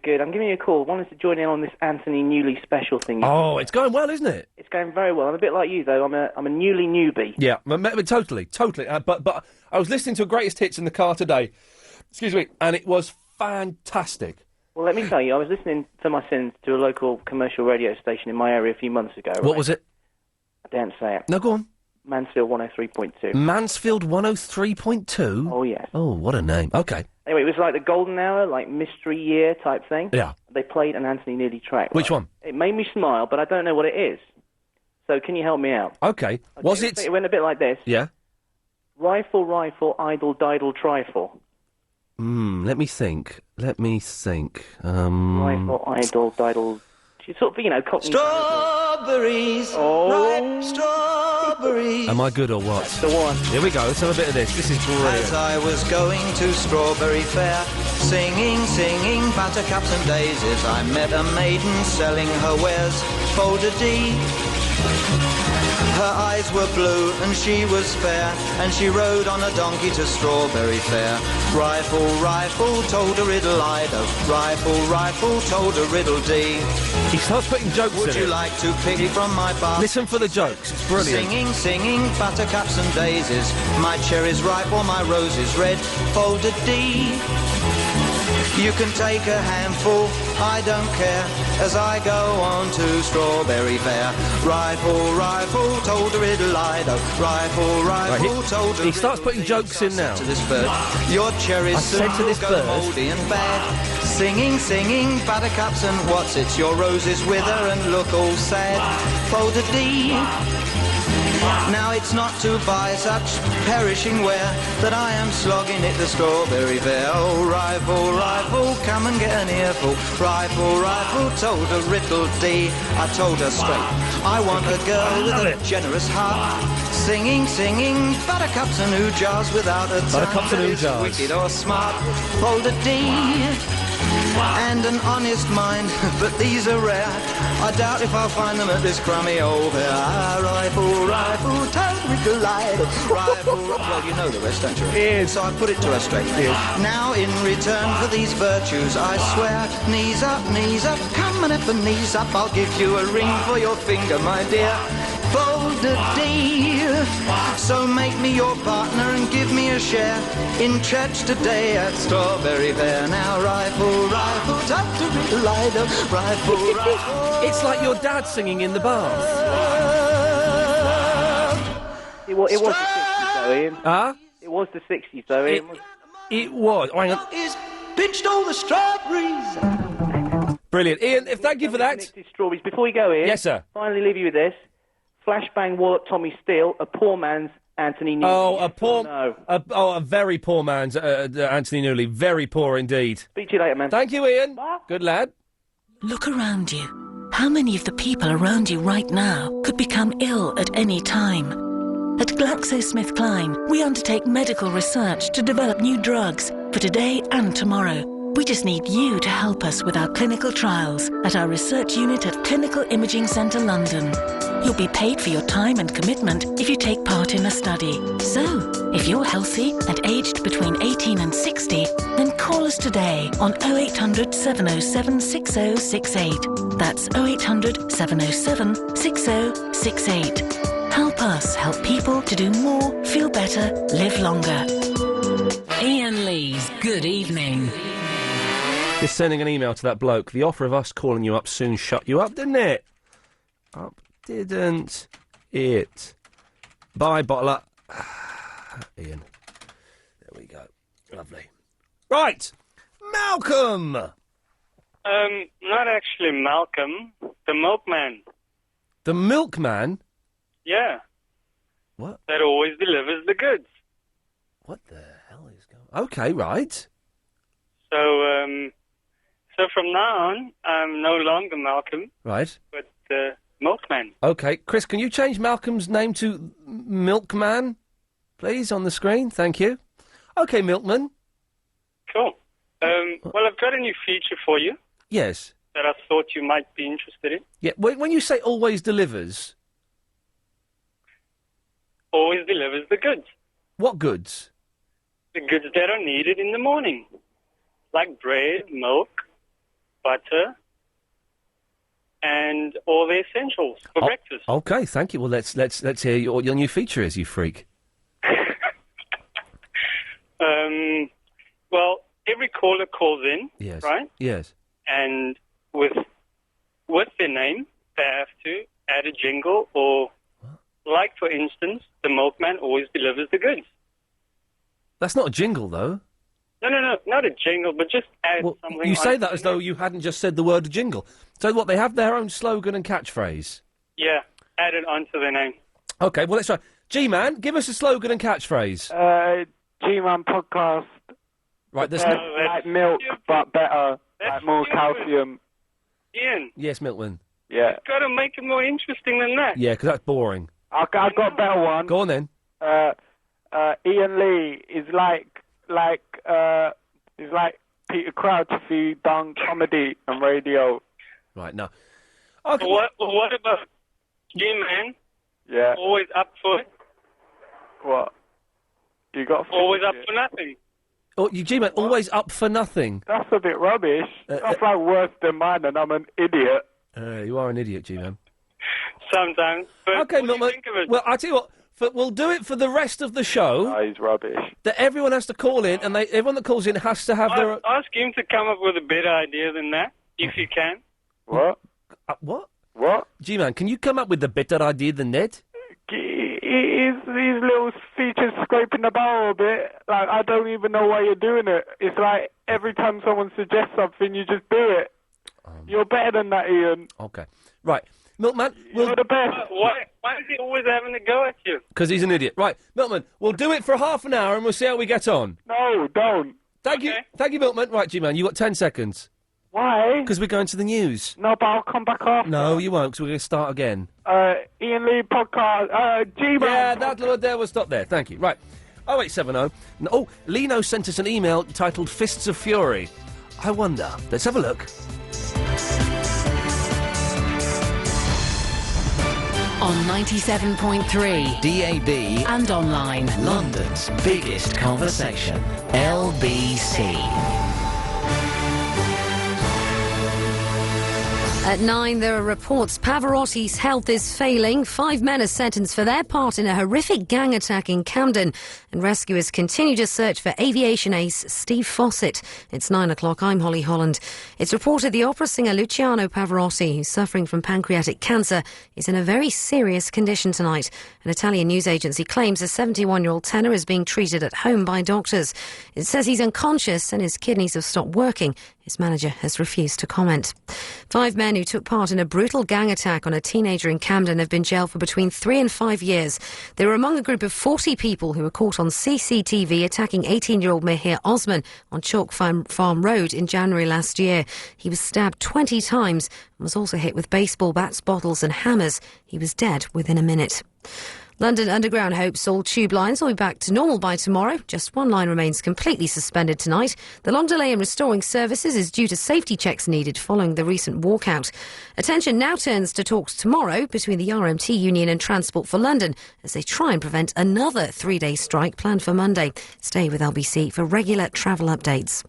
Good. I'm giving you a call. Wanted to join in on this Anthony Newley special thing.
Oh, it's going well, isn't it?
It's going very well. I'm a bit like you, though. I'm a Newley newbie.
Yeah, totally. But I was listening to Greatest Hits in the car today, excuse me, and it was fantastic.
Well, let me tell you, I was listening for my sins to a local commercial radio station in my area a few months ago.
What was it?
I daren't say it.
No, go on.
Mansfield 103.2.
Mansfield 103.2?
Oh, yes.
Oh, what a name. Okay.
Anyway, it was like the golden hour, like mystery year type thing.
Yeah.
They played an Anthony Newley track.
Which one?
It made me smile, but I don't know what it is. So can you help me out?
Okay. Was it...
It went a bit like this.
Yeah?
Rifle, idle, didle, trifle.
Let me think.
Rifle, idle, didle... Sort of, Cockney...
Strawberries, ripe strawberries.
Am I good or what?
That's the one.
Here we go. Let's have a bit of this. This is brilliant.
As I was going to Strawberry Fair, singing buttercups and daisies, I met a maiden selling her wares. Fold a D. Her eyes were blue and she was fair, and she rode on a donkey to Strawberry Fair. Rifle, rifle, told a riddle-ido. Rifle, rifle, told a riddle-dee.
He starts putting jokes
Would
in
you
it.
like to pick from my basket?
Listen for the jokes. It's brilliant.
Singing, singing, buttercups and daisies. My cherries ripe or my roses red. Folded D. You can take a handful, I don't care, as I go on to Strawberry Fair. Rifle, rifle, told a riddle-ido. Rifle, rifle, told a
He starts putting jokes in now.
to this bird. Your cherries
I said to
soon
this
will go
bird-
mouldy and bad. Singing, singing, buttercups and what's it? Your roses wither and look all sad. Folded D. Now it's not to buy such perishing ware that I am slogging it to Strawberry Fair. Oh, rifle, rifle, come and get an earful. Rifle, rifle, told a riddle-dee. I told her straight, I want a girl with a generous heart. Singing, singing, buttercups and ooh jars without a tongue.
Buttercups and
that
ooh
is
jars.
wicked or smart. Folded D. And an honest mind, but these are rare. I doubt if I'll find them at this crummy old fair. Rifle, rifle, told riddle-ido. Rifle, well, you know the rest, don't you? So I put it to her straight. Now, in return for these virtues, I swear, knees up, come and if knees up, I'll give you a ring for your finger, my dear. Folded D. So make me your partner and give me a share in church today at Strawberry Fair. Now, rifle, rifle, told a riddle-ido. Rifle, rifle.
It's like your dad singing in the bath.
It was the 60s, though, Ian.
Huh?
It was the 60s, though, Ian.
It was. Oh, hang on.
Is pinched all the strawberries.
Brilliant. Ian, thank you for that.
Strawberries. Before we go, Ian.
Yes, sir.
Finally leave you with this. Flashbang Wallop Tommy Steele, a poor man's Anthony Newley.
Oh,
Yes
a poor...
or no?
a very poor man's Anthony Newley. Very poor indeed.
Speak to you later, man.
Thank you, Ian. Good lad.
Look around you. How many of the people around you right now could become ill at any time? At GlaxoSmithKline, we undertake medical research to develop new drugs for today and tomorrow. We just need you to help us with our clinical trials at our research unit at Clinical Imaging Centre London. You'll be paid for your time and commitment if you take part in a study. So, if you're healthy and aged between 18 and 60, then call us today on 0800 707 6068. That's 0800 707 6068. Help us help people to do more, feel better, live longer.
Iain Lee's Good Evening.
Just sending an email to that bloke. The offer of us calling you up soon shut you up, didn't it? Up, didn't it? Bye, bottler. Ian. There we go. Lovely. Right. Malcolm!
Not actually Malcolm. The milkman.
The milkman?
Yeah.
What?
That always delivers the goods.
What the hell is going on? Okay, right.
So from now on, I'm no longer Malcolm,
Right.
but Milkman.
Okay. Chris, can you change Malcolm's name to Milkman, please, on the screen? Thank you. Okay, Milkman.
Cool. Well, I've got a new feature for you
Yes.
that I thought you might be interested in.
Yeah, when you say always delivers,
Always delivers the goods.
what goods?
The goods that are needed in the morning. Like bread, milk, butter, and all the essentials for breakfast.
Okay, thank you. Well, let's hear what your new feature is, you freak.
Well, every caller calls in,
Yes.
right?
Yes.
And with their name, they have to add a jingle or, like, for instance, the milkman always delivers the goods.
That's not a jingle, though.
No, not a jingle, but just add something.
You say
on-
that as though you hadn't just said the word jingle. So what, they have their own slogan and catchphrase?
Yeah, add it onto their name.
Okay, well, let's try. G-Man, give us a slogan and catchphrase.
G-Man podcast.
Right, there's
Better,
no...
like milk, but better, like more calcium.
Ian,
Yes, Milkman.
Yeah.
you've got to make it more interesting than that.
Yeah, because that's boring.
I've got a better one.
Go on, then.
Iain Lee is like Peter Crouch if he done comedy and radio.
Right, no.
Okay. What about G-Man
Yeah.
Always up for it.
What? You got
Always up for nothing.
Oh, you G-Man, always up for nothing.
That's a bit rubbish. That's like worse than mine, and I'm an idiot.
You are an idiot, G-Man.
Sometimes. But
Okay,
what do you
Milkman.
think of it?
Well, I'll tell you what. We'll do it for the rest of the show.
No, he's rubbish.
That everyone has to call in, and everyone that calls in has to have their...
Ask him to come up with a better idea than that, if you can.
What?
What?
What?
G-Man, can you come up with a better idea than that?
His little features scraping the barrel a bit. Like, I don't even know why you're doing it. It's like every time someone suggests something, you just do it. You're better than that, Ian.
Okay. Right. Milkman,
you're the best.
Why is he always having to go at you?
Because he's an idiot. Right, Milkman, we'll do it for half an hour and we'll see how we get on.
No, don't.
Thank you, Milkman. Right, G-Man, you got 10 seconds.
Why?
Because we're going to the news.
No, but I'll come back after.
No, you won't, because we're going to start again.
Ian Lee podcast, G-Man.
Yeah, that we'll stop there. Thank you. Right. 0870. Oh, Lino sent us an email titled Fists of Fury. I wonder. Let's have a look.
On 97.3
DAB
and online.
London's biggest conversation. LBC.
At 9, there are reports Pavarotti's health is failing. 5 men are sentenced for their part in a horrific gang attack in Camden. And rescuers continue to search for aviation ace Steve Fossett. It's 9 o'clock. I'm Holly Holland. It's reported the opera singer Luciano Pavarotti, who's suffering from pancreatic cancer, is in a very serious condition tonight. An Italian news agency claims a 71-year-old tenor is being treated at home by doctors. It says he's unconscious and his kidneys have stopped working. His manager has refused to comment. 5 men who took part in a brutal gang attack on a teenager in Camden have been jailed for between 3 and 5 years. They were among a group of 40 people who were caught on CCTV attacking 18-year-old Mihir Osman on Chalk Farm Road in January last year. He was stabbed 20 times and was also hit with baseball bats, bottles and hammers. He was dead within a minute. London Underground hopes all tube lines will be back to normal by tomorrow. Just one line remains completely suspended tonight. The long delay in restoring services is due to safety checks needed following the recent walkout. Attention now turns to talks tomorrow between the RMT Union and Transport for London as they try and prevent another 3-day strike planned for Monday. Stay with LBC for regular travel updates.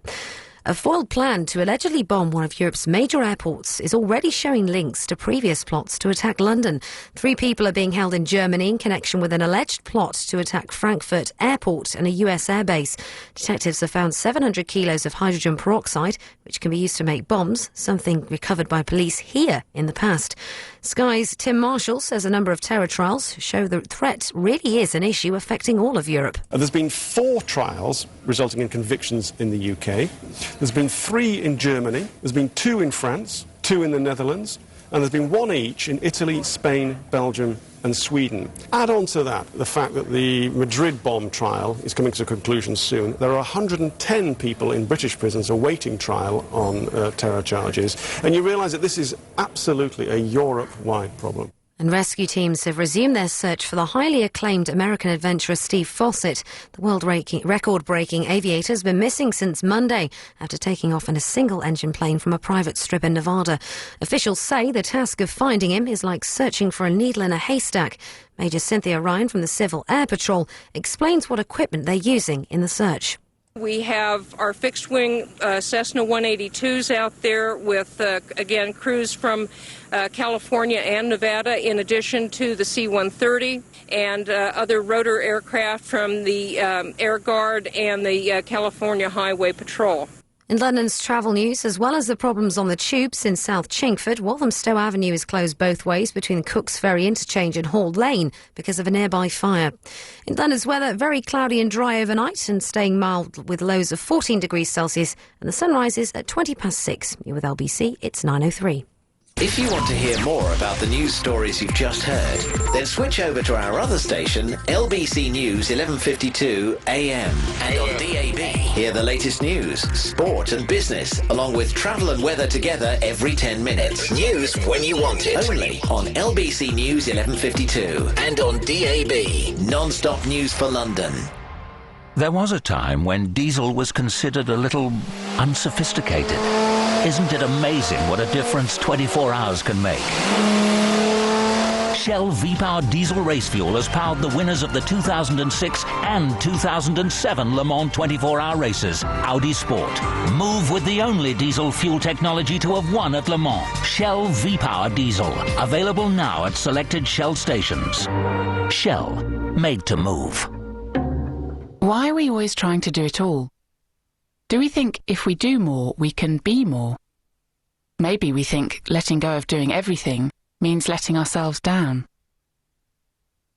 A foiled plan to allegedly bomb one of Europe's major airports is already showing links to previous plots to attack London. 3 people are being held in Germany in connection with an alleged plot to attack Frankfurt Airport and a US airbase. Detectives have found 700 kilos of hydrogen peroxide, which can be used to make bombs, something recovered by police here in the past. Sky's Tim Marshall says a number of terror trials show the threat really is an issue affecting all of Europe.
There's been 4 trials resulting in convictions in the UK. There's been 3 in Germany, there's been 2 in France, 2 in the Netherlands, and there's been 1 each in Italy, Spain, Belgium and Sweden. Add on to that the fact that the Madrid bomb trial is coming to a conclusion soon. There are 110 people in British prisons awaiting trial on terror charges, and you realise that this is absolutely a Europe-wide problem.
And rescue teams have resumed their search for the highly acclaimed American adventurer Steve Fossett. The record-breaking aviator has been missing since Monday after taking off in a single-engine plane from a private strip in Nevada. Officials say the task of finding him is like searching for a needle in a haystack. Major Cynthia Ryan from the Civil Air Patrol explains what equipment they're using in the search.
We have our fixed-wing Cessna 182s out there with, again, crews from California and Nevada, in addition to the C-130 and other rotor aircraft from the Air Guard and the California Highway Patrol.
In London's travel news, as well as the problems on the tubes in South Chingford, Walthamstow Avenue is closed both ways between Cooks Ferry Interchange and Hall Lane because of a nearby fire. In London's weather, very cloudy and dry overnight and staying mild with lows of 14 degrees Celsius, and the sun rises at 6:20. You're with LBC, it's 9:03.
If you want to hear more about the news stories you've just heard, then switch over to our other station, LBC News 1152 AM. And on DAB, hear the latest news, sport and business, along with travel and weather together every 10 minutes. News when you want it. Only on LBC News 1152 and on DAB. Non-stop news for London.
There was a time when diesel was considered a little unsophisticated. Isn't it amazing what a difference 24 hours can make? Shell V-Power diesel race fuel has powered the winners of the 2006 and 2007 Le Mans 24-hour races. Audi Sport. Move with the only diesel fuel technology to have won at Le Mans. Shell V-Power diesel. Available now at selected Shell stations. Shell. Made to move.
Why are we always trying to do it all? Do we think if we do more, we can be more? Maybe we think letting go of doing everything means letting ourselves down.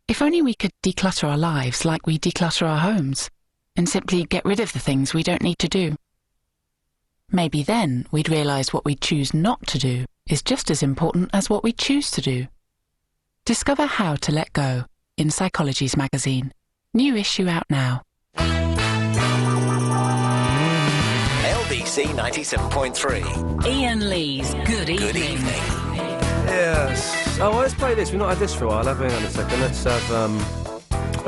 If only we could declutter our lives like we declutter our homes, and simply get rid of the things we don't need to do. Maybe then we'd realise what we choose not to do is just as important as what we choose to do. Discover how to let go in Psychology's magazine. New issue out now.
LBC 97.3.
Iain Lee's Good Evening.
Good evening.
Yes. Oh, well, let's play this. We've not had this for a while, have we? Hang on a second. Let's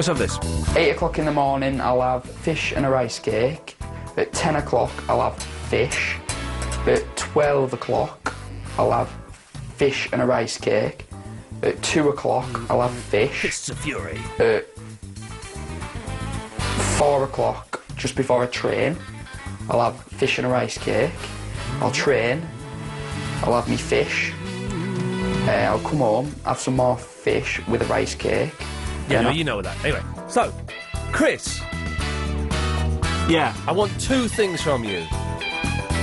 have this.
8 o'clock in the morning, I'll have fish and a rice cake. At 10 o'clock, I'll have fish. At 12 o'clock, I'll have fish and a rice cake. At 2 o'clock, I'll have fish.
Fists of Fury.
At 4 o'clock, just before I train, I'll have fish and a rice cake. I'll train. I'll have me fish. I'll come home, have some more fish with a rice cake.
Yeah, no, you know that. Anyway, so, Chris.
Yeah.
I want two things from you.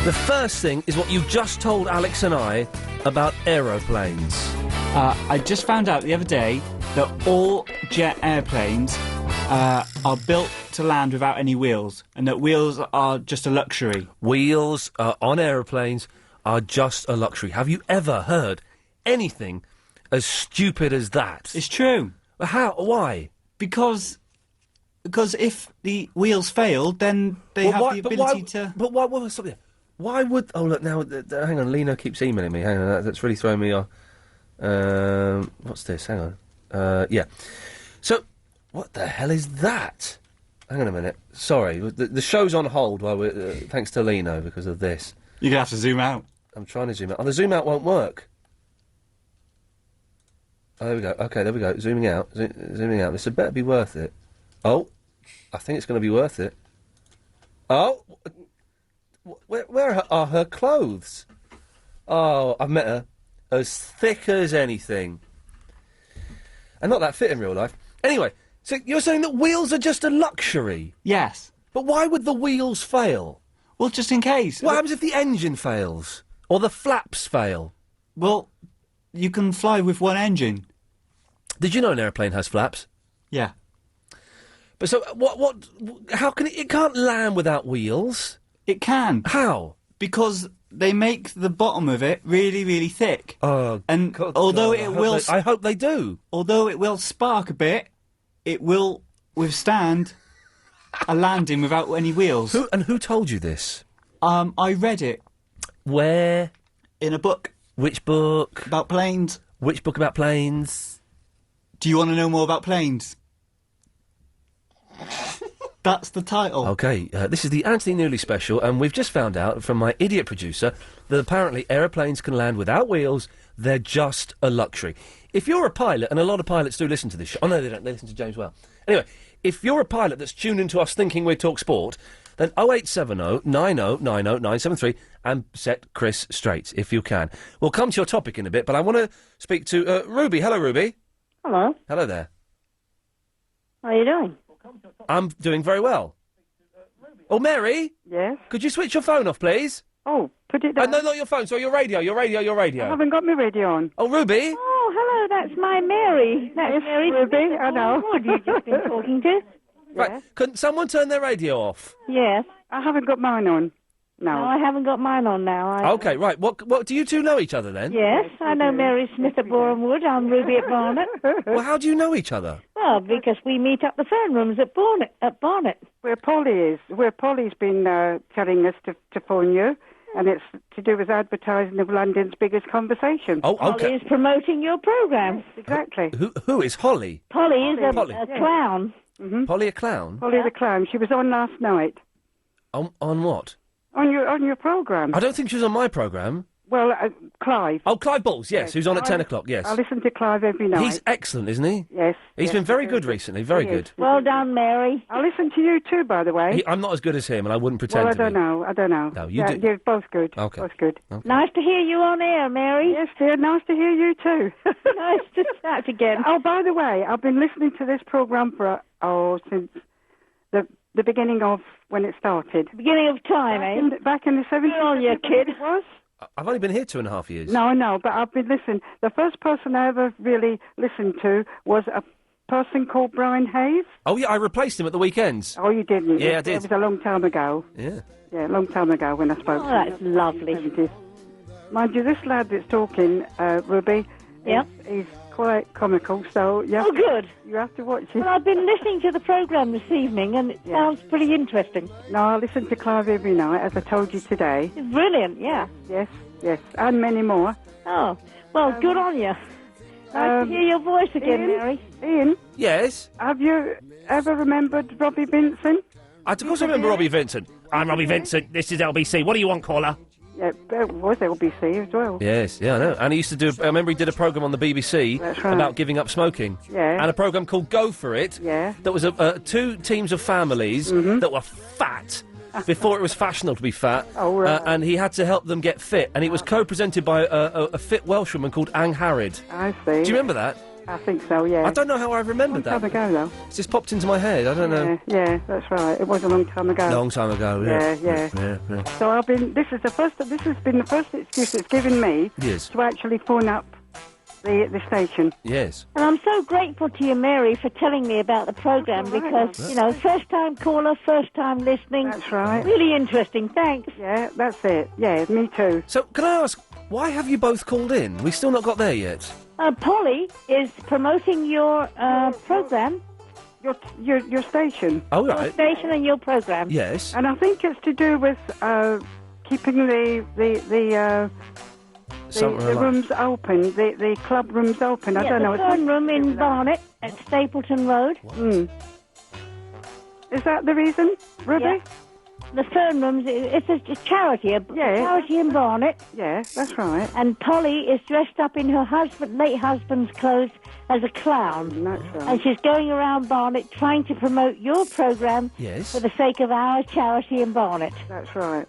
The first thing is what you just told Alex and I about aeroplanes.
I just found out the other day that all jet airplanes are built to land without any wheels, and that wheels are just a luxury.
Wheels on aeroplanes are just a luxury. Have you ever heard anything as stupid as that?
It's true.
How? Why?
Because if the wheels failed, then they have the ability to...
But why... Stop there. Why would... Oh, look, now... hang on, Lena keeps emailing me. Hang on, that's really throwing me off. What's this? Hang on. Yeah. So, what the hell is that? Hang on a minute. Sorry, the show's on hold while we're... thanks to Lena because of this.
You're going to have to zoom out.
I'm trying to zoom out. Oh, the zoom out won't work. Oh, there we go. Okay, there we go. Zooming out. Zooming out. This had better be worth it. Oh, I think it's going to be worth it. Oh, where are her clothes? Oh, I've met her. As thick as anything. And not that fit in real life. Anyway, so you're saying that wheels are just a luxury?
Yes.
But why would the wheels fail?
Well, just in case.
What happens if the engine fails? Or the flaps fail?
Well, you can fly with one engine.
Did you know an airplane has flaps?
Yeah.
But so, how can it can't land without wheels?
It can.
How?
Because they make the bottom of it really, really thick.
Oh,
and
God,
although
I hope they do.
Although it will spark a bit, it will withstand a landing without any wheels.
Who told you this?
I read it.
Where?
In a book.
Which book?
About planes.
Which book about planes?
Do you want to know more about planes? That's the title.
Okay, this is the Anthony Newley special, and we've just found out from my idiot producer that apparently aeroplanes can land without wheels. They're just a luxury. If you're a pilot, and a lot of pilots do listen to this show... Oh, no, they don't. They listen to James well. Anyway, if you're a pilot that's tuned into us thinking we talk sport, then 0870 90 90 973 and set Chris straight, if you can. We'll come to your topic in a bit, but I want to speak to Ruby. Hello, Ruby.
Hello.
Hello there.
How are you doing?
I'm doing very well. Oh, Mary?
Yes?
Could you switch your phone off, please?
Oh, put it down.
No, not your phone. Sorry, your radio.
I haven't got my radio on.
Oh, Ruby?
Oh, hello, that's my Mary. That's Mary. Ruby, I know. What have you just been talking to?
Right,
Yes.
couldn't someone turn their radio off?
Yes. I haven't got mine on. No, I haven't got mine on now.
Okay, right. What do you two know each other then?
Yes, I know Mary Smith at Boreham Wood. I'm Ruby at Barnet.
Well, how do you know each other?
Well, because we meet up the phone rooms at Barnet.
Where Polly is. Where Polly's been telling us to phone you. And it's to do with advertising of London's biggest conversation.
Oh, okay.
Polly is promoting your programme.
Exactly.
Who is Holly?
Polly is a
Polly.
clown.
Mm-hmm.
Polly a clown?
Polly the clown. She was on last night.
On what?
On your programme.
I don't think she was on my programme.
Well, Clive.
Oh, Clive Balls, yes, who's on at 10 o'clock, yes.
I listen to Clive every night.
He's excellent, isn't he?
Yes.
He's been very good recently, very good.
Well done, Mary.
I listen to you too, by the way.
I'm not as good as him, and I wouldn't pretend
Well,
to
I don't know.
No, you do.
You're both good.
Okay.
Both good.
Nice to hear you on air, Mary.
Yes, dear. Nice to hear you too.
Nice to chat again.
Oh, by the way, I've been listening to this programme since the beginning of when it started.
Beginning of time,
Back in the 70s.
Good on you, kid.
It was.
I've only been here 2.5 years.
No, I know, but I've been listening. The first person I ever really listened to was a person called Brian Hayes.
Oh, yeah, I replaced him at the weekends.
Oh, you didn't?
Yeah, I did.
It was a long time ago.
Yeah.
Yeah, a long time ago when I spoke to him.
That's lovely.
70s. Mind you, this lad that's talking, Ruby,
Yep.
he's quite comical, so
Oh, good.
You have to watch it.
Well, I've been listening to the programme this evening, and it sounds pretty interesting.
No, I listen to Clive every night, as I told you today.
It's brilliant, yeah.
Yes, and many more.
Oh, well, good on you. Nice to hear your voice again,
Ian?
Mary.
Ian?
Yes?
Have you ever remembered Robbie Vincent?
Of course I remember Robbie Vincent. I'm Robbie Vincent, this is LBC. What do you want, caller?
Yeah, it was LBC as well.
Yes, yeah, I know. And he used to do... I remember he did a programme on the BBC
right.
about giving up smoking.
Yeah.
And a programme called Go For It.
Yeah.
That was two teams of families that were fat before it was fashionable to be fat.
Oh, right.
And he had to help them get fit. And it was co-presented by a fit Welshwoman called Ang Harrid.
I see.
Do you remember that?
I think so, yeah.
I don't know how I remembered that.
Long time ago, though.
It's just popped into my head. I don't know.
Yeah, that's right. It was a long time ago.
Long time ago, yeah.
Yeah. So I've been. This has been the first excuse it's given me
Yes.
to actually phone up the station.
Yes.
And I'm so grateful to you, Mary, for telling me about the programme because, you know, first-time caller, first-time listening.
That's right.
Really interesting. Thanks.
Yeah, that's it. Yeah, me too.
So, can I ask, why have you both called in? We've still not got there yet.
Polly is promoting your programme.
Your station.
Oh,
Your
right.
station and your programme.
Yes.
And I think it's to do with keeping the
Somewhere along.
rooms open, the club rooms open. I
Yeah,
don't know.
the phone room in Barnet at Stapleton Road.
Is that the reason, Ruby?
Yeah. The phone rooms, it's a charity, a charity in Barnet.
Yeah, that's right.
And Polly is dressed up in her late husband's clothes as a clown.
That's right.
And she's going around Barnet trying to promote your programme
Yes.
for the sake of our charity in Barnet.
That's right.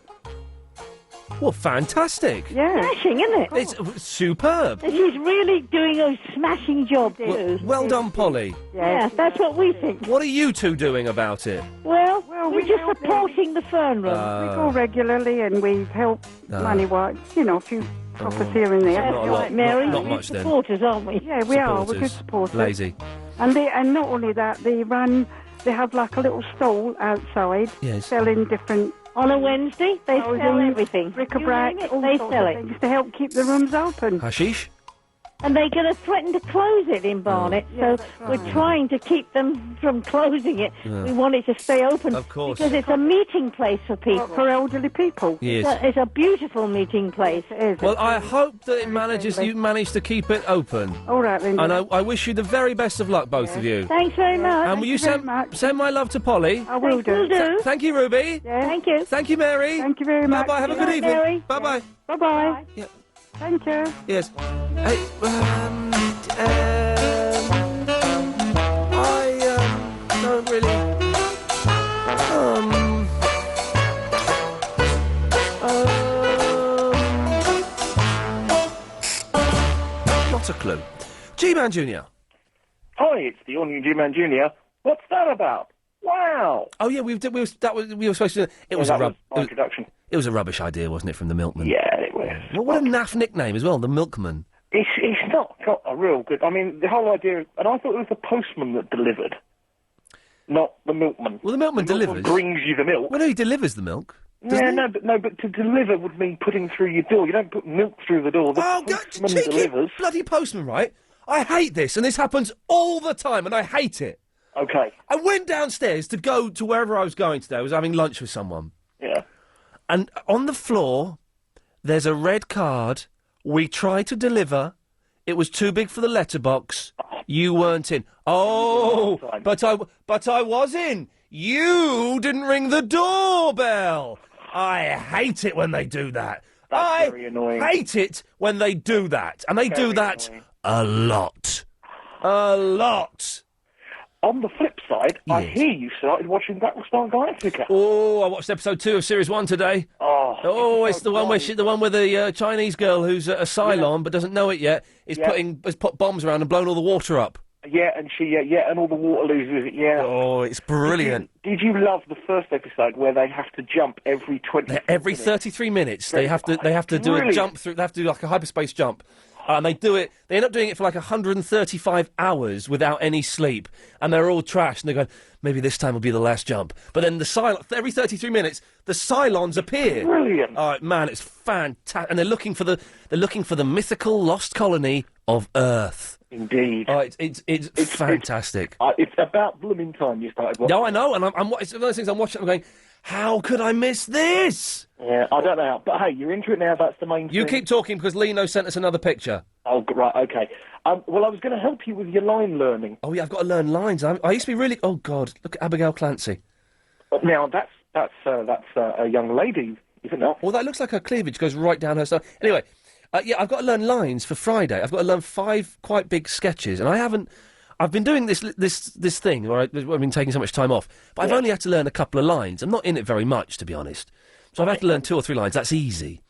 Well, fantastic.
Yeah.
Smashing, isn't it?
It's superb.
And she's really doing a smashing job, too.
Well done, Polly.
Yeah, that's what we think.
What are you two doing about it?
Well, we're just supporting the fern room.
We go regularly and we help money-wise, a few coppers here and there.
Not a lot,
Mary.
not
We're
much then.
supporters, aren't we?
Yeah, we are. We're good supporters.
Lazy.
And not only that, they have like a little stall outside
Yes.
selling different...
On a Wednesday, they sell everything.
Bric-a-brac,
You name it,
all
they
sorts
sell
of
it.
things to help keep the rooms open.
Hashish?
And they're going to threaten to close it in Barnet, so we're trying to keep them from closing it.
Yeah.
We want it to stay open.
Of course.
Because it's a meeting place for people.
For elderly people.
Yes.
It's a beautiful meeting place.
It is.
Well, I hope that you manage to keep it open.
All right, then.
And I wish you the very best of luck, both of you.
Thanks very much.
And will you send my love to Polly?
I will do.
Will do.
Thank you, Ruby.
Yeah.
Thank you.
Thank you, Mary.
Thank you very much.
Bye-bye. Have a
Good
good
night,
evening.
Mary.
Bye-bye.
Bye-bye.
Yeah.
Thank you.
Yes. Hey, I don't really. Not a clue. G-Man Jr.
Hi, it's the all-new G-Man Jr. What's that about? Wow!
Oh yeah, we were supposed to. It was
that
a
was my introduction.
It was a rubbish idea, wasn't it, from the Milkman?
Yeah, it was.
Well, what a naff nickname as well, the Milkman.
It's not got a real good... I mean, the whole idea... And I thought it was the postman that delivered, not the milkman.
Well, the milkman delivers.
Brings you the milk.
Well, no, he delivers the milk.
Yeah, but to deliver would mean putting through your door. You don't put milk through the door. The postman delivers.
Bloody postman, right? I hate this, and this happens all the time, and I hate it.
Okay.
I went downstairs to go to wherever I was going today. I was having lunch with someone.
Yeah.
And on the floor, there's a red card. We tried to deliver. It was too big for the letterbox. You weren't in. Oh, but I was in. You didn't ring the doorbell. I hate it when they do that.
That's very annoying.
I hate it when they do that, and they do
Very
that
annoying.
a lot. A lot.
On the flip side, I hear you started watching Battlestar Galactica.
Oh, I watched episode 2 of Series 1 today.
Oh,
it's the one where the one where the Chinese girl who's a Cylon but doesn't know it yet is has put bombs around and blown all the water up.
Yeah, and and all the water losers. Yeah.
Oh, it's brilliant.
Did you love the first episode where they have to jump every 20?
Every 33 minutes, they have to do a
brilliant.
jump through. They have to do like a hyperspace jump. And they do it. They end up doing it for like 135 hours without any sleep, and they're all trashed. And they're going, maybe this time will be the last jump. But then every 33 minutes, the Cylons appear.
Brilliant.
Oh man, it's fantastic. And they're looking for the mythical lost colony of Earth.
Indeed.
Oh, it's fantastic.
It's about blooming time you started watching.
No, I know, and it's one of those things I'm watching. I'm going, how could I miss this?
Yeah, I don't know how. But hey, you're into it now. That's the main thing.
You keep talking because Lino sent us another picture.
Oh, right, okay. Well, I was going to help you with your line learning.
Oh, yeah, I've got to learn lines. I used to be really... Oh, God, look at Abigail Clancy.
Now, that's a young lady, isn't it?
Well, that looks like her cleavage goes right down her side. Anyway, I've got to learn lines for Friday. I've got to learn 5 quite big sketches, and I haven't... I've been doing this thing, where I've been taking so much time off, but I've only had to learn a couple of lines. I'm not in it very much, to be honest. So I've had to learn 2 or 3 lines. That's easy.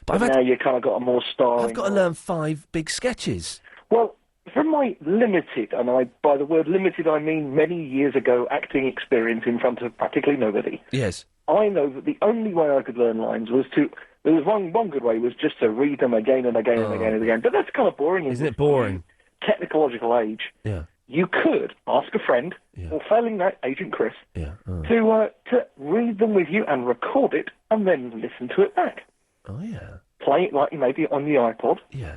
But
now you kind of got a more starring.
I've got to learn 5 big sketches.
Well, from my limited, and by the word limited I mean many years ago, acting experience in front of practically nobody.
Yes.
I know that the only way I could learn lines was there was one good way was just to read them again and again and again and again. But that's kind of boring.
Isn't it boring?
Technological age.
Yeah.
You could ask a friend, or failing that, Agent Chris, to read them with you and record it and then listen to it back.
Oh, yeah.
Play it like maybe on the iPod.
Yeah.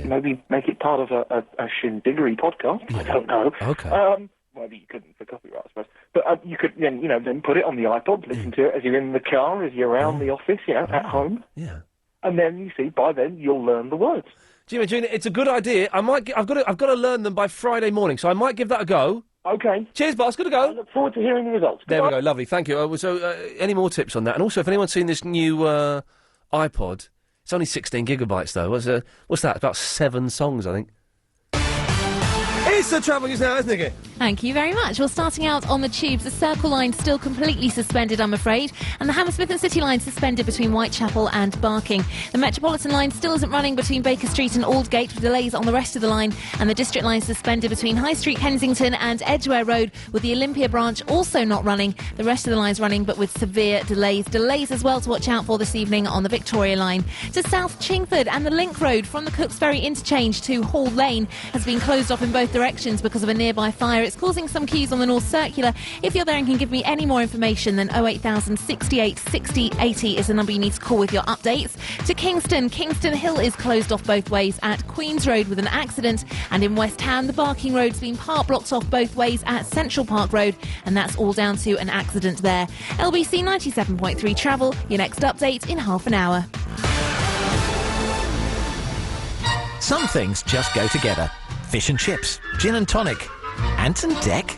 Maybe make it part of a Shindiggery podcast. I don't know.
Okay.
Maybe you couldn't for copyright, I suppose. But you could then put it on the iPod, listen to it as you're in the car, as you're around the office, at home.
Yeah.
And then you see, by then you'll learn the words.
Jimmy, it's a good idea. I've got to learn them by Friday morning, so I might give that a go.
Okay.
Cheers, boss. Good to go.
I look forward to hearing the results.
There we go. Lovely. Thank you. Any more tips on that? And also, if anyone's seen this new iPod, it's only 16 gigabytes though. What's that? About 7 songs, I think. It's the travel news now, isn't it?
Thank you very much. Well, starting out on the tubes, the Circle line still completely suspended, I'm afraid, and the Hammersmith and City line suspended between Whitechapel and Barking. The Metropolitan line still isn't running between Baker Street and Aldgate, with delays on the rest of the line, and the District line suspended between High Street, Kensington and Edgware Road, with the Olympia branch also not running. The rest of the line's running, but with severe delays. Delays as well to watch out for this evening on the Victoria line. To South Chingford, and the Link Road from the Cooksbury interchange to Hall Lane has been closed off in both directions because of a nearby fire. It's causing some queues on the North Circular. If you're there and can give me any more information, then 08000 68 60 80 is the number you need to call with your updates. To Kingston Hill is closed off both ways at Queen's Road with an accident, and in West Ham the Barking Road's been part blocked off both ways at Central Park Road, and that's all down to an accident there. LBC 97.3 travel, your next update in half an hour.
Some things just go together. Fish and chips, gin and tonic, Ant and Deck.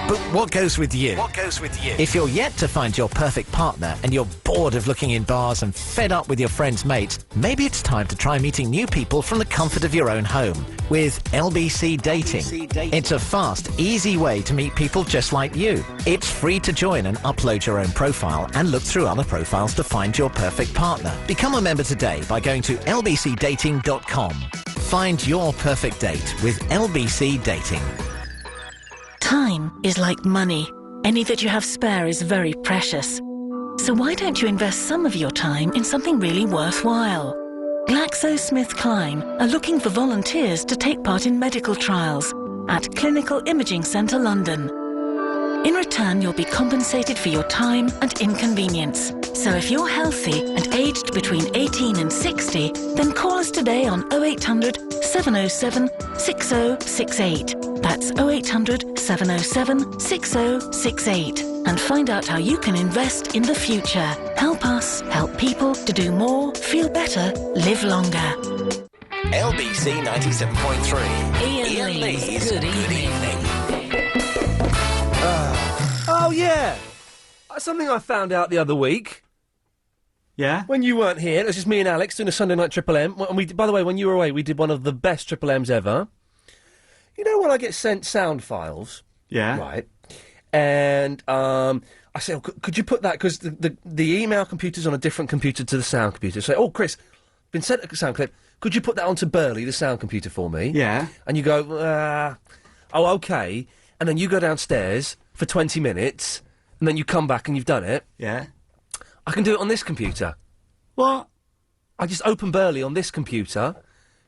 But what goes with you? What goes with you? If you're yet to find your perfect partner and you're bored of looking in bars and fed up with your friends' mates, maybe it's time to try meeting new people from the comfort of your own home with LBC Dating. It's a fast, easy way to meet people just like you. It's free to join and upload your own profile and look through other profiles to find your perfect partner. Become a member today by going to lbcdating.com. Find your perfect date with LBC Dating.
Time is like money. Any that you have spare is very precious. So why don't you invest some of your time in something really worthwhile? GlaxoSmithKline are looking for volunteers to take part in medical trials at Clinical Imaging Centre London. In return, you'll be compensated for your time and inconvenience. So if you're healthy and aged between 18 and 60, then call us today on 0800 707 6068. That's 0800 707 6068. And find out how you can invest in the future. Help us help people to do more, feel better, live longer.
LBC 97.3.
Iain Lee's Good Evening.
Oh, yeah. Something I found out the other week.
Yeah?
When you weren't here, it was just me and Alex doing a Sunday night Triple M. And by the way, when you were away, we did one of the best Triple M's ever. You know when I get sent sound files?
Yeah.
Right. And I say, oh, could you put that... Because the email computer's on a different computer to the sound computer. So, oh, Chris, been sent a sound clip. Could you put that onto Burley, the sound computer, for me?
Yeah.
And you go, oh, OK. And then you go downstairs for 20 minutes, and then you come back and you've done it.
Yeah.
I can do it on this computer.
What?
I just open Burley on this computer,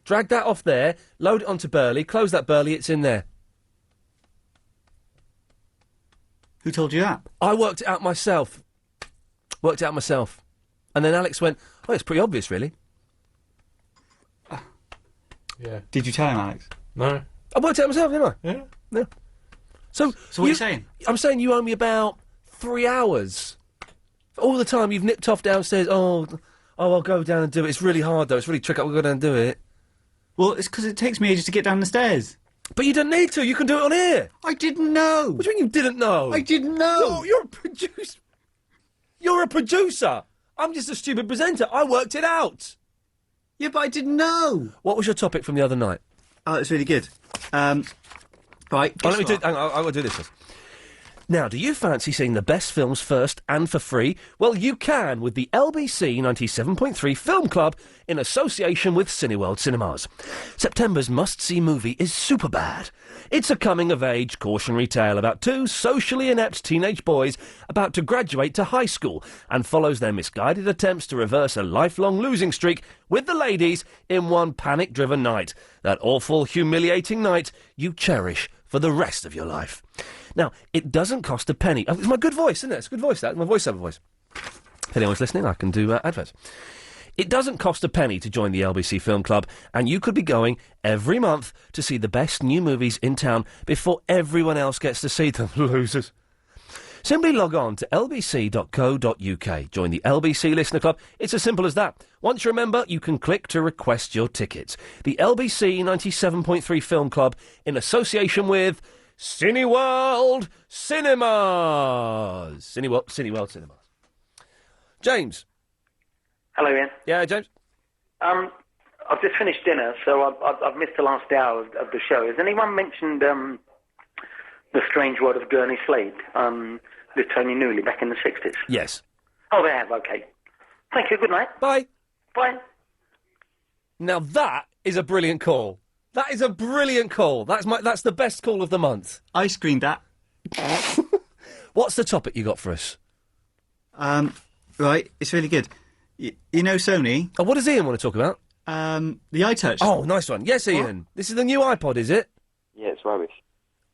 drag that off there, load it onto Burley, close that Burley, it's in there.
Who told you that?
I worked it out myself. And then Alex went, oh, it's pretty obvious, really.
Yeah.
Did you tell him, Alex?
No.
I worked it out myself, didn't I?
Yeah.
So
what are you saying?
I'm saying you owe me about 3 hours. All the time you've nipped off downstairs, oh, I'll go down and do it. It's really hard, though. It's really tricky. I'll go down and do it.
Well, it's because it takes me ages to get down the stairs.
But you don't need to. You can do it on here.
I didn't know.
What do you mean you didn't know?
I didn't know.
You're a producer. You're a producer. I'm just a stupid presenter. I worked it out.
Yeah, but I didn't know.
What was your topic from the other night?
Oh, it's really good. Right.
Let me do. Hang on, I'll do this first. Now, do you fancy seeing the best films first and for free? Well, you can with the LBC 97.3 Film Club in association with Cineworld Cinemas. September's must-see movie is Superbad. It's a coming-of-age cautionary tale about two socially inept teenage boys about to graduate to high school and follows their misguided attempts to reverse a lifelong losing streak with the ladies in one panic-driven night. That awful, humiliating night you cherish for the rest of your life. Now, it doesn't cost a penny. Oh, it's my good voice, isn't it? It's a good voice, that. My voiceover voice. If anyone's listening, I can do adverts. It doesn't cost a penny to join the LBC Film Club, and you could be going every month to see the best new movies in town before everyone else gets to see them. Losers. Simply log on to lbc.co.uk. Join the LBC Listener Club. It's as simple as that. Once you're a member, you can click to request your tickets. The LBC 97.3 Film Club in association with Cineworld Cinemas. Cineworld Cinemas. James.
Hello, Ian.
Yeah, James.
I've just finished dinner, so I've missed the last hour of the show. Has anyone mentioned The Strange World of Gurney Slade with Tony Newley back in the 60s?
Yes.
Oh, they have, OK. Thank you, good night.
Bye.
Bye.
Now that is a brilliant call. That is a brilliant call. That's the best call of the month.
I screened that.
What's the topic you got for us?
Right, it's really good. You know Sony?
Oh, what does Iain want to talk about?
The iTouch.
Oh, nice one. Yes, Iain. This is the new iPod, is it?
Yeah, it's rubbish.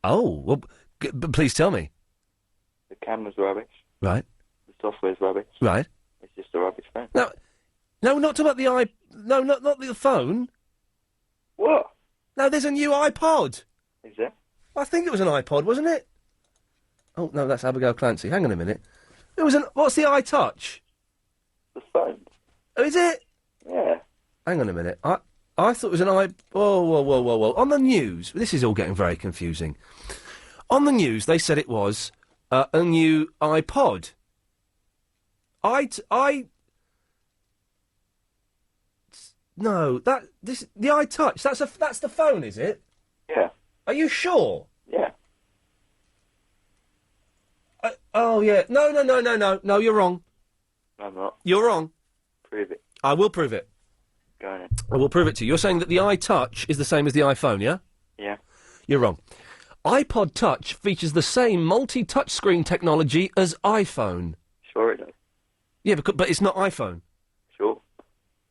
Oh, well, but please tell me.
The camera's rubbish.
Right.
The software's rubbish.
Right.
It's just a rubbish phone.
No, not talking about No, not the phone.
What?
No, there's a new iPod.
Is there?
I think it was an iPod, wasn't it? Oh, no, that's Abigail Clancy. Hang on a minute. It was what's the iTouch?
The phone.
Oh, is it?
Yeah.
Hang on a minute. I thought it was an Whoa. On the news, this is all getting very confusing. On the news, they said it was a new iPod. No, the iTouch. That's the phone, is it?
Yeah.
Are you sure?
Yeah.
Oh yeah. No. You're wrong.
I'm not.
You're wrong.
Prove it.
I will prove it.
Go on.
I will prove it to you. You're saying that the iTouch is the same as the iPhone, yeah?
Yeah.
You're wrong. iPod Touch features the same multi-touch screen technology as iPhone.
Sure it does.
Yeah, but it's not iPhone.
Sure.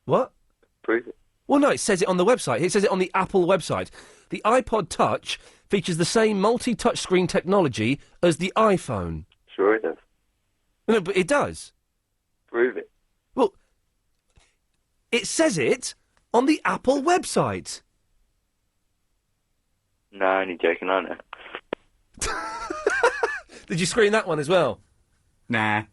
What?
Prove it.
Well, no, it says it on the website. It says it on the Apple website. The iPod Touch features the same multi-touch screen technology as the iPhone.
Sure it does.
No, but it does.
Prove it.
Well, it says it on the Apple website.
No, only joking, I know.
Did you screen that one as well?
Nah.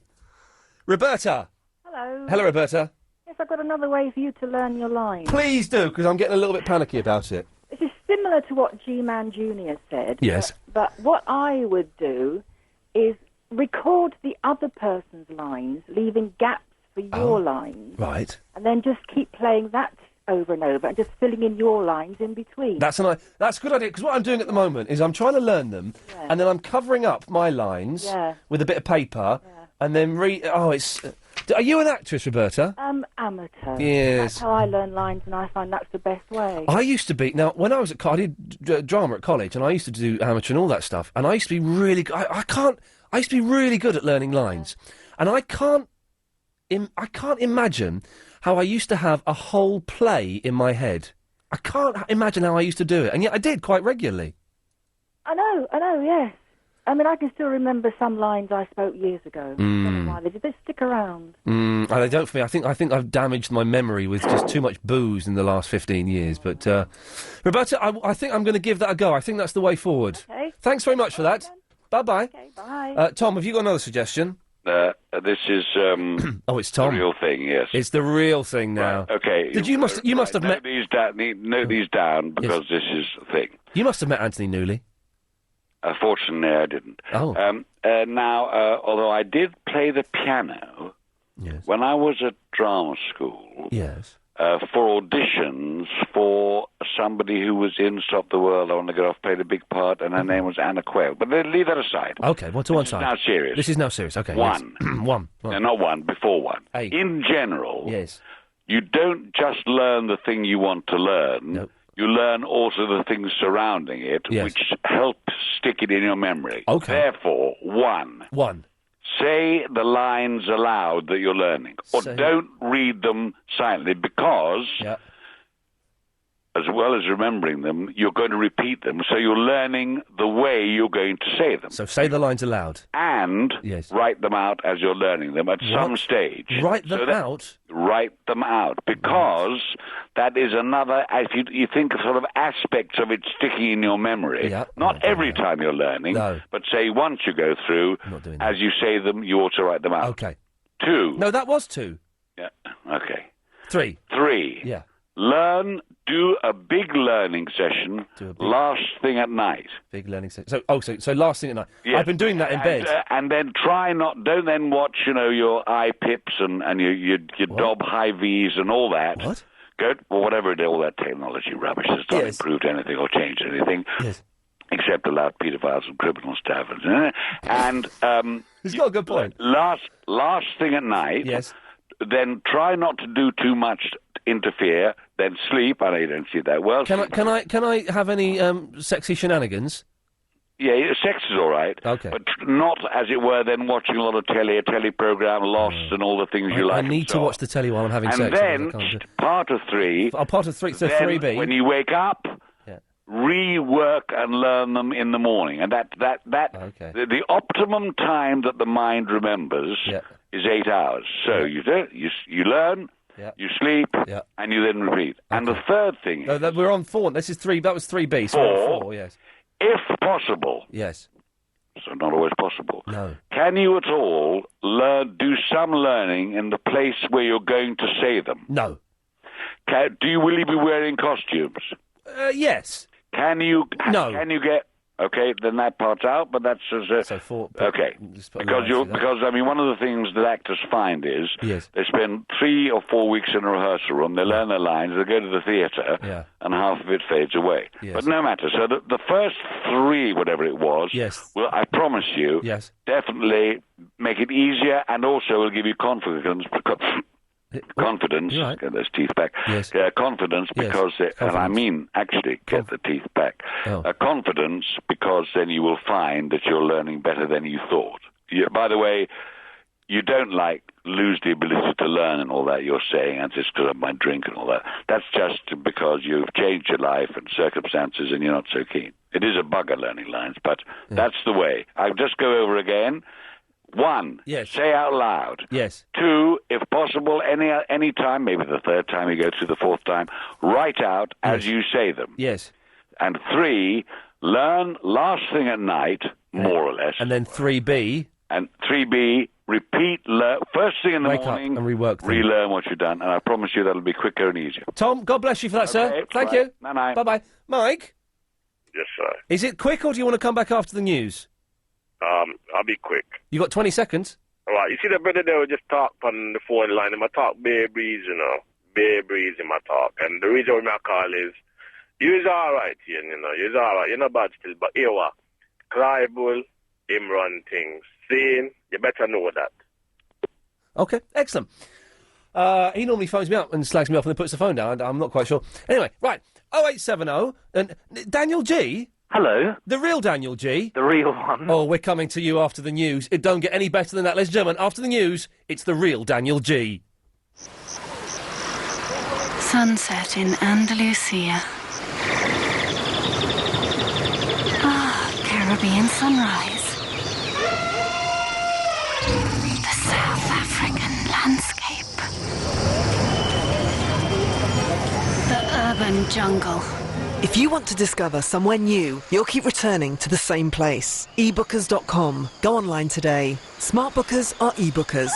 Roberta.
Hello.
Hello, Roberta.
Yes, I've got another way for you to learn your lines.
Please do, because I'm getting a little bit panicky about it.
This is similar to what G-Man Jr. said.
Yes.
But what I would do is record the other person's lines, leaving gaps for your lines.
Right.
And then just keep playing that over and over and just filling in your lines in between.
That's a good idea, because what I'm doing at the moment is I'm trying to learn them, and then I'm covering up my lines with a bit of paper, and then are you an actress, Roberta?
Amateur.
Yes.
That's how I learn lines, and I find that's the best way.
I used to be... Now, when I was at college, I did drama at college, and I used to do amateur and all that stuff, and I used to be really... I used to be really good at learning lines, and I can't imagine how I used to have a whole play in my head. I can't imagine how I used to do it, and yet I did quite regularly.
I know, yes. I mean, I can still remember some lines I spoke years ago. Don't know why they stick around.
They don't for me. I think I've damaged my memory with just too much booze in the last 15 years. But, Roberta, I think I'm going to give that a go. I think that's the way forward.
Okay.
Thanks very much for that. Bye-bye.
Okay, bye.
Tom, have you got another suggestion?
This is
oh, it's Tom.
The real thing, yes.
It's the real thing now.
Right, okay.
You must have met...
Note these down, because this is the thing.
You must have met Anthony Newley.
Fortunately, I didn't.
Oh.
Now, although I did play the piano when I was at drama school.
Yes.
For auditions for somebody who was in Stop the World, I Want to Get Off, played a big part, and her name was Anna Quayle. But leave that aside.
Okay, well, to one side.
This is now serious.
This is now serious, okay.
One.
Yes. One.
No, not one, before one. In general, you don't just learn the thing you want to learn.
Nope.
You learn also the things surrounding it, which help stick it in your memory.
Okay.
Therefore, one. Say the lines aloud that you're learning. Or don't read them silently, because, as well as remembering them, you're going to repeat them. So you're learning the way you're going to say them.
So say the lines aloud.
And write them out as you're learning them at some stage.
Write them out?
Write them out, because that is another, if you think of sort of aspects of it sticking in your memory. Not every time you're learning, but say once you go through, as you say them, you ought to write them out.
Okay.
2.
No, that was 2.
Yeah, okay.
3.
3.
Yeah.
Do a big learning session last thing at night.
Big learning session. So last thing at night.
Yes.
I've been doing that in bed.
And then don't then watch, your eye pips and your Dob high Vs and all that.
What?
Good. Well, whatever it is, all that technology rubbish has not improved anything or changed anything.
Yes.
Except allowed paedophiles and criminals to have it. And
he's got a good point.
Last thing at night.
Yes.
Then try not to do too much to interfere. Then sleep. I know you don't see that well.
Can I have any sexy shenanigans?
Yeah, sex is all right.
Okay.
But not, as it were, then watching a lot of a telly programme, Lost, and all the things you like.
I need to watch the telly while I'm having
sex. And then, part of 3...
Oh, part of 3, so
then
3B.
When you wake up, rework and learn them in the morning. And the optimum time that the mind remembers is 8 hours. So you learn... You sleep, and you then repeat. Okay. And the third thing...
we're on 4. This is 3. That was 3B. So 4, yes.
If possible...
Yes.
So not always possible.
No.
Can you at all do some learning in the place where you're going to say them?
No.
Will you be wearing costumes?
Yes.
Can you...
No.
Can you get... Okay, then that part's out, but that's...
so 4...
Okay. Because, I mean, one of the things that actors find is they spend 3 or 4 weeks in a rehearsal room, they learn their lines, they go to the theatre, and half of it fades away.
Yes.
But no matter. So the first 3, whatever it was, will, I promise you, definitely make it easier, and also will give you confidence, get those teeth back.
Yes.
Confidence, because, and I mean, actually, get the teeth back. Confidence, because then you will find that you're learning better than you thought. By the way, you don't lose the ability to learn and all that you're saying, and just because of my drink and all that. That's just because you've changed your life and circumstances and you're not so keen. It is a bugger learning lines, but that's the way. I'll just go over again. 1, say out loud.
Yes.
2, if possible, any time, maybe the 3rd time you go through the 4th time, write out as you say them.
Yes.
And 3, learn last thing at night, more or less.
And then 3B.
And 3B, repeat, first thing in the morning,
and rework them.
Relearn what you've done, and I promise you that'll be quicker and easier.
Tom, God bless you for that, sir. Thank you.
Bye-bye.
Bye-bye. Mike?
Yes, sir.
Is it quick, or do you want to come back after the news?
I'll be quick.
You got 20 seconds?
Right, you see the brother there who just talk on the phone line, him a talk bare breeze, you know. Bare breeze him a talk. And the reason why I call is, you's alright, Ian, you know, you's alright, you're not bad still, but here what? Clive Bull, him run things. Seeing, you better know that.
Okay, excellent. He normally phones me up and slags me off and then puts the phone down. I'm not quite sure. Anyway, right, 0870, and Daniel G?
Hello.
The real Daniel G?
The real one.
Oh, we're coming to you after the news. It don't get any better than that, ladies and gentlemen. After the news, it's the real Daniel G.
Sunset in Andalusia. Caribbean sunrise. The South African landscape. The urban jungle.
If you want to discover somewhere new, you'll keep returning to the same place. ebookers.com. Go online today. Smart bookers are e-bookers.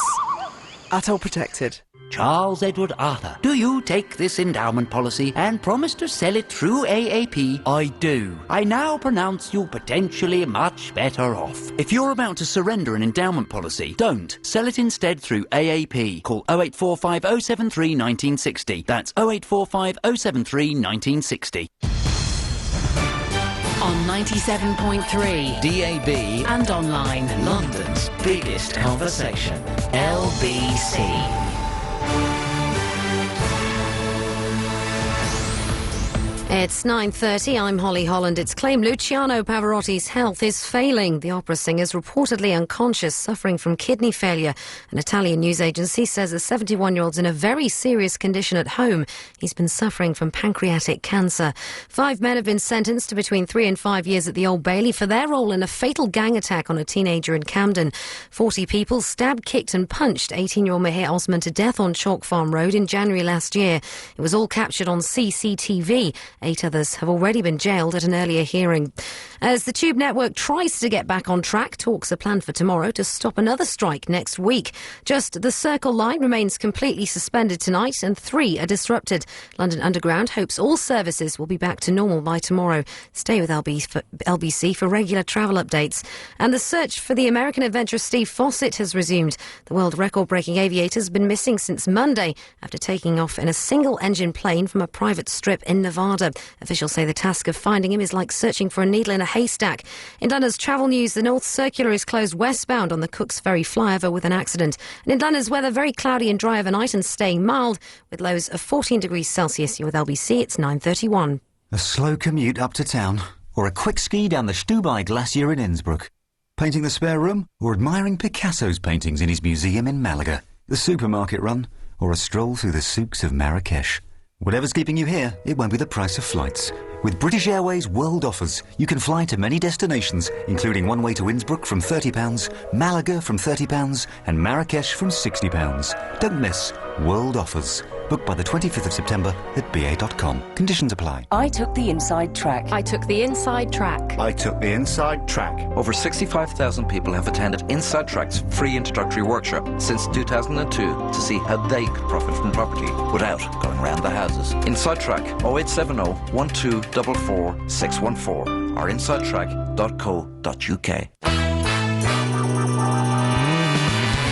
ATOL protected.
Charles Edward Arthur. Do you take this endowment policy and promise to sell it through AAP? I do. I now pronounce you potentially much better off. If you're about to surrender an endowment policy, don't. Sell it instead through AAP. Call 0845 073 1960. That's 0845 073 1960.
On 97.3
DAB
and online.
London's biggest conversation. LBC.
It's 9:30. I'm Holly Holland. It's claimed Luciano Pavarotti's health is failing. The opera singer is reportedly unconscious, suffering from kidney failure. An Italian news agency says the 71-year-old's in a very serious condition at home. He's been suffering from pancreatic cancer. 5 men have been sentenced to between 3 and 5 years at the Old Bailey for their role in a fatal gang attack on a teenager in Camden. 40 people stabbed, kicked and punched 18-year-old Mahir Osman to death on Chalk Farm Road in January last year. It was all captured on CCTV. 8 others have already been jailed at an earlier hearing. As the Tube network tries to get back on track, talks are planned for tomorrow to stop another strike next week. Just the Circle line remains completely suspended tonight and 3 are disrupted. London Underground hopes all services will be back to normal by tomorrow. Stay with LBC for regular travel updates. And the search for the American adventurer Steve Fossett has resumed. The world record-breaking aviator has been missing since Monday after taking off in a single-engine plane from a private strip in Nevada. Officials say the task of finding him is like searching for a needle in a haystack. In Dunner's travel news, the North Circular is closed westbound on the Cooks Ferry flyover with an accident. And in Dunner's weather, very cloudy and dry overnight and staying mild with lows of 14 degrees Celsius. You're with LBC, it's 9:31.
A slow commute up to town, or a quick ski down the Stubai Glacier in Innsbruck. Painting the spare room, or admiring Picasso's paintings in his museum in Malaga. The supermarket run, or a stroll through the souks of Marrakesh. Whatever's keeping you here, it won't be the price of flights. With British Airways World Offers, you can fly to many destinations, including one way to Innsbruck from £30, Malaga from £30, and Marrakesh from £60. Don't miss World Offers. Book by the 25th of September at ba.com. Conditions apply.
I took the inside track.
I took the inside track.
I took the inside track.
Over 65,000 people have attended Inside Track's free introductory workshop since 2002 to see how they could profit from property without going round the houses. Inside Track 0870 1244 614 or insidetrack.co.uk.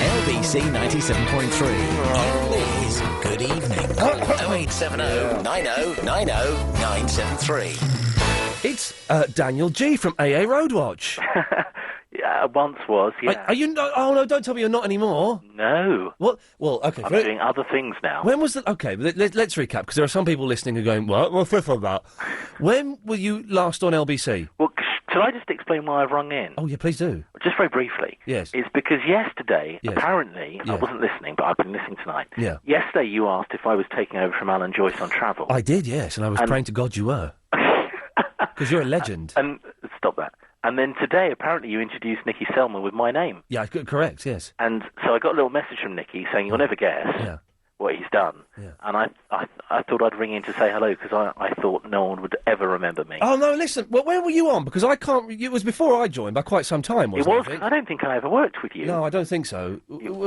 LBC 97.3. Iain Lee's Good Evening. 0870 90 90 973.
It's Daniel G from AA Roadwatch.
Yeah, once was, yeah.
Are you not? Oh, no, don't tell me you're not anymore.
No.
Well, okay.
I'm doing other things now.
When was the... Okay, let's recap, because there are some people listening who are going, what? What's this about? When were you last on LBC?
Well, shall I just explain why I've rung in?
Oh, yeah, please do.
Just very briefly.
Yes.
It's because yesterday,
Yes.
apparently, I
Yeah.
wasn't listening, but I've been listening tonight.
Yeah.
Yesterday you asked if I was taking over from Alan Joyce on travel.
I did, yes, and I was praying to God you were. Because you're a legend.
And stop that. And then today, apparently, you introduced Nikki Selman with my name.
Yeah, correct, yes.
And so I got a little message from Nikki saying, you'll never guess what he's done.
Yeah.
And I thought I'd ring in to say hello, because I thought no one would ever remember me.
Oh, no, listen, well, where were you on? Because I can't... It was before I joined, by quite some time, wasn't it?
It was. I don't think I ever worked with you.
No, I don't think so.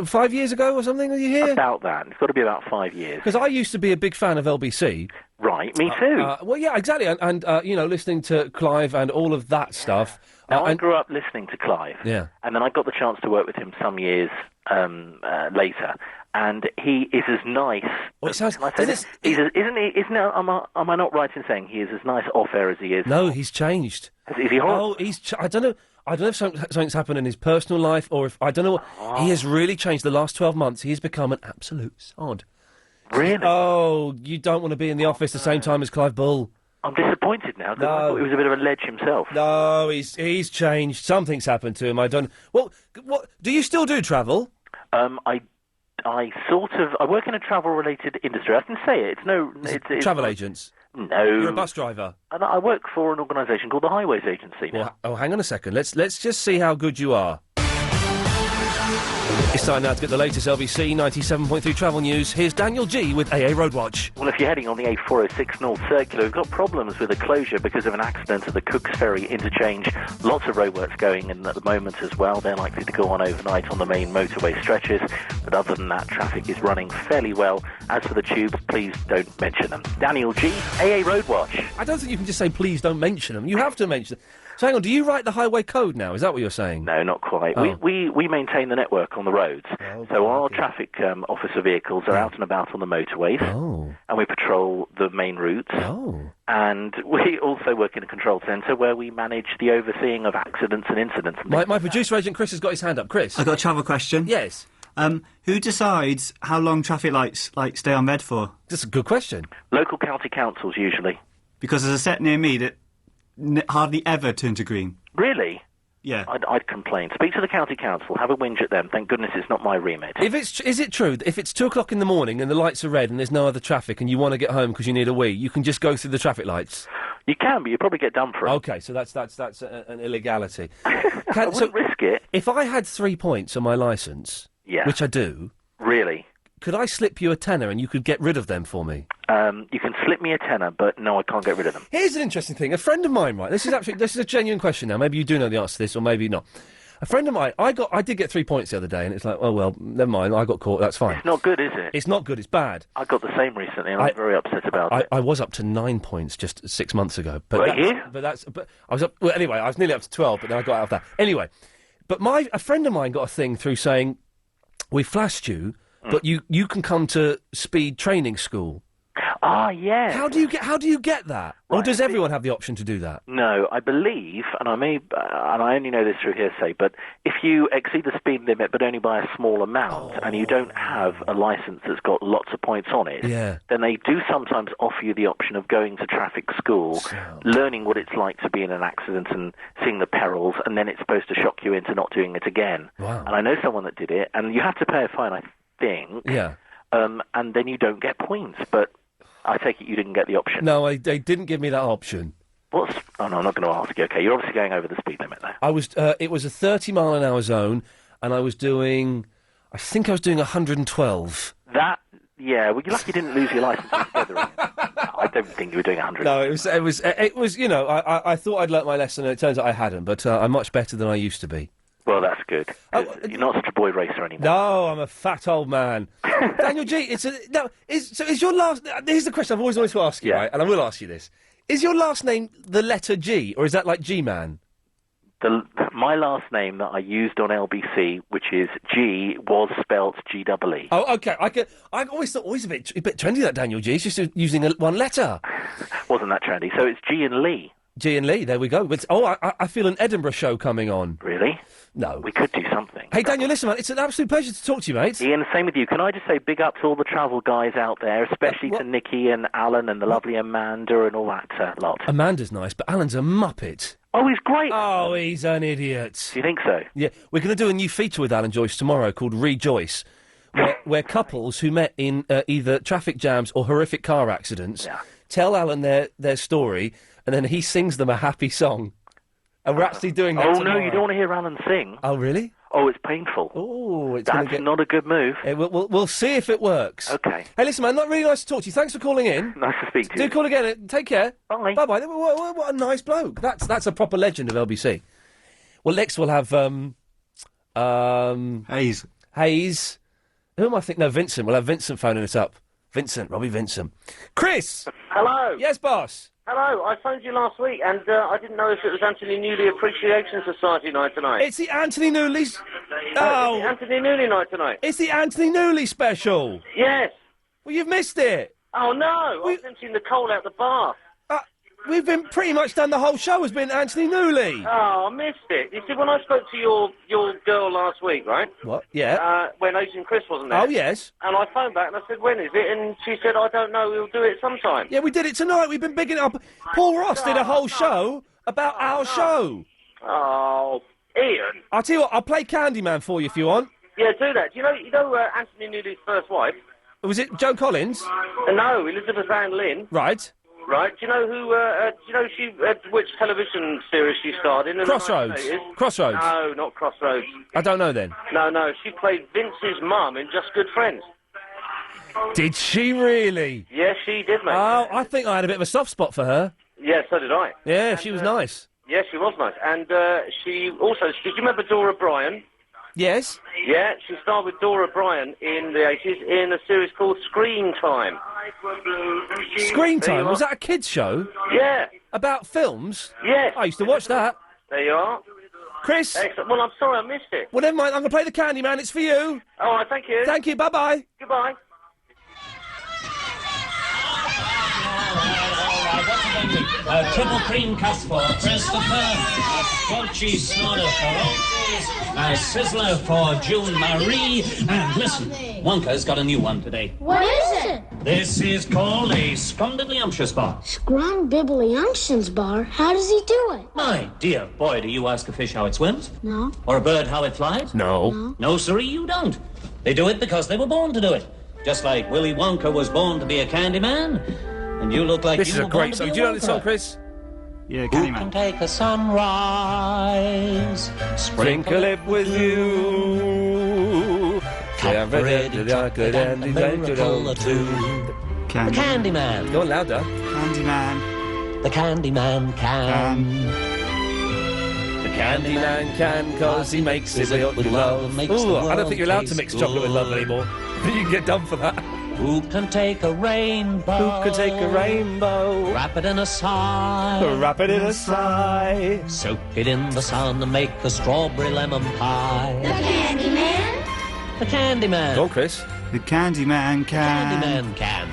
5 years ago or something, are you here?
About that. It's got to be about 5 years.
Because I used to be a big fan of LBC.
Right, me too.
Well, yeah, exactly. And you know, listening to Clive and all of that stuff.
Now, I grew up listening to Clive.
Yeah.
And then I got the chance to work with him some years later. And he is as nice.
Well, it sounds...
Can I say this? Isn't he? Am I not right in saying he is as nice off air as he is?
No, he's changed.
Is he horrible?
Oh, I don't know. I don't know if something's happened in his personal life, or if I don't know. He has really changed. The last 12 months, he has become an absolute sod.
Really?
Oh, you don't want to be in the office the same time as Clive Bull.
I'm disappointed now, because I thought he was a bit of a ledge himself.
No, he's changed. Something's happened to him. I don't... Well, what... Do you still do travel?
I sort of... I work in a travel-related industry. I can say it. It's
travel agents?
No.
You're a bus driver?
And I work for an organisation called the Highways Agency now.
Well, hang on a second. Let's just see how good you are. It's time now to get the latest LBC 97.3 travel news. Here's Daniel G with AA Roadwatch.
Well, if you're heading on the A406 North Circular, we've got problems with a closure because of an accident at the Cooks Ferry interchange. Lots of roadworks going in at the moment as well. They're likely to go on overnight on the main motorway stretches. But other than that, traffic is running fairly well. As for the tubes, please don't mention them. Daniel G, AA Roadwatch.
I don't think you can just say, please don't mention them. You have to mention them. So hang on, do you write the highway code now? Is that what you're saying?
No, not quite.
Oh.
We maintain the network on the roads. So our traffic officer vehicles are out and about on the motorways. And we patrol the main routes. And we also work in a control centre where we manage the overseeing of accidents and incidents. And
My producer agent Chris has got his hand up. Chris?
I've got a travel question.
Yes.
Who decides how long traffic lights stay on red for?
That's a good question.
Local county councils, usually.
Because there's a set near me that hardly ever turn to green.
Really?
Yeah.
I'd complain. Speak to the county council. Have a whinge at them. Thank goodness it's not my remit.
Is it true that if it's 2 o'clock in the morning and the lights are red and there's no other traffic and you want to get home because you need a wee, you can just go through the traffic lights?
You can, but you probably get done for it.
Okay, so that's an illegality.
I wouldn't risk it.
If I had 3 points on my licence, which I do...
Really?
Could I slip you a tenner and you could get rid of them for me?
You can slip me a tenner, but no, I can't get rid of them.
Here's an interesting thing. A friend of mine, right, this is a genuine question now. Maybe you do know the answer to this, or maybe not. A friend of mine, I did get 3 points the other day, and it's like, oh, well, never mind, I got caught, that's fine.
It's not good, is it?
It's not good, it's bad.
I got the same recently, and I'm very upset about it.
I was up to 9 points just 6 months ago.
Were you?
But I was up, well, anyway, I was nearly up to 12, but then I got out of that. Anyway, but a friend of mine got a thing through saying, we flashed you, but you can come to speed training school.
Ah, yes.
How do you get that? Right. Or does everyone have the option to do that?
No, I believe, and I only know this through hearsay, but if you exceed the speed limit but only by a small amount, and you don't have a licence that's got lots of points on it, then they do sometimes offer you the option of going to traffic school, learning what it's like to be in an accident and seeing the perils, and then it's supposed to shock you into not doing it again.
Wow.
And I know someone that did it, and you have to pay a fine, I think.
Yeah.
And then you don't get points, but I take it you didn't get the option.
No, they didn't give me that option.
Oh, no, I'm not going to ask you. Okay, you're obviously going over the speed limit there.
It was a 30-mile-an-hour zone, and I think I was doing 112.
Yeah, well, you're lucky you didn't lose your licence altogether. I don't think you were doing 100.
No, it was, you know, I thought I'd learnt my lesson, and it turns out I hadn't, but I'm much better than I used to be.
Well, that's good. You're not such a boy racer anymore.
No, I'm a fat old man. Daniel G, is your last... Here's the question I've always wanted to ask you, right? And I will ask you this. Is your last name the letter G, or is that like G-Man?
My last name that I used on LBC, which is G, was spelt G-E-E.
Oh, okay. I always thought, a bit trendy, that Daniel G. It's just using one letter.
Wasn't that trendy? So it's G and Lee.
G and Lee, there we go. I feel an Edinburgh show coming on.
Really?
No.
We could do something.
Hey, Daniel, listen, man, it's an absolute pleasure to talk to you, mate.
Ian, same with you. Can I just say big up to all the travel guys out there, especially to Nikki and Alan and the lovely Amanda and all that lot.
Amanda's nice, but Alan's a muppet.
Oh, he's great.
Oh, he's an idiot.
Do you think so?
Yeah, we're going to do a new feature with Alan Joyce tomorrow called Rejoice, where couples who met in either traffic jams or horrific car accidents tell Alan their story, and then he sings them a happy song. And we're actually doing that tomorrow.
No, you don't want to hear Alan sing.
Oh, really?
Oh, it's painful.
Oh,
That's not a good move.
We'll see if it works.
Okay.
Hey, listen, man, not really nice to talk to you. Thanks for calling in.
Nice to speak to you.
Do call again. Take care.
Bye.
Bye-bye. What a nice bloke. That's a proper legend of LBC. Well, next we'll have Hayes. Who am I thinking? No, Vincent. We'll have Vincent phoning us up. Robbie Vincent. Chris!
Hello.
Yes, boss.
Hello, I phoned you last week, and I didn't know if it was Anthony Newley Appreciation Society night tonight.
It's the Anthony Newley's...
It's the Anthony Newley night tonight.
It's the Anthony Newley special.
Yes.
Well, you've missed it.
Oh, no, I was emptying the coal out the bath.
We've been pretty much done the whole show has been Anthony Newley.
Oh, I missed it. You see, when I spoke to your girl last week, right?
What? Yeah.
When Agent Chris wasn't there.
Oh, yes.
And I phoned back and I said, when is it? And she said, I don't know, we'll do it sometime.
Yeah, we did it tonight. We've been bigging it up. Paul Ross did a whole show about our show.
Oh, Ian.
I'll tell you what, I'll play Candyman for you if you want.
Yeah, do that. Do you know Anthony Newley's first wife?
Was it Joan Collins?
No, Elizabeth Ann Lynn.
Right.
Right, do you know who, which television series she starred in?
Crossroads. Crossroads.
No, not Crossroads.
I don't know then.
No, she played Vince's mum in Just Good Friends.
Did she really?
Yes, she did, mate.
Oh, I think I had a bit of a soft spot for her.
Yeah, so did I.
Yeah, she was nice.
Yeah, she was nice. And she also, did you remember Dora Bryan?
Yes.
Yeah, she starred with Dora Bryan in the 80s in a series called Screen Time.
Screen Time? Was that a kids' show?
Yeah.
About films?
Yes.
I used to watch that.
There you are.
Chris?
Excellent. Well, I'm sorry I missed it.
Well, never mind. I'm going to play the Candyman. It's for you.
All right, thank you.
Thank you. Bye-bye.
Goodbye.
Triple cream custard for Christopher, a squelchy snodder for Otis, a sizzler for June Marie, and listen, Wonka's got a new one today.
What is it?
This is called a Scrumdiddlyumptious bar.
Scrumdiddlyumptious bar? How does he do it?
My dear boy, do you ask a fish how it swims?
No.
Or a bird how it flies?
No.
No, sirree, you don't. They do it because they were born to do it. Just like Willy Wonka was born to be a candy man, and you look like
this
you
is
were
a
born
great
to
song.
be a
Do you know this
Wonka.
song, Chris?
Yeah,
Who
Candyman.
can take a sunrise,
Sprinkle it with you.
Cut for it, and a miracle or two. The Candyman.
Go on louder.
Candyman.
The Candyman can.
The Candyman can, cause he makes it with love. Ooh, I don't think you're allowed to mix chocolate with love anymore. You can get done for that.
Who can take a rainbow?
Who can take a rainbow?
Wrap it in a sigh.
Wrap it in a sigh.
Soak it in the sun and make a strawberry lemon pie.
The Candyman?
The Candyman.
Go on, Chris.
The Candyman can.
Candyman can.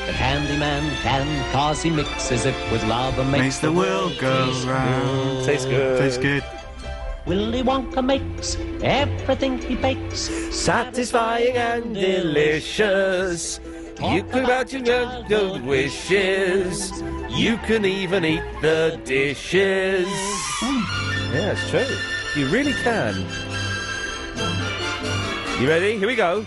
The Candyman can, cause he mixes it with love and makes
Makes the world go
taste
round.
Tastes good.
Tastes good.
Willy Wonka makes everything he bakes
Satisfying and delicious. You can about your childhood wishes. You can even eat the dishes. Yeah, it's true. You really can. You ready? Here we go.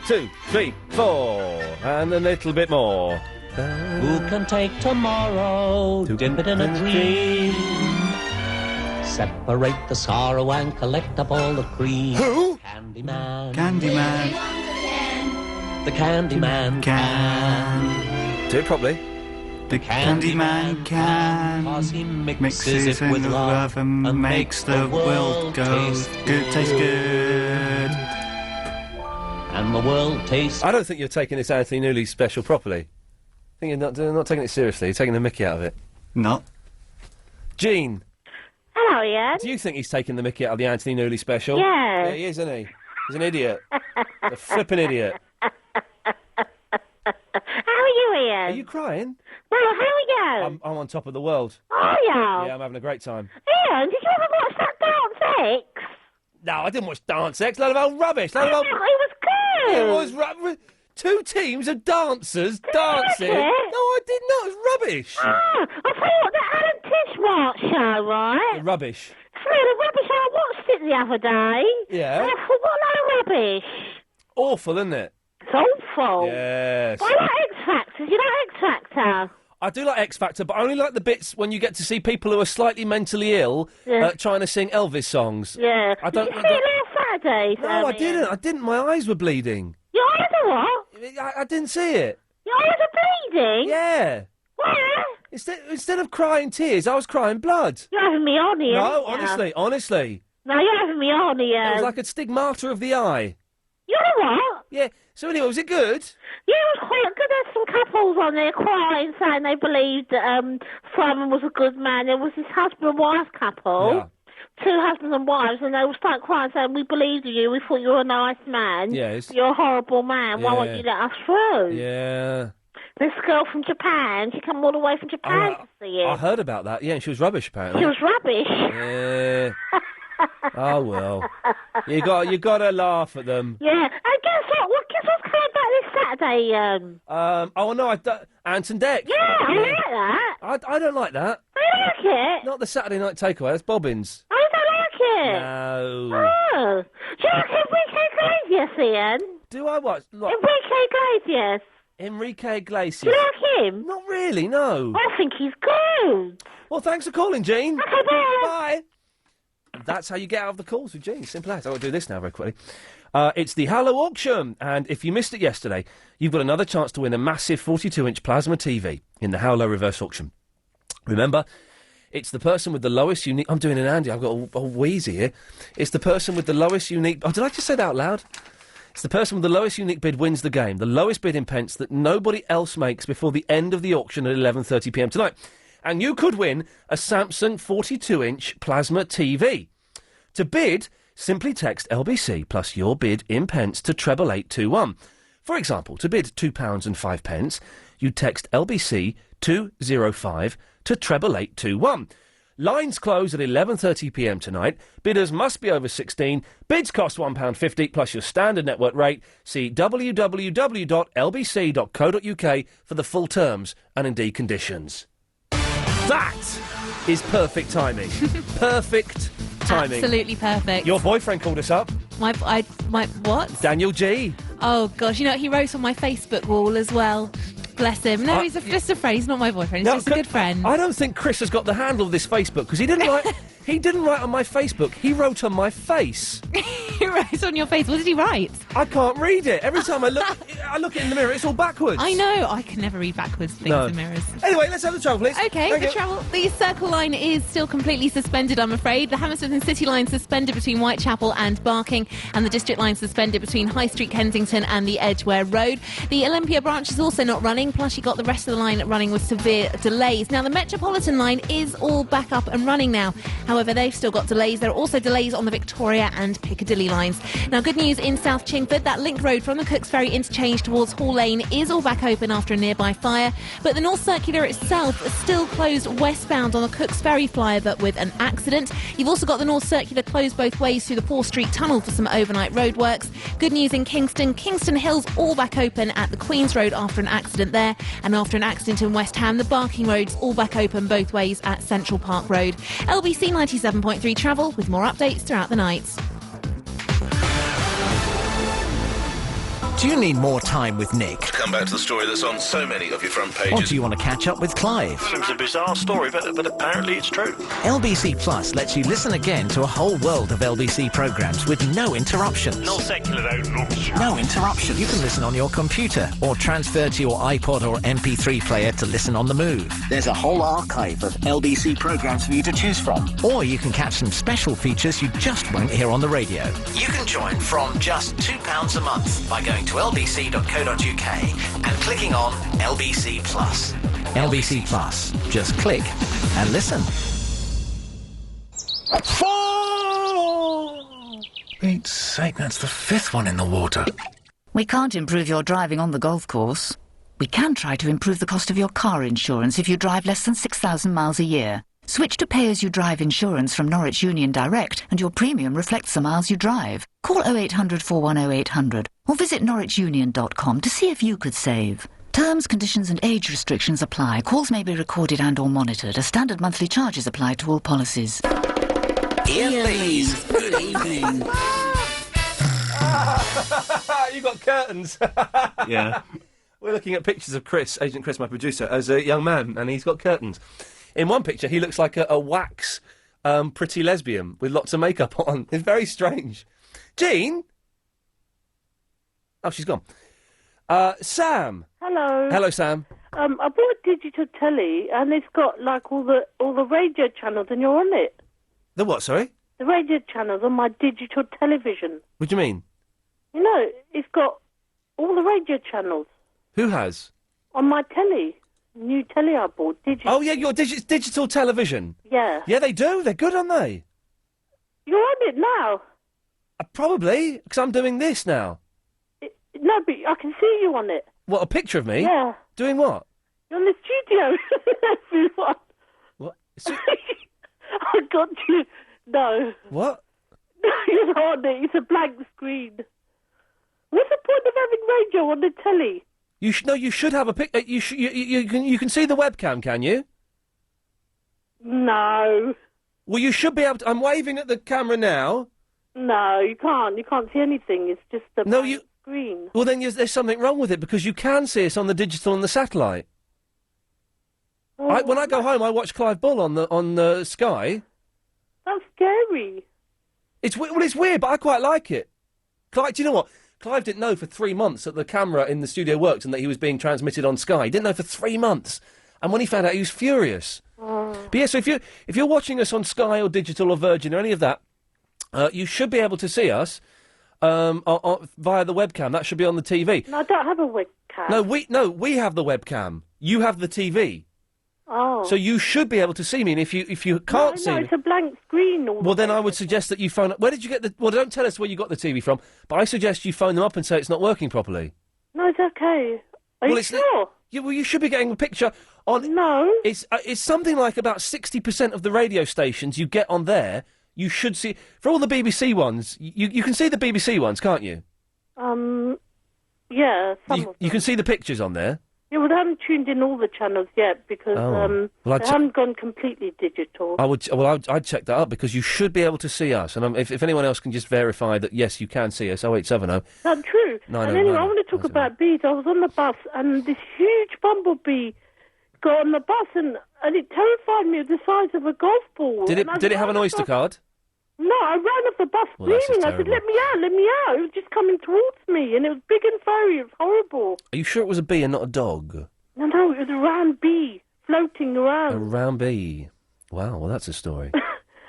2, 3, 4, and a little bit more.
Who can take tomorrow, dip it in a dream, separate the sorrow and collect up all the cream.
Who?
Candyman.
Candyman.
The Candyman can.
Do it properly.
The Candyman can.
Cause he
Mixes
it
in
with
the
love
and makes the world go good. Tastes good.
And the world tastes.
I don't think you're taking this Anthony Newley special properly. I think you're not taking it seriously. You're taking the mickey out of it.
Not.
Jean.
Hello, Ian.
Do you think he's taking the mickey out of the Anthony Newley special?
Yes.
Yeah, he is, isn't he? He's an idiot. A flippin' idiot.
How are you, Ian?
Are you crying?
Well, how are you?
I'm on top of the world.
Are you?
Yeah, I'm having a great time.
Ian, did you ever watch that Dance X?
No, I didn't watch Dance X. Load of old rubbish. Load of old...
It was good.
It was two teams of dancers dancing.
it?
No, I did not. It was rubbish.
I thought the Alan Tishmart show, right?
Rubbish.
It's really rubbish. I watched it the other day.
Yeah.
And I thought, what a load of rubbish.
Awful, isn't it?
It's awful.
Yes.
I like X Factor. You like X Factor?
I do like X Factor, but I only like the bits when you get to see people who are slightly mentally ill trying to sing Elvis songs.
Yeah.
I don't.
Did you see it last Saturday?
No, I didn't. I didn't. My eyes were bleeding.
Your eyes are what?
I didn't see it.
Your eyes are bleeding?
Yeah.
Where?
Instead of crying tears, I was crying blood.
You're having me on here.
No,
aren't you?
honestly.
No, you're having me on here.
It was like a stigmata of the eye.
You know what?
Yeah. So anyway, was it good?
Yeah, it was quite good. There's some couples on there crying, saying they believed that Simon was a good man. There was this husband and wife couple.
Yeah.
Two husbands and wives, and they would start crying, saying, "We believed in you. We thought you were a nice man.
Yes.
You're a horrible man. Why won't
Yeah.
you let us through?"
Yeah.
This girl from Japan, she come all the way from Japan to see it.
I heard about that. Yeah, and she was rubbish apparently.
She was rubbish.
Yeah. Oh well. You got to laugh at them.
Yeah. And guess what? Guess what's coming back this Saturday?
Oh no, Anton Deck.
Yeah, I like that.
I don't like that.
I like it.
Not the Saturday night takeaway. That's Bobbins.
I don't like it.
No.
Oh. Do you like Enrique Iglesias, Ian?
Do I watch?
Enrique Iglesias.
Enrique Iglesias.
Do you like him?
Not really, no.
I think he's good.
Well, thanks for calling, Jean.
Okay, bye.
Bye. That's how you get out of the calls with Jean. Simple as. I'll do this now very quickly. It's the Hallow auction, and if you missed it yesterday, you've got another chance to win a massive 42-inch plasma TV in the Hallow reverse auction. Remember, it's the person with the lowest unique... I'm doing an Andy. I've got a wheezy here. It's the person with the lowest unique... Oh, did I just say that out loud? It's the person with the lowest unique bid wins the game. The lowest bid in pence that nobody else makes before the end of the auction at 11:30pm tonight. And you could win a Samsung 42-inch plasma TV. To bid, simply text LBC plus your bid in pence to 88821. For example, to bid £2.05, you text LBC 205 to 88821. Lines close at 11:30pm tonight. Bidders must be over 16. Bids cost £1.50 plus your standard network rate. See www.lbc.co.uk for the full terms and indeed conditions. That is perfect timing. Perfect timing.
Absolutely perfect.
Your boyfriend called us up.
My what?
Daniel G.
Oh gosh, you know he wrote on my Facebook wall as well. Bless him. No, he's just a friend. He's not my boyfriend. He's just a good friend.
I don't think Chris has got the handle of this Facebook because he didn't write. He didn't write on my Facebook. He wrote on my face.
He wrote on your face. What did he write?
I can't read it. Every time I look at it in the mirror, it's all backwards.
I know. I can never read backwards things in mirrors.
Anyway, let's have the travel, please.
Okay,
Thank
the
you.
travel. The Circle Line is still completely suspended, I'm afraid. The Hammersmith and City Line suspended between Whitechapel and Barking, and the District Line suspended between High Street, Kensington and the Edgware Road. The Olympia branch is also not running, plus you got the rest of the line running with severe delays. Now, the Metropolitan Line is all back up and running now. However, they've still got delays. There are also delays on the Victoria and Piccadilly lines. Now, good news in South Chingford. That link road from the Cooksbury interchange towards Hall Lane is all back open after a nearby fire. But the North Circular itself is still closed westbound on the Cooksbury flyover with an accident. You've also got the North Circular closed both ways through the 4th Street Tunnel for some overnight roadworks. Good news in Kingston. Kingston Hill's all back open at the Queen's Road after an accident there. And after an accident in West Ham, the Barking Road's all back open both ways at Central Park Road. LBC 97.3 travel with more updates throughout the night.
Do you need more time with Nick?
Come back to the story that's on so many of your front pages.
Or do you want to catch up with Clive?
Seems a bizarre story, but apparently it's true.
LBC Plus lets you listen again to a whole world of LBC programmes with no interruptions.
Not secular though, not.
No interruptions. You can listen on your computer or transfer to your iPod or MP3 player to listen on the move. There's a whole archive of LBC programmes for you to choose from. Or you can catch some special features you just won't hear on the radio. You can join from just £2 a month by going to lbc.co.uk and clicking on LBC Plus. LBC Plus. Just click and listen. Pete's sake, that's the 5th one in the water.
We can't improve your driving on the golf course. We can try to improve the cost of your car insurance if you drive less than 6,000 miles a year. Switch to pay-as-you-drive insurance from Norwich Union Direct and your premium reflects the miles you drive. Call 0800 410 800 or visit norwichunion.com to see if you could save. Terms, conditions and age restrictions apply. Calls may be recorded and or monitored. A standard monthly charges apply to all policies.
Iain Lee's
Good evening.
You got curtains.
Yeah.
We're looking at pictures of Chris, Agent Chris, my producer, as a young man, and he's got curtains. In one picture, he looks like a wax pretty lesbian with lots of makeup on. It's very strange. Jean? Oh, she's gone. Sam?
Hello.
Hello, Sam.
I bought a digital telly, and it's got, like, all the radio channels, and you're on it.
The what, sorry?
The radio channels on my digital television.
What do you mean?
You know, it's got all the radio channels
Who has?
on my telly. New telly I bought, digital.
Oh, yeah, your digital television.
Yeah.
Yeah, they do. They're good, aren't they?
You're on it now.
Probably, because I'm doing this now.
No, but I can see you on it.
What, a picture of me?
Yeah.
Doing what?
You're in the studio. Everyone.
What?
I got you. No.
What?
You're not on it. It's a blank screen. What's the point of having radio on the telly?
You should have a pic. You can see the webcam, can you?
No.
Well, you should be able to. I'm waving at the camera now.
No, you can't. You can't see anything. It's just a blank screen.
Well, then there's something wrong with it because you can see us on the digital and the satellite.
Oh,
When I go home, I watch Clive Bull on the Sky.
That's scary.
It's weird, but I quite like it. Clive, do you know what? Clive didn't know for 3 months that the camera in the studio worked and that he was being transmitted on Sky. He didn't know for 3 months, and when he found out, he was furious.
Oh.
But yeah, so if you're watching us on Sky or Digital or Virgin or any of that, you should be able to see us via the webcam. That should be on the TV.
No, I don't have a webcam.
No, we have the webcam. You have the TV.
Oh.
So you should be able to see me, and if you can't see
No,
me,
it's a blank screen.
well, then I would suggest that you phone up. Where did you get the... Well, don't tell us where you got the TV from, but I suggest you phone them up and say it's not working properly.
No, it's okay. Are you sure?
Well, you should be getting a picture on...
No.
It's something like about 60% of the radio stations you get on there, you should see... For all the BBC ones, you can see the BBC ones, can't you?
Yeah, some of them.
You can see the pictures on there.
Yeah, well, I haven't tuned in all the channels yet because
Well,
they haven't gone completely digital.
I'd check that up because you should be able to see us. And if anyone else can just verify that, yes, you can see us, 0870.
That's true.
No,
and
no,
anyway,
no,
I want to talk about bees. I was on the bus and this huge bumblebee got on the bus and it terrified me the size of a golf ball.
Did it have an Oyster card?
No, I ran off the bus
Well, that's
screaming. I said,
terrible.
let me out. It was just coming towards me and it was big and furry. It was horrible.
Are you sure it was a bee and not a dog?
No, it was a round bee floating around.
A round bee. Wow, well, that's a story.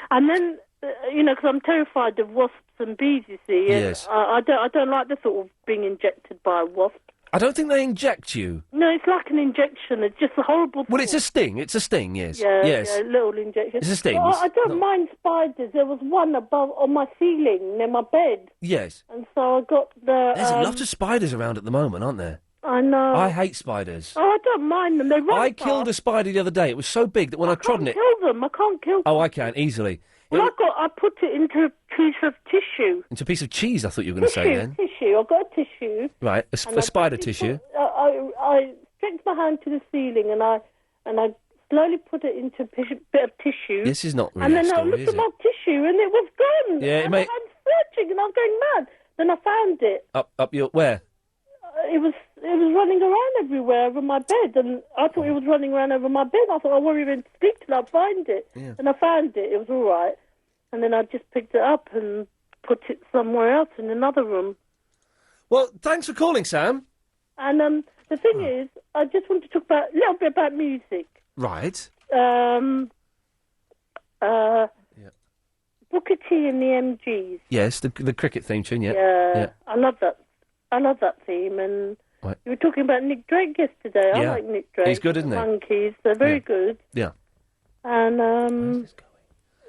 And then, because I'm terrified of wasps and bees, you see. And
Yes.
I don't like the thought of being injected by a wasp.
I don't think they inject you.
No, it's like an injection. It's just a horrible
Well, it's a sting. It's a sting, yes.
Yeah,
yes.
yeah, a little injection.
It's a sting.
Well,
It's
I don't mind spiders. There was one above on my ceiling near my bed.
Yes.
And so I got the...
There's a lot of spiders around at the moment, aren't there?
I know.
I hate spiders.
Oh, I don't mind them. They run
I killed a spider the other day. It was so big that when I trod on it...
kill them. I can't kill them.
Oh, I can, easily.
Well, I put it into a piece of tissue.
It's a piece of cheese, I thought you were going to say then.
Tissue. I got a tissue.
Right,
And
a spider tissue.
I stretched my hand to the ceiling and I slowly put it into a bit of tissue.
This is not really
And then
a
I
story,
looked
is
at
it?
my tissue and it was gone.
Yeah, it
and
may-
I was searching and I was going mad. Then I found it.
Up your... Where?
It was running around everywhere over my bed, and I thought it was running around over my bed. I thought I won't even sleep till I find it.
Yeah.
And I found it. It was all right. And then I just picked it up and put it somewhere else in another room.
Well, thanks for calling, Sam.
And the thing is, I just want to talk a little bit about music.
Right.
Booker T and the MGs.
Yes, the cricket theme tune, yeah.
Yeah. I love that theme. And
Right.
you were talking about Nick Drake yesterday. I
Yeah.
like Nick Drake.
He's good, isn't he?
Monkeys, they're very good.
Yeah.
And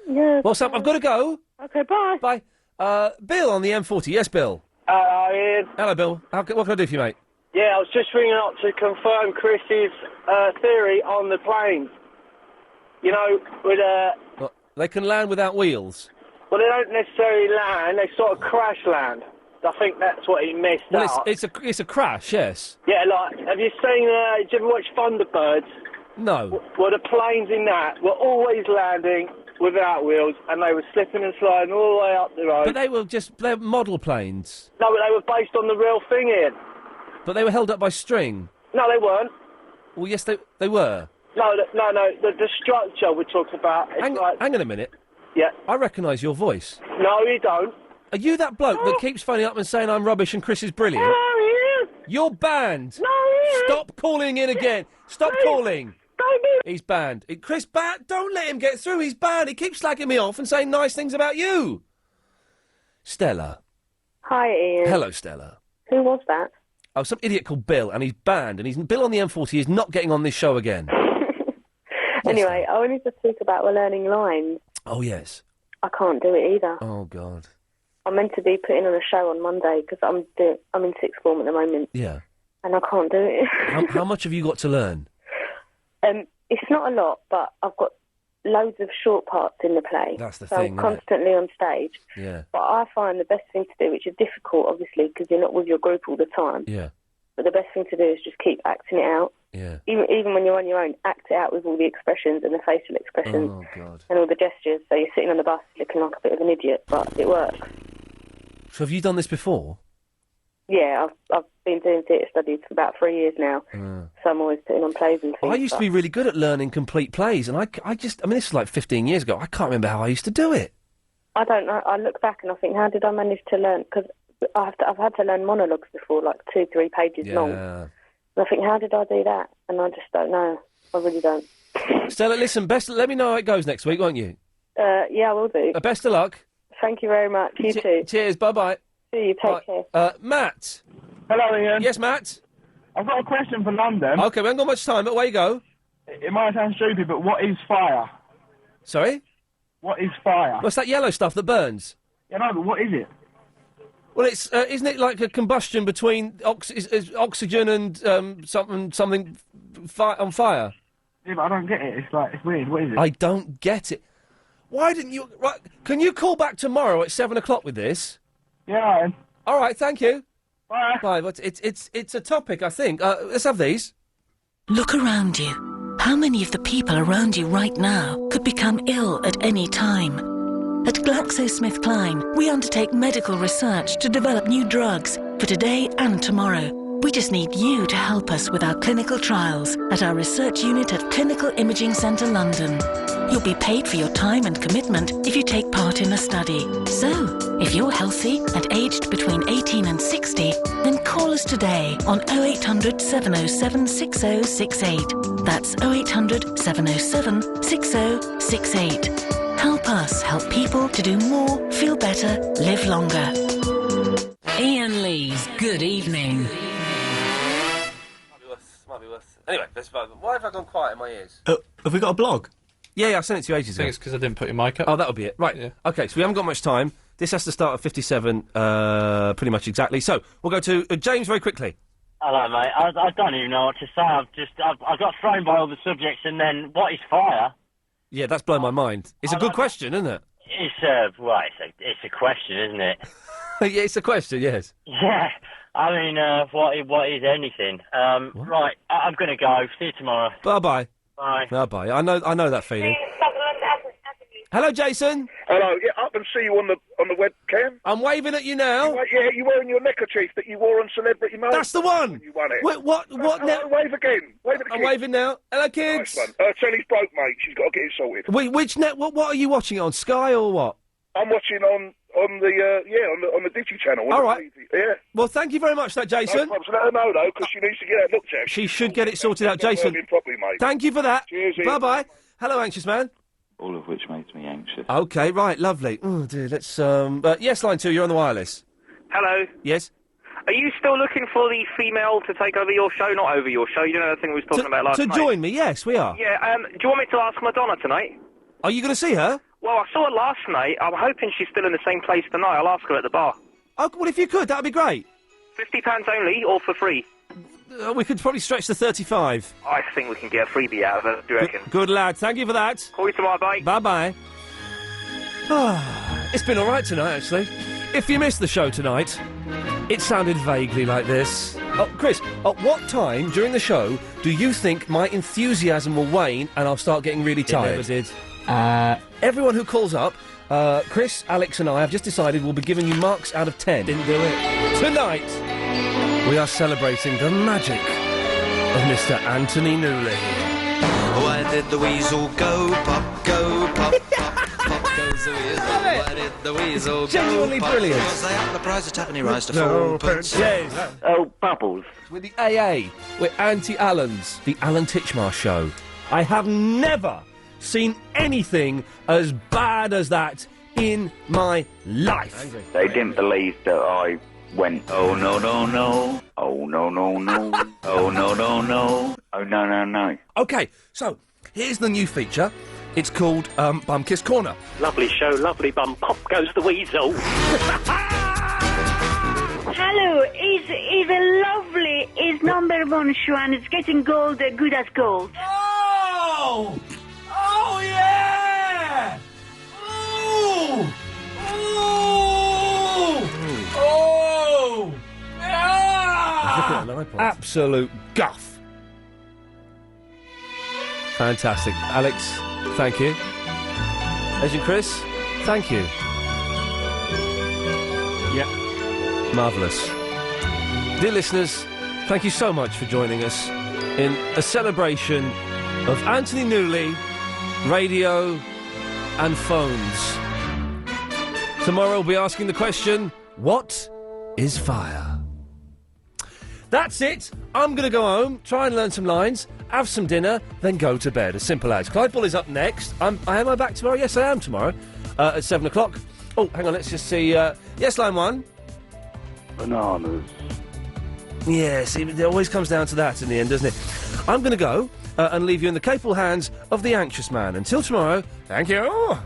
yeah.
Well, Sam, I've got to go.
Okay, bye.
Bye. Bill on the M40. Yes, Bill.
Hello, Ian.
Hello, Bill. What can I do for you, mate?
Yeah, I was just ringing up to confirm Chris's theory on the planes. You know, with
Well, they can land without wheels.
well, they don't necessarily land; they sort of crash land. I think that's what he missed
Well,
out.
it's a crash, yes.
Yeah, like, have you seen? Did you ever watch Thunderbirds?
No.
Well, the planes in that were always landing without wheels, and they were slipping and sliding all the way up the road.
But they're model planes.
No, but they were based on the real thing, Ian.
But they were held up by string.
No, they weren't.
Well, yes, they were.
No, the structure we're talking about. It's
Hang on a minute.
Yeah.
I recognise your voice.
No, you don't.
Are you that bloke that keeps phoning up and saying I'm rubbish and Chris is brilliant?
No, he is.
You're banned.
No, he is.
Stop calling in again. Stop calling.
Don't do
He's banned. Chris, don't let him get through. He's banned. He keeps slagging me off and saying nice things about you. Stella.
Hi, Ian.
Hello, Stella.
Who was that?
Oh, some idiot called Bill, and he's banned, and he's Bill on the M40 is not getting on this show again.
Anyway, I wanted to speak about learning lines.
Oh, yes.
I can't do it either.
Oh, God.
I'm meant to be putting on a show on Monday because I'm in sixth form at the moment.
Yeah.
And I can't do it.
How much have you got to learn?
It's not a lot, but I've got loads of short parts in the play.
That's the
so
thing,
I'm constantly on stage.
Yeah.
But I find the best thing to do, which is difficult, obviously, because you're not with your group all the time.
Yeah.
But the best thing to do is just keep acting it out.
Yeah.
Even when you're on your own, act it out with all the expressions and the facial expressions
Oh, God.
and all the gestures. So you're sitting on the bus looking like a bit of an idiot, but it works.
So have you done this before?
Yeah, I've been doing theatre studies for about 3 years now. So I'm always putting on plays and things.
I used to be really good at learning complete plays, and I mean, this was like 15 years ago. I can't remember how I used to do it.
I don't know. I look back and I think, how did I manage to learn? Because I've had to learn monologues before, like 2-3 pages long. And I think, how did I do that? And I just don't know. I really don't.
Stella, listen, let me know how it goes next week, won't you?
Yeah, I will do.
Best of luck.
Thank you very much. You too.
Cheers, bye-bye.
See you, take care.
Matt.
Hello, Ian.
Yes, Matt?
I've got a question for London.
OK, we haven't got much time, but away you go.
It might sound stupid, but what is fire?
Sorry?
What is fire?
What's that yellow stuff that burns?
Yeah, no, but what is it?
Well, it's isn't it like a combustion between oxygen and something on fire?
Yeah, but I don't get it. It's weird. What is it?
I don't get it. Why didn't you... Right, can you call back tomorrow at 7 o'clock with this?
Yeah, I am.
All right, thank you.
Bye.
Bye. But it's a topic, I think. Let's have these.
Look around you. How many of the people around you right now could become ill at any time? At GlaxoSmithKline, we undertake medical research to develop new drugs for today and tomorrow. We just need you to help us with our clinical trials at our research unit at Clinical Imaging Centre London. You'll be paid for your time and commitment if you take part in a study. So, if you're healthy and aged between 18 and 60, then call us today on 0800 707 6068. That's 0800 707 6068. Help us help people to do more, feel better, live longer.
Ian Lee's Good Evening.
Might be worth... Anyway, why have I gone quiet in my ears?
Have we got a blog?
Yeah, I sent it to you ages
I
ago.
think it's because I didn't put your mic up.
Oh, that'll be it. Right. Yeah. OK, so we haven't got much time. This has to start at 57, pretty much exactly. So, we'll go to James very quickly.
Hello, mate. I don't even know what to say. I got thrown by all the subjects, and then, what is fire?
Yeah, that's blown my mind. It's a good question, isn't it?
It's a question, isn't it?
Yeah, it's a question, yes.
Yeah. I mean, what is anything? Right, I'm going to go. See you tomorrow.
Bye-bye.
Bye.
Bye-bye. I know that feeling. Hello, Jason.
Hello. Yeah, I can see you on the webcam.
I'm waving at you now.
Yeah, you're wearing your neckerchief that you wore on Celebrity Mode.
That's the one.
When you won it.
Wait, what?
Wave again. Wave at the
I'm
kids.
waving now. Hello, kids.
Nice one. Tony's broke, mate. She's got to get it sorted.
Which net? What are you watching on Sky or what?
I'm watching on the Digi channel.
All right.
Yeah.
Well, thank you very much, for that, Jason.
No problems. Let her know though, because she needs to get that looked at.
She should get it sorted out, Jason.
Properly, mate.
Thank you for that.
Cheers.
Bye bye. Hello, anxious man.
All of which makes me anxious.
Okay, right, lovely. Oh dear, let's yes, line 2, you're on the wireless.
Hello.
Yes.
Are you still looking for the female to take over your show, not over your show? You know the thing we was talking about last night?
To join me, yes, we are.
Yeah, do you want me to ask Madonna tonight?
Are you going to see her?
Well, I saw her last night. I'm hoping she's still in the same place tonight. I'll ask her at the bar.
Oh, well, if you could, that'd be great.
£50 only, or for free?
We could probably stretch to 35.
I think we can get a freebie out of her, do you reckon?
Good lad, thank you for that.
Call you tomorrow, bye.
Bye-bye. It's been all right tonight, actually. If you missed the show tonight, it sounded vaguely like this. Oh, Chris, at what time during the show do you think my enthusiasm will wane and I'll start getting really tired?
It never did.
Everyone who calls up, Chris, Alex and I have just decided we'll be giving you marks out of 10.
Didn't do it.
Tonight, we are celebrating the magic of Mr. Anthony Newley.
Where did the weasel go? Pop, go, pop, pop, pop goes the weasel. Where did the weasel go?
Genuinely brilliant.
Because they up the price of tuppenny rise to fourpence.
Yes.
Oh, Bubbles.
With the AA, we're Auntie Alan's, the Alan Titchmarsh Show. I have never seen anything as bad as that in my life.
They didn't believe that I went, oh, no, no, no. Oh, no, no, no. Oh, no, no, no. Oh, no, no, no.
OK, so here's the new feature. It's called Bumkiss Corner.
Lovely show, lovely bum. Pop goes the weasel.
Hello, it's a lovely, it's #1 show and it's getting gold, good as gold.
Oh! Oh, yeah! Oh! Oh! Oh!
Ah! Absolute guff. Fantastic. Alex, thank you. Agent Chris, thank you.
Yeah.
Marvellous. Dear listeners, thank you so much for joining us in a celebration of Anthony Newley, radio and phones. Tomorrow we'll be asking the question, what is fire? That's it. I'm going to go home, try and learn some lines, have some dinner, then go to bed. As simple as. Clive Bull is up next. Am I back tomorrow? Yes, I am tomorrow at 7 o'clock. Oh, hang on, let's just see. Yes, line 1.
Bananas.
Yes, it always comes down to that in the end, doesn't it? I'm going to go and leave you in the capable hands of the anxious man. Until tomorrow, thank you.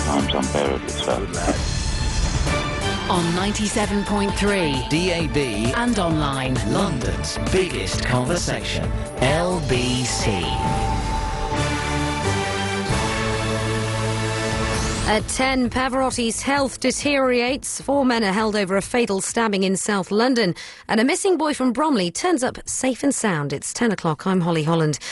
Time's unbearably slow.
On 97.3
DAB
and online.
London's biggest conversation. LBC.
At 10, Pavarotti's health deteriorates. 4 men are held over a fatal stabbing in South London. And a missing boy from Bromley turns up safe and sound. It's 10 o'clock. I'm Holly Holland.